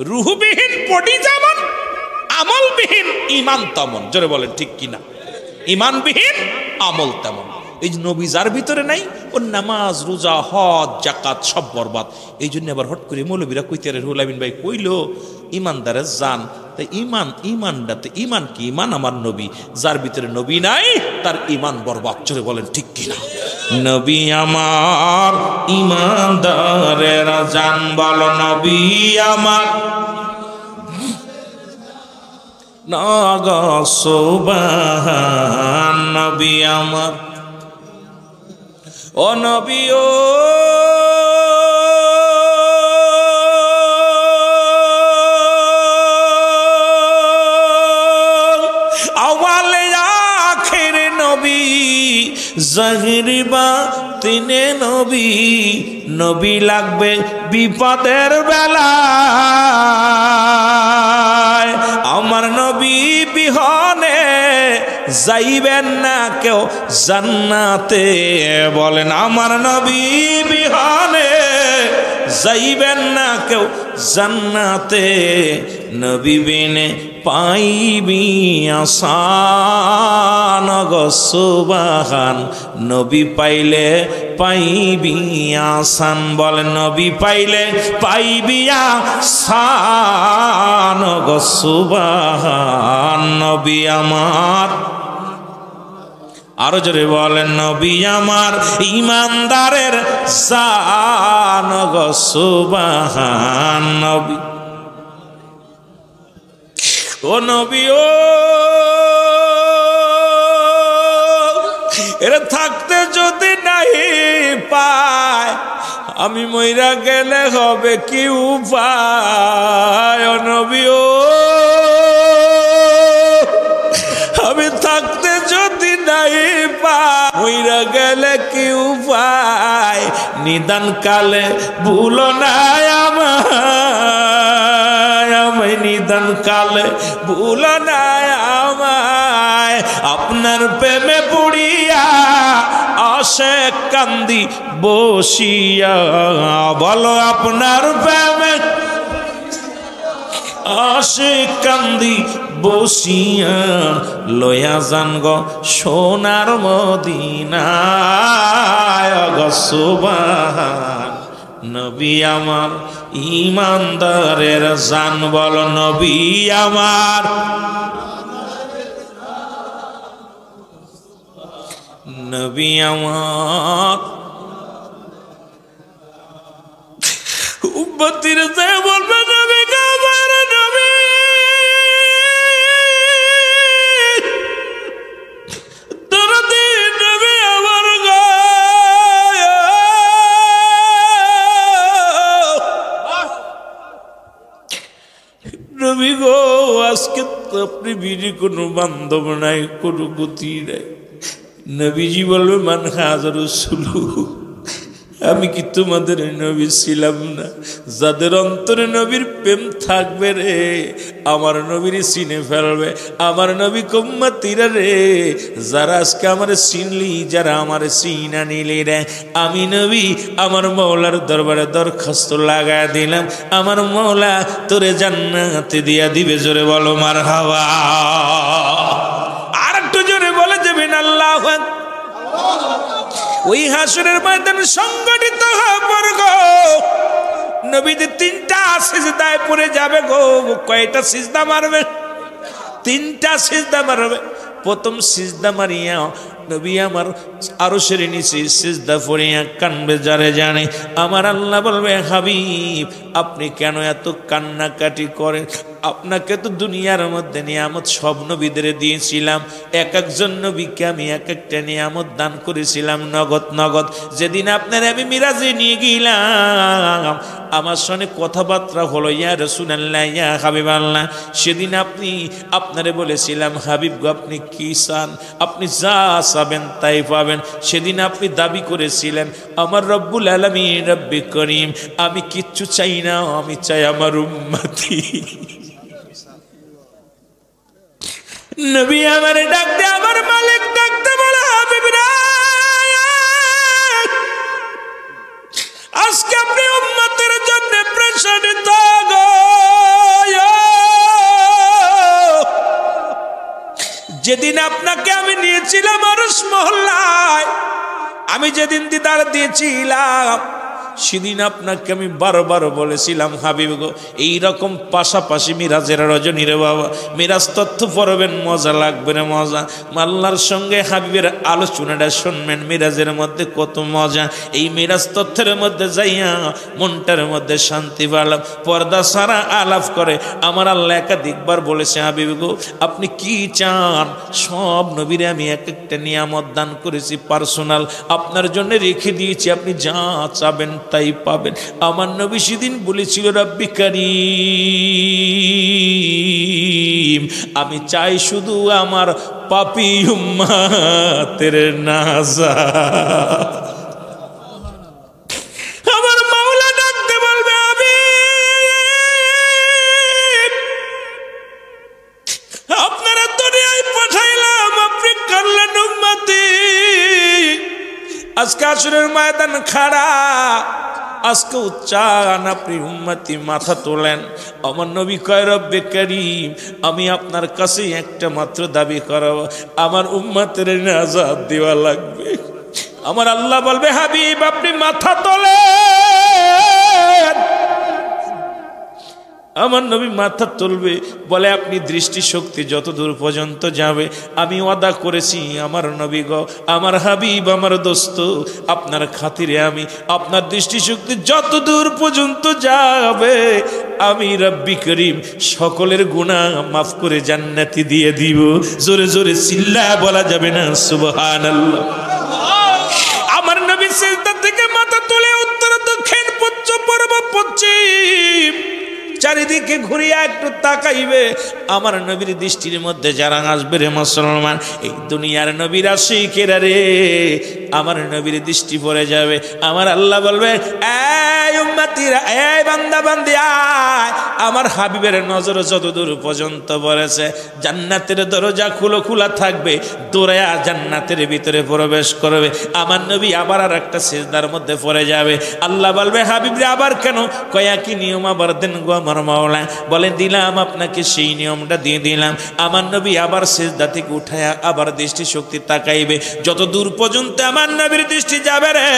রূহবিহীন বডি যেমন, আমলবিহীন ইমান তেমন। জোরে বলেন ঠিক কিনা? ইমানবিহীন আমল তেমন। এই যে নবী যার ভিতরে নাই, ওর নামাজ, রোজা, হজ, যাকাত সব বরবাদ। এই জন্য আবার হট করে মৌলবীরা কইতে রুহুল আমিন ভাই কইলো ইমানদারের জান। তাই ইমানটাতে, ইমান কি? ইমান আমার নবী। যার ভিতরে নবী নাই তার ইমান বরবাদ। চলে বলেন ঠিক কিনা? নবী আমার ইমানদারের জান, বলো নবী আমার নগ সুবহান, নবী আমার ও নবী ও আওয়ালে আখির নবী, জাহিরি বাতিনে নবী, নবী লাগবে বিপদের বেলায়। আমার নবী বিহনে যাইবেন না কেউ জান্নাতে, বলেন আমার নবী বিহনে যাইবেন না কেউ জান্নাতে। নবী বিনে পাইবি আসান গো সুবহান, নবী পাইলে পাইবি আসান, বলেন নবী পাইলে পাইবি আসান গো সুবহান, নবী আমার আরো জোরে বলেন নবী আমার ইমানদারের জান গো সুবহান, নবী ও নবী ও এর থাকতে যদি নাই পায়, আমি মইরা গেলে হবে কি উপায়? ও নবী ও আমি থাকতে যদি নাই পাই, মইরা গেলে কি উপায়? নিদান কালে ভুলো না আমায়, নিদান কালে ভুলো না আমায়। আপনার প্রেমে পড়িয়া আসে কান্দি বসিয়া, বলো আপনার প্রেমে আসে কান্দি বসিয়া, লয়া যান গো সোনার মদিনায় গো সুবহান, নবী আমার ইমানদারের জান, বলো নবী আমার নবী আমার উম্মতিরা যায় বলবে নবী আমার নবী দরদি নবী আমার গো নবী গো আজকে তো আপনি বিড়ি কোনো বান্ধব নাই, কোনো গতি নাই। নবীজি বলবে মান হাজার সুলু, আমি কি তোমাদের নবী ছিলাম না? যাদের অন্তরে নবীর প্রেম থাকবে রে, আমার নবীর চিনে ফেলবে। আমার নবী উম্মতিরা রে, যারা আজকে আমার চিনলি, যারা আমার চিনা নিলি রে, আমি নবী আমার মৌলার দরবারে দরখাস্ত লাগায় দিলাম, আমার মৌলা তোরে জান্নাতে দিয়া দিবে। জোরে বলো মারহাবা। আর একটু জোরে বলে যাবেন আল্লাহু আকবার। ওই হাসরের ময়দান সংগঠিত হবার গো, নবীদের তিনটা সিজদায় পড়ে যাবে গো। কয়টা সিজদা মারবে? তিনটা সিজদা মারবে। প্রথম সিজদা মারিয়া নবী আমার আরশের নিচে সিজদা পড়িয়া কানবে, যারে জানে। আমার আল্লাহ বলবে হাবিব আপনি কেন এত কান্নাকাটি করেন? আপনাকে তো দুনিয়ার মধ্যে নিয়ামত সব নবীদের দিয়েছিলাম, এক একজন নবীকে আমি এক একটা নিয়ামত দান করেছিলাম নগদ নগদ। যেদিন আপনার আমি মিরাজে নিয়ে গেলাম, আমার সঙ্গে কথাবার্তা হলো ইয়া রাসূলুল্লাহ ইয়া হাবিবাল্লাহ, সেদিন আপনারে বলেছিলাম হাবিব গো আপনি কি চান? আপনি যা চাবেন তাই পাবেন। সেদিন আপনি দাবি করেছিলেন আমার রব্বুল আলামিন রব্বি করিম, আমি কিচ্ছু চাই না, আমি চাই আমার উম্মতি। নবী আমারে ডাকতে, আমার মালিক ডাকতে বলে হাবিব রে, আজকে আপনি উম্মতের জন্য প্রেশারিত গো। যেদিন আপনাকে আমি নিয়েছিলাম আরশ মহল্লায়, আমি যেদিন দিদার দিয়েছিলাম, সেদিন আপনাকে আমি বারবার বলেছিলাম হাবিব গো এইরকম পাশাপাশি মিরাজের রজনী রে বাবা, মিরাজ তথ্য পড়বেন, মজা লাগবে রে মজা। আল্লাহর সঙ্গে হাবিবের আলোচনাটা শুনবেন, মিরাজের মধ্যে কত মজা। এই মিরাজ তথ্যের মধ্যে যাইয়া মনটার মধ্যে শান্তি পেলাম। পর্দা সারা আলাপ করে আমার আল্লাহ একাধিকবার বলেছে হাবিব গো আপনি কি চান? সব নবীরে আমি এক একটা নিয়ামত দান করেছি, পার্সোনাল আপনার জন্য রেখে দিয়েছি, আপনি যা চাবেন তাই পাবেন। আমার নবী সেদিন বলেছিল রব্বি কারীম, আমি চাই শুধু আমার পাপী উম্মতের নাজাত। আমার মাওলা ডাকতে বলবে আমি আপনারা দুনিয়ায় পাঠাইলাম, আপনি করলেন উম্মতি। আজকে আসরের ময়দান খাড়া, আজকে উচ্চান আপনি উম্মতি মাথা তোলেন। আমার নবী কয় রব্বে কারীম, আমি আপনার কাছে একটা মাত্র দাবি করব, আমার উম্মতের নাজাত দেওয়া লাগবে। আমার আল্লাহ বলবে হাবিব আপনি মাথা তোলেন। আমার নবী মাথা তুলবে, বলে আপনি দৃষ্টিশক্তি যত দূর পর্যন্ত যাবে আমি ওয়াদা করেছি আমার নবী গো, আমার হাবিব, আমার দোস্ত, আপনার খাতিরে আমি আপনার দৃষ্টিশক্তি যত দূর পর্যন্ত যাবে আমি রব্বি করিম সকলের গুনাহ মাফ করে জান্নাতি দিয়ে দিব। জোরে জোরে চিল্লা বলা যাবে না সুবহানাল্লাহ। আমার নবী সিজদা থেকে মাথা তুলে উত্তর দক্ষিণ পশ্চিম পূর্ব পশ্চিম চারিদিকে ঘুরিয়া একটু তাকাইবে। আমার নবীর দৃষ্টির মধ্যে যারা আসবে রে মুসলমান, এই দুনিয়ার নবীর আশিকেরা রে, আমার নবীর দৃষ্টি পড়ে যাবে। আমার আল্লাহ বলবে এই উম্মতিরা, এই বান্দা বান্দি আয়, আমার হাবিবের নজর যতদূর পর্যন্ত পড়েছে জান্নাতের দরজা খোলা থাকবে, দৌড়ায়া জান্নাতের ভিতরে প্রবেশ করবে। আমার নবী আবার আর একটা সিজদার মধ্যে পড়ে যাবে। আল্লাহ বলবে হাবিব রে আবার কেন? কয়া কি নিয়ম আবার দেন গো আমার মাওলা বলে দিলাম আপনাকে, সেই নিয়মটা দিয়ে দিলাম। আমার নবী আবার সিজদা থেকে উঠায়া আবার দৃষ্টি শক্তি তাকাইবে, যত দূর পর্যন্ত আমার নবীর দৃষ্টি যাবে রে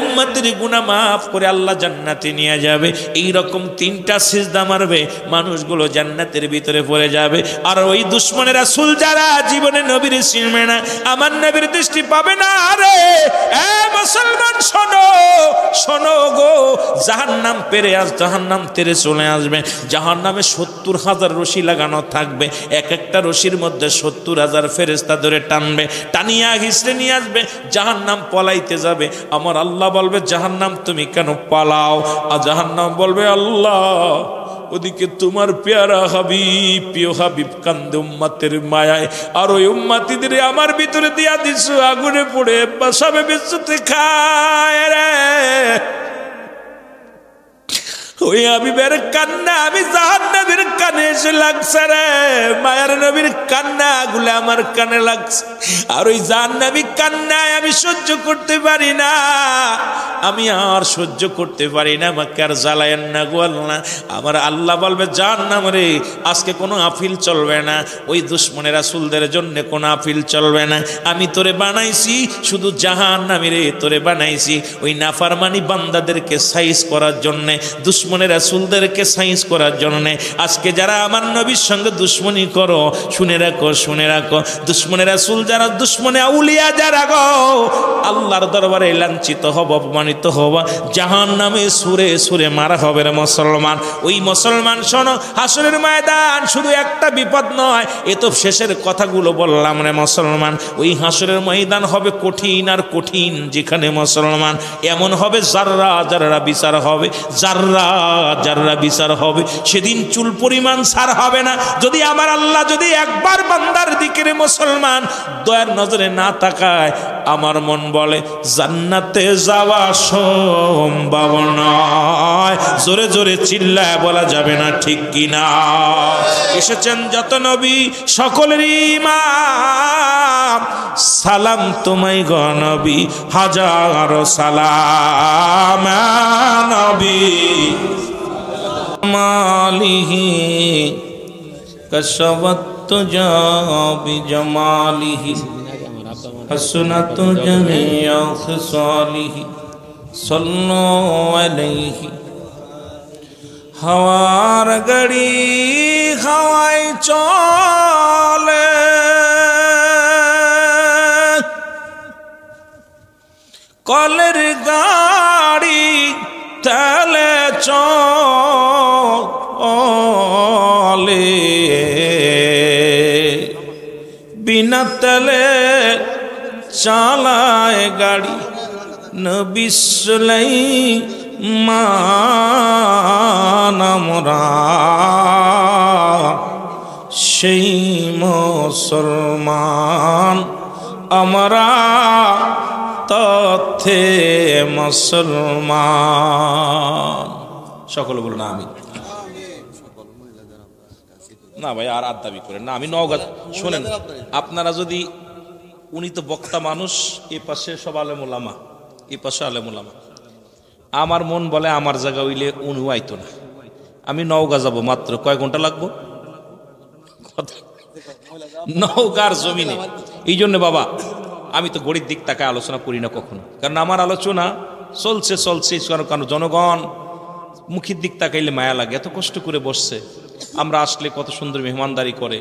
উম্মতের গুনাহ মাফ করে আল্লাহ জান্নাতে নিয়ে যাবে। এই রকম 3টা সিজদা মারবে, মানুষগুলো জান্নাতের ভিতরে পড়ে যাবে। আর ওই দুশমনের রাসূল যারা জীবনে নবীর চিনবে না, আমার নবীর দৃষ্টি পাবে না। আরে এ মুসলমান শোনো শোনো গো, জাহান্নাম পেরে আজ জাহান্নাম তেরে চলে আসবে। জাহান্নামে 70,000 রশি লাগানো থাকবে, এক একটা রশির মধ্যে 70,000 ফেরেশতা ধরে টানবে, টানিয়া ঘিসড়ে নিয়ে আসবে। জাহান্নাম পলাইতে যাবে, আমার আল্লাহ বলবে জাহান্নাম তুমি কেন পালাও? আর জাহান্নাম বলবে আল্লাহ ওদিকে তোমার পেয়ারা হাবিব, প্রিয় হাবিব কান্দে উম্মতের মায়ায়, আর ওই উম্মতিদের আমার ভিতরে দিয়া দিছো, আগুনে পড়ে বাসাবে বেঁচতে খায় রে। ওই হাবিবের কান্না আমি জাহান্নামের কানে এসে লাগছে রে, মায়ার নবীর কান্না গুলো আমার কানে লাগছে। আর ওই জাহান্নামী কান্নায় আমি সহ্য করতে পারি না, আমি আর সহ্য করতে পারি না, আমাকে আর জ্বালায়েন না গো আল্লাহ। আমার আল্লাহ বলবে জাহান্নাম রে আজকে কোনো আফিল চলবে না, ওই দুশমনের রাসূলদের জন্য কোনো আফিল চলবে না। আমি তোরে বানাইছি শুধু জাহান্নামী রে, তোরে বানাইছি ওই নাফরমানি বান্দাদেরকে সাইজ করার জন্যে, দুশমনের রাসূলদেরকে সাইজ করার জন্যে। আজকে যারা আমার নবীর সঙ্গে দুশমনি করো, শুনে রাখো শুনে রাখো, দুশমনের রাসূল যারা, দুশমনে আউলিয়া যারা গো, আল্লাহর দরবারে লাঞ্ছিত হব, অপমানিত হব, জাহান্নামে সুরে সুরে মারা হবে রে মুসলমান। ওই মুসলমান শোনো, হাসরের ময়দান শুধু একটা বিপদ নয়, এ তো শেষের কথাগুলো বললাম রে মুসলমান। ওই হাসরের ময়দান হবে কঠিন আর কঠিন, যেখানে মুসলমান এমন হবে জাররা জাররা বিচার হবে, জাররা জাররা বিচার হবে। সেদিন চুল পরিমাণ ছাড় হবে না। যদি আমার আল্লাহ যদি একবার বান্দার দিকে রে মুসলমান দয়ার নজরে না তাকায়, আমার মন বলে জান্নাতে যাওয়া সম্ভব নয়। জোরে জোরে চিল্লায় বলা যাবে না, ঠিক কিনা? এসেছেন যত নবী সকলের ইমাম, সালাম তোমায় গো নবী, হাজারো সালাম নবী। মালিহি কশবত জাবি জামালিহি, হাসনাত জামিয়া খিসালিহি, সাল্লু আলাইহি। হাওয়ার গাড়ি হাওয়ায় চলে, কলের গাড়ি তেলে চলে, বিনা তেলে চালায় গাড়ি নবী সুলাইমান। আমরা সেই মুসলমান, আমরা তথ্যে মুসলমান। সকলে বলুন আমিন। না ভাই আর দাবি করেন না, আমি নওগাঁ। শোনেন, আপনারা যদি, উনি তো বক্তা মানুষ, এ পাশে সব আলেম ওলামা, এ পাশে আলেম ওলামা, আমার মন বলে আমার জায়গা হইলে উনি আইতো না। আমি নওগাঁ যাব, মাত্র কয় ঘন্টা লাগবো নওগাঁর জমিনে। এই জন্য বাবা আমি তো গড়ির দিক তাকে আলোচনা করি না কখনো, কারণ আমার আলোচনা চলছে চলছে, কারণ জনগণ মুখের দিক তাকাইলে মায়া লাগে। এত কষ্ট করে বসছে, আমরা আসলে কত সুন্দর মেহমানদারি করে,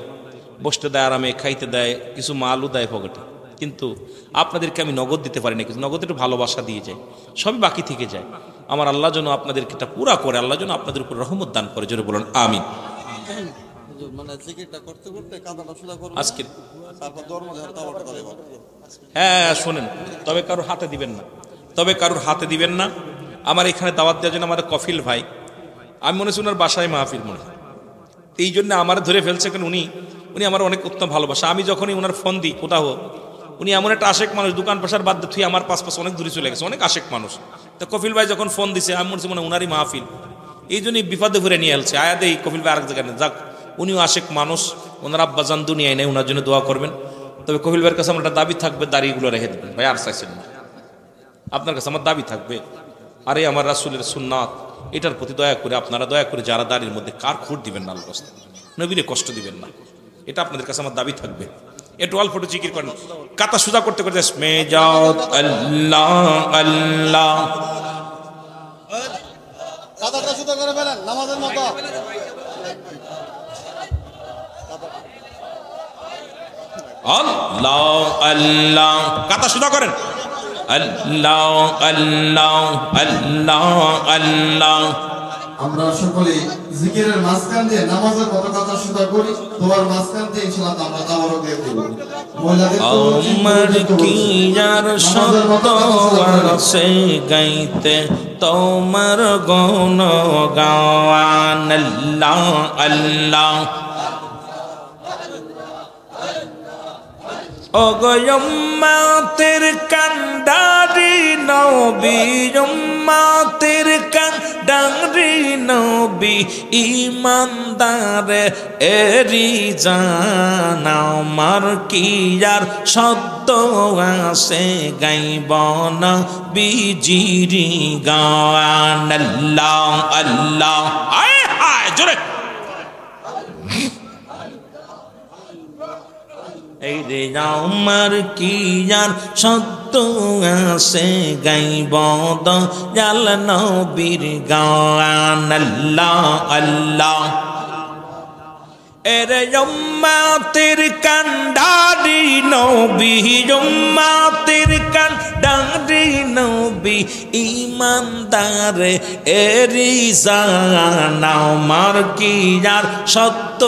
বসতে দেয় আরামে, খাইতে দেয়, কিছু মালও দেয় পকেটে, কিন্তু আপনাদেরকে আমি নগদ দিতে পারি না, কিন্তু নগদ একটু ভালোবাসা দিয়ে যায়, সবই বাকি থেকে যায়। আমার আল্লাহ যেন আপনাদেরকে এটা পুরা করে, আল্লাহ যেন আপনাদের উপর রহমত দান করে, জোরে বলুন আমিন। আজকে হ্যাঁ শোনেন, তবে কারোর হাতে দিবেন না, তবে কারোর হাতে দিবেন না। আমার এখানে দাওয়াত দেওয়ার জন্য আমাদের কফিল ভাই, আমি মনে হচ্ছি ওনার বাসায় মাহফিল মনে, এই জন্য আমার ধরে ফেলছে, কারণ উনি আমার অনেক উত্তম ভালোবাসা। আমি যখনই ওনার ফোন দিই কোথাও, উনি এমন একটা আশেক মানুষ, দোকান পাশার বাদ দিয়ে আমার পাশ অনেক দূরে চলে গেছে, অনেক আশেক মানুষ। তো কফিল ভাই যখন ফোন দিছে, আমি মনে হচ্ছে মানে ওনারই মাহফিল, এই জন্যই বিপদে ঘুরে নিয়ে এলছে। আয়া দেই কফিল ভাই আরেক জায়গায় যাক, উনিও আশেক মানুষ, ওনার আব্বা জান দুনিয়ায় নেই, ওনার জন্য দোয়া করবেন। তবে কফিল ভাইয়ের কাছে আমার একটা দাবি থাকবে, দাড়িগুলো রেখে দেবেন ভাই, আর চাইছেন না, আপনার কাছে আমার দাবি থাকবে আরে আমার রাসূলের সুন্নাত, এটার প্রতি দয়া করে আপনারা দয়া করে যারা দাড়ির মধ্যে কার খুঁট দিবেন না, আল্লাহর রাস্তায় নবীরে কষ্ট দিবেন না, এটা আপনাদের কাছে আমার দাবি থাকবে। একটু অল্প একটু জিকির করেন, কাতা সুদা করতে করতে মেজাত আল্লাহ আল্লাহ, কাতারটা সুদা করে ফেলেন নামাজের মতো। আল্লাহ আল্লাহ, কাতা সুদা করেন, আল্লাহ আল্লাহ আল্লাহ আল্লাহ। আমরা সকলে জিকিরের মাঝখান দিয়ে নামাজের মতো কথা সুদা করি, তোমার মাঝখান দিয়ে ইনশাআল্লাহ আমরা তাবারক দিয়ে দেব। আমার কি আর শব্দ আছে গাইতে তোমার গুণ গাওয়ান, আল্লাহ আল্লাহ। ওগয়ম্মাতের কান্ডারি নবী, উম্মাতের কান্ডারি নবী, ইমানদারে এরি জান আমার কি আর শব্দ আছে গাইব না বিজিরি গান, আল্লাহ আল্লাহ। আয় হায় জোরে, এই রে আমার কি আর সত্য আছে গাইব দয়াল নবীর গান, আল্লাহ আল্লাহ। এরে উম্মাতের কান্ডারি নবী, উম্মাতের কান্ডারি নবী, ইমানদারে এরি জান আমার কি আর সত্য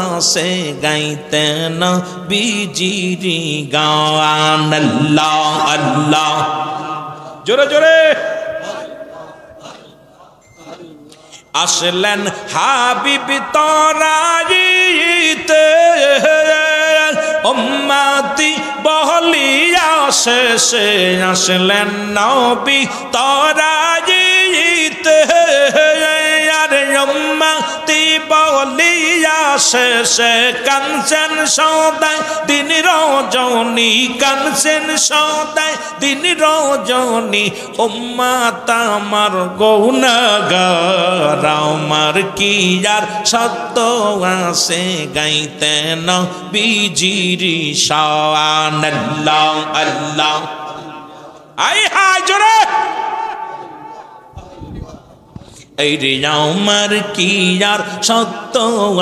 আছে গাইতে নবীজিরি গান, আল্লাহ আল্লাহ। জোরে জোরে। আসলেন হাবিব তরাইতে উম্মতি বহলিয়া শেষে, আসলেন নবী তরাইতে আর উম্মতি বহলিয়া শেষে, কানছেন সদাই দিন রজনী, কানছেন সদাই দিন রজনী, উম্মত আমার গুনাহগার আমার কি আর সত্য আছে গাইতে নবীজিরি শান, আল্লাহ আল্লাহ। আয় হায় জোরে। এই রে আমার কি আর সত্য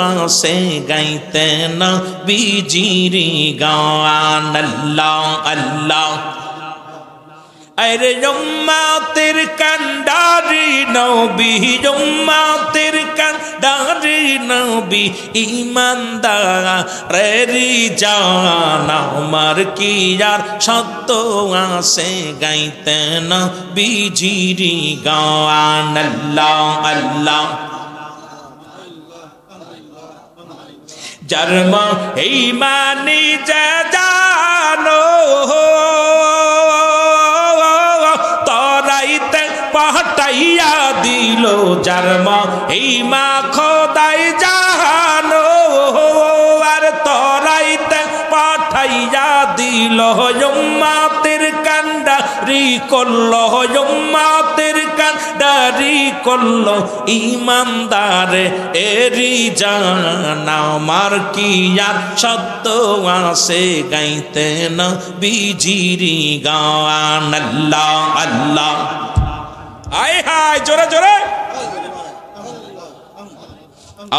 আছে গাইতে নবীজিরি গান, আল্লাহ আল্লাহ। আরে উম্মাতের কান্ডারি নবী, উম্মাতের কান্ডারি নবী, ইমানদারেরি জান আমার কি আর সত্য আছে গাইতে নবীজিরি গান, আল্লাহ আল্লাহ। জন্ম এই মানি যে জানো পাঠাইয়া দিল, জন্ম এই মা খোদাই জানো আর তরাইতে পাঠাইয়া দিল, উম্মাতের কান্ডারি করলো, উম্মাতের কান্ডারি করলো, ইমানদারে এরি জান আমার কি আর সত্য আছে গাইতে নবীজিরি গান, আল্লাহ আল্লাহ। আয় হায় জোরে জোরে।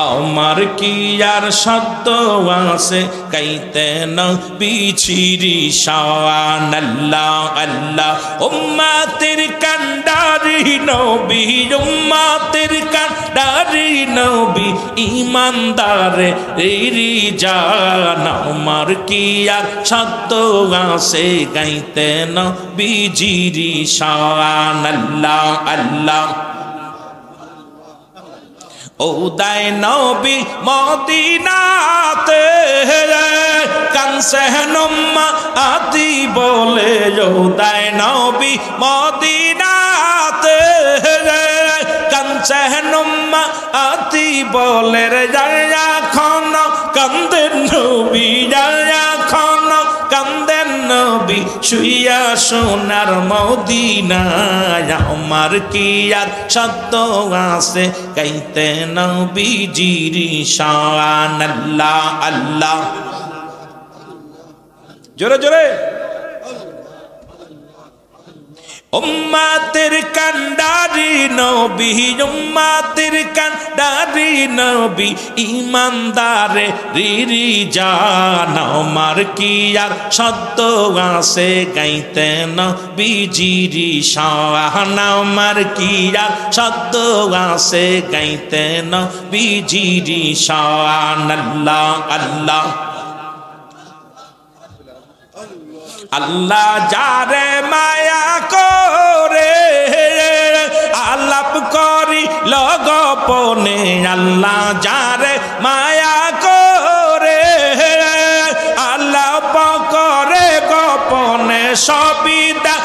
আমার কি আর শব্দ আছে গাইতে নবীজিরি শান, আল্লাহ আল্লাহ। উম্মাতের কান্ডারি নবী, উম্মাতের কান্ডারি নবী, ইমানদারে এরি জান আমার কি আর শব্দ আছে গাইতে নবীজিরি শান, আল্লাহ আল্লাহ। উদয় নবী মদিনাতে কানছেন উম্মতি বলে, উদয় নবী মদিনাতে কানছেন উম্মতি বলে, যায় এখন কান্দেন নবী, যায় এখন কান্দেন নবী, করি শুইয়া সোনার মদিনায় আমার কি আর শব্দ আছে গাইতে নবীজির শান আল্লাহ আল্লাহ জোরে জোরে উম্মাতের কান্ডারি নবী উম্মাতের কান্ডারি নবী ইমানদারে রিরি জান আমার কি আর শব্দ আছে গাইতে নবীজির শান আমার কি আর শব্দ আছে গাইতে নবীজির শান আল্লাহ আল্লাহ আল্লাহ যারে মায়া করে আলাপ করি লগপনে আল্লাহ যারে মায়া করে আলাপ করে গোপনে সবিদা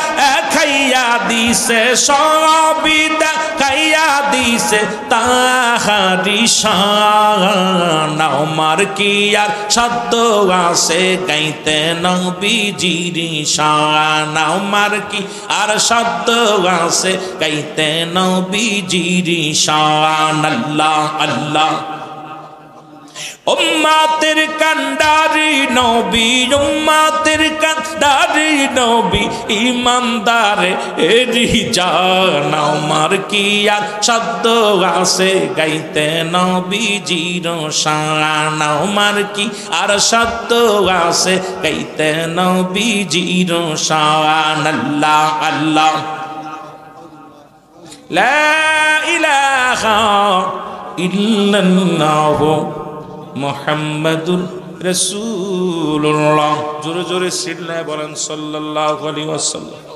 খাইয়া দিছে সবিদা খাইয়া দিছে তাহারি শান আমার কি আর শব্দ আছে গাইতে নবীজির শান আমার কি আর শব্দ আছে গাইতে নবীজির শান আল্লাহ আল্লাহ উম্মাতের কান্ডারি নবী উম্মাতের কান্ডারি নবী ইমানদারে এরি জান আমার কি আর শব্দ আছে গাইতে নবীজির শান আমার কি আর শব্দ আছে গাইতে নবীজির শান আল্লাহ আল্লাহ লা ইলাহা ইল্লাল্লাহ মুহাম্মাদুর রাসূলুল্লাহ জোরে জোরে সিল্লায় বলেন সাল্লাল্লাহু আলাইহি ওয়াসাল্লাম।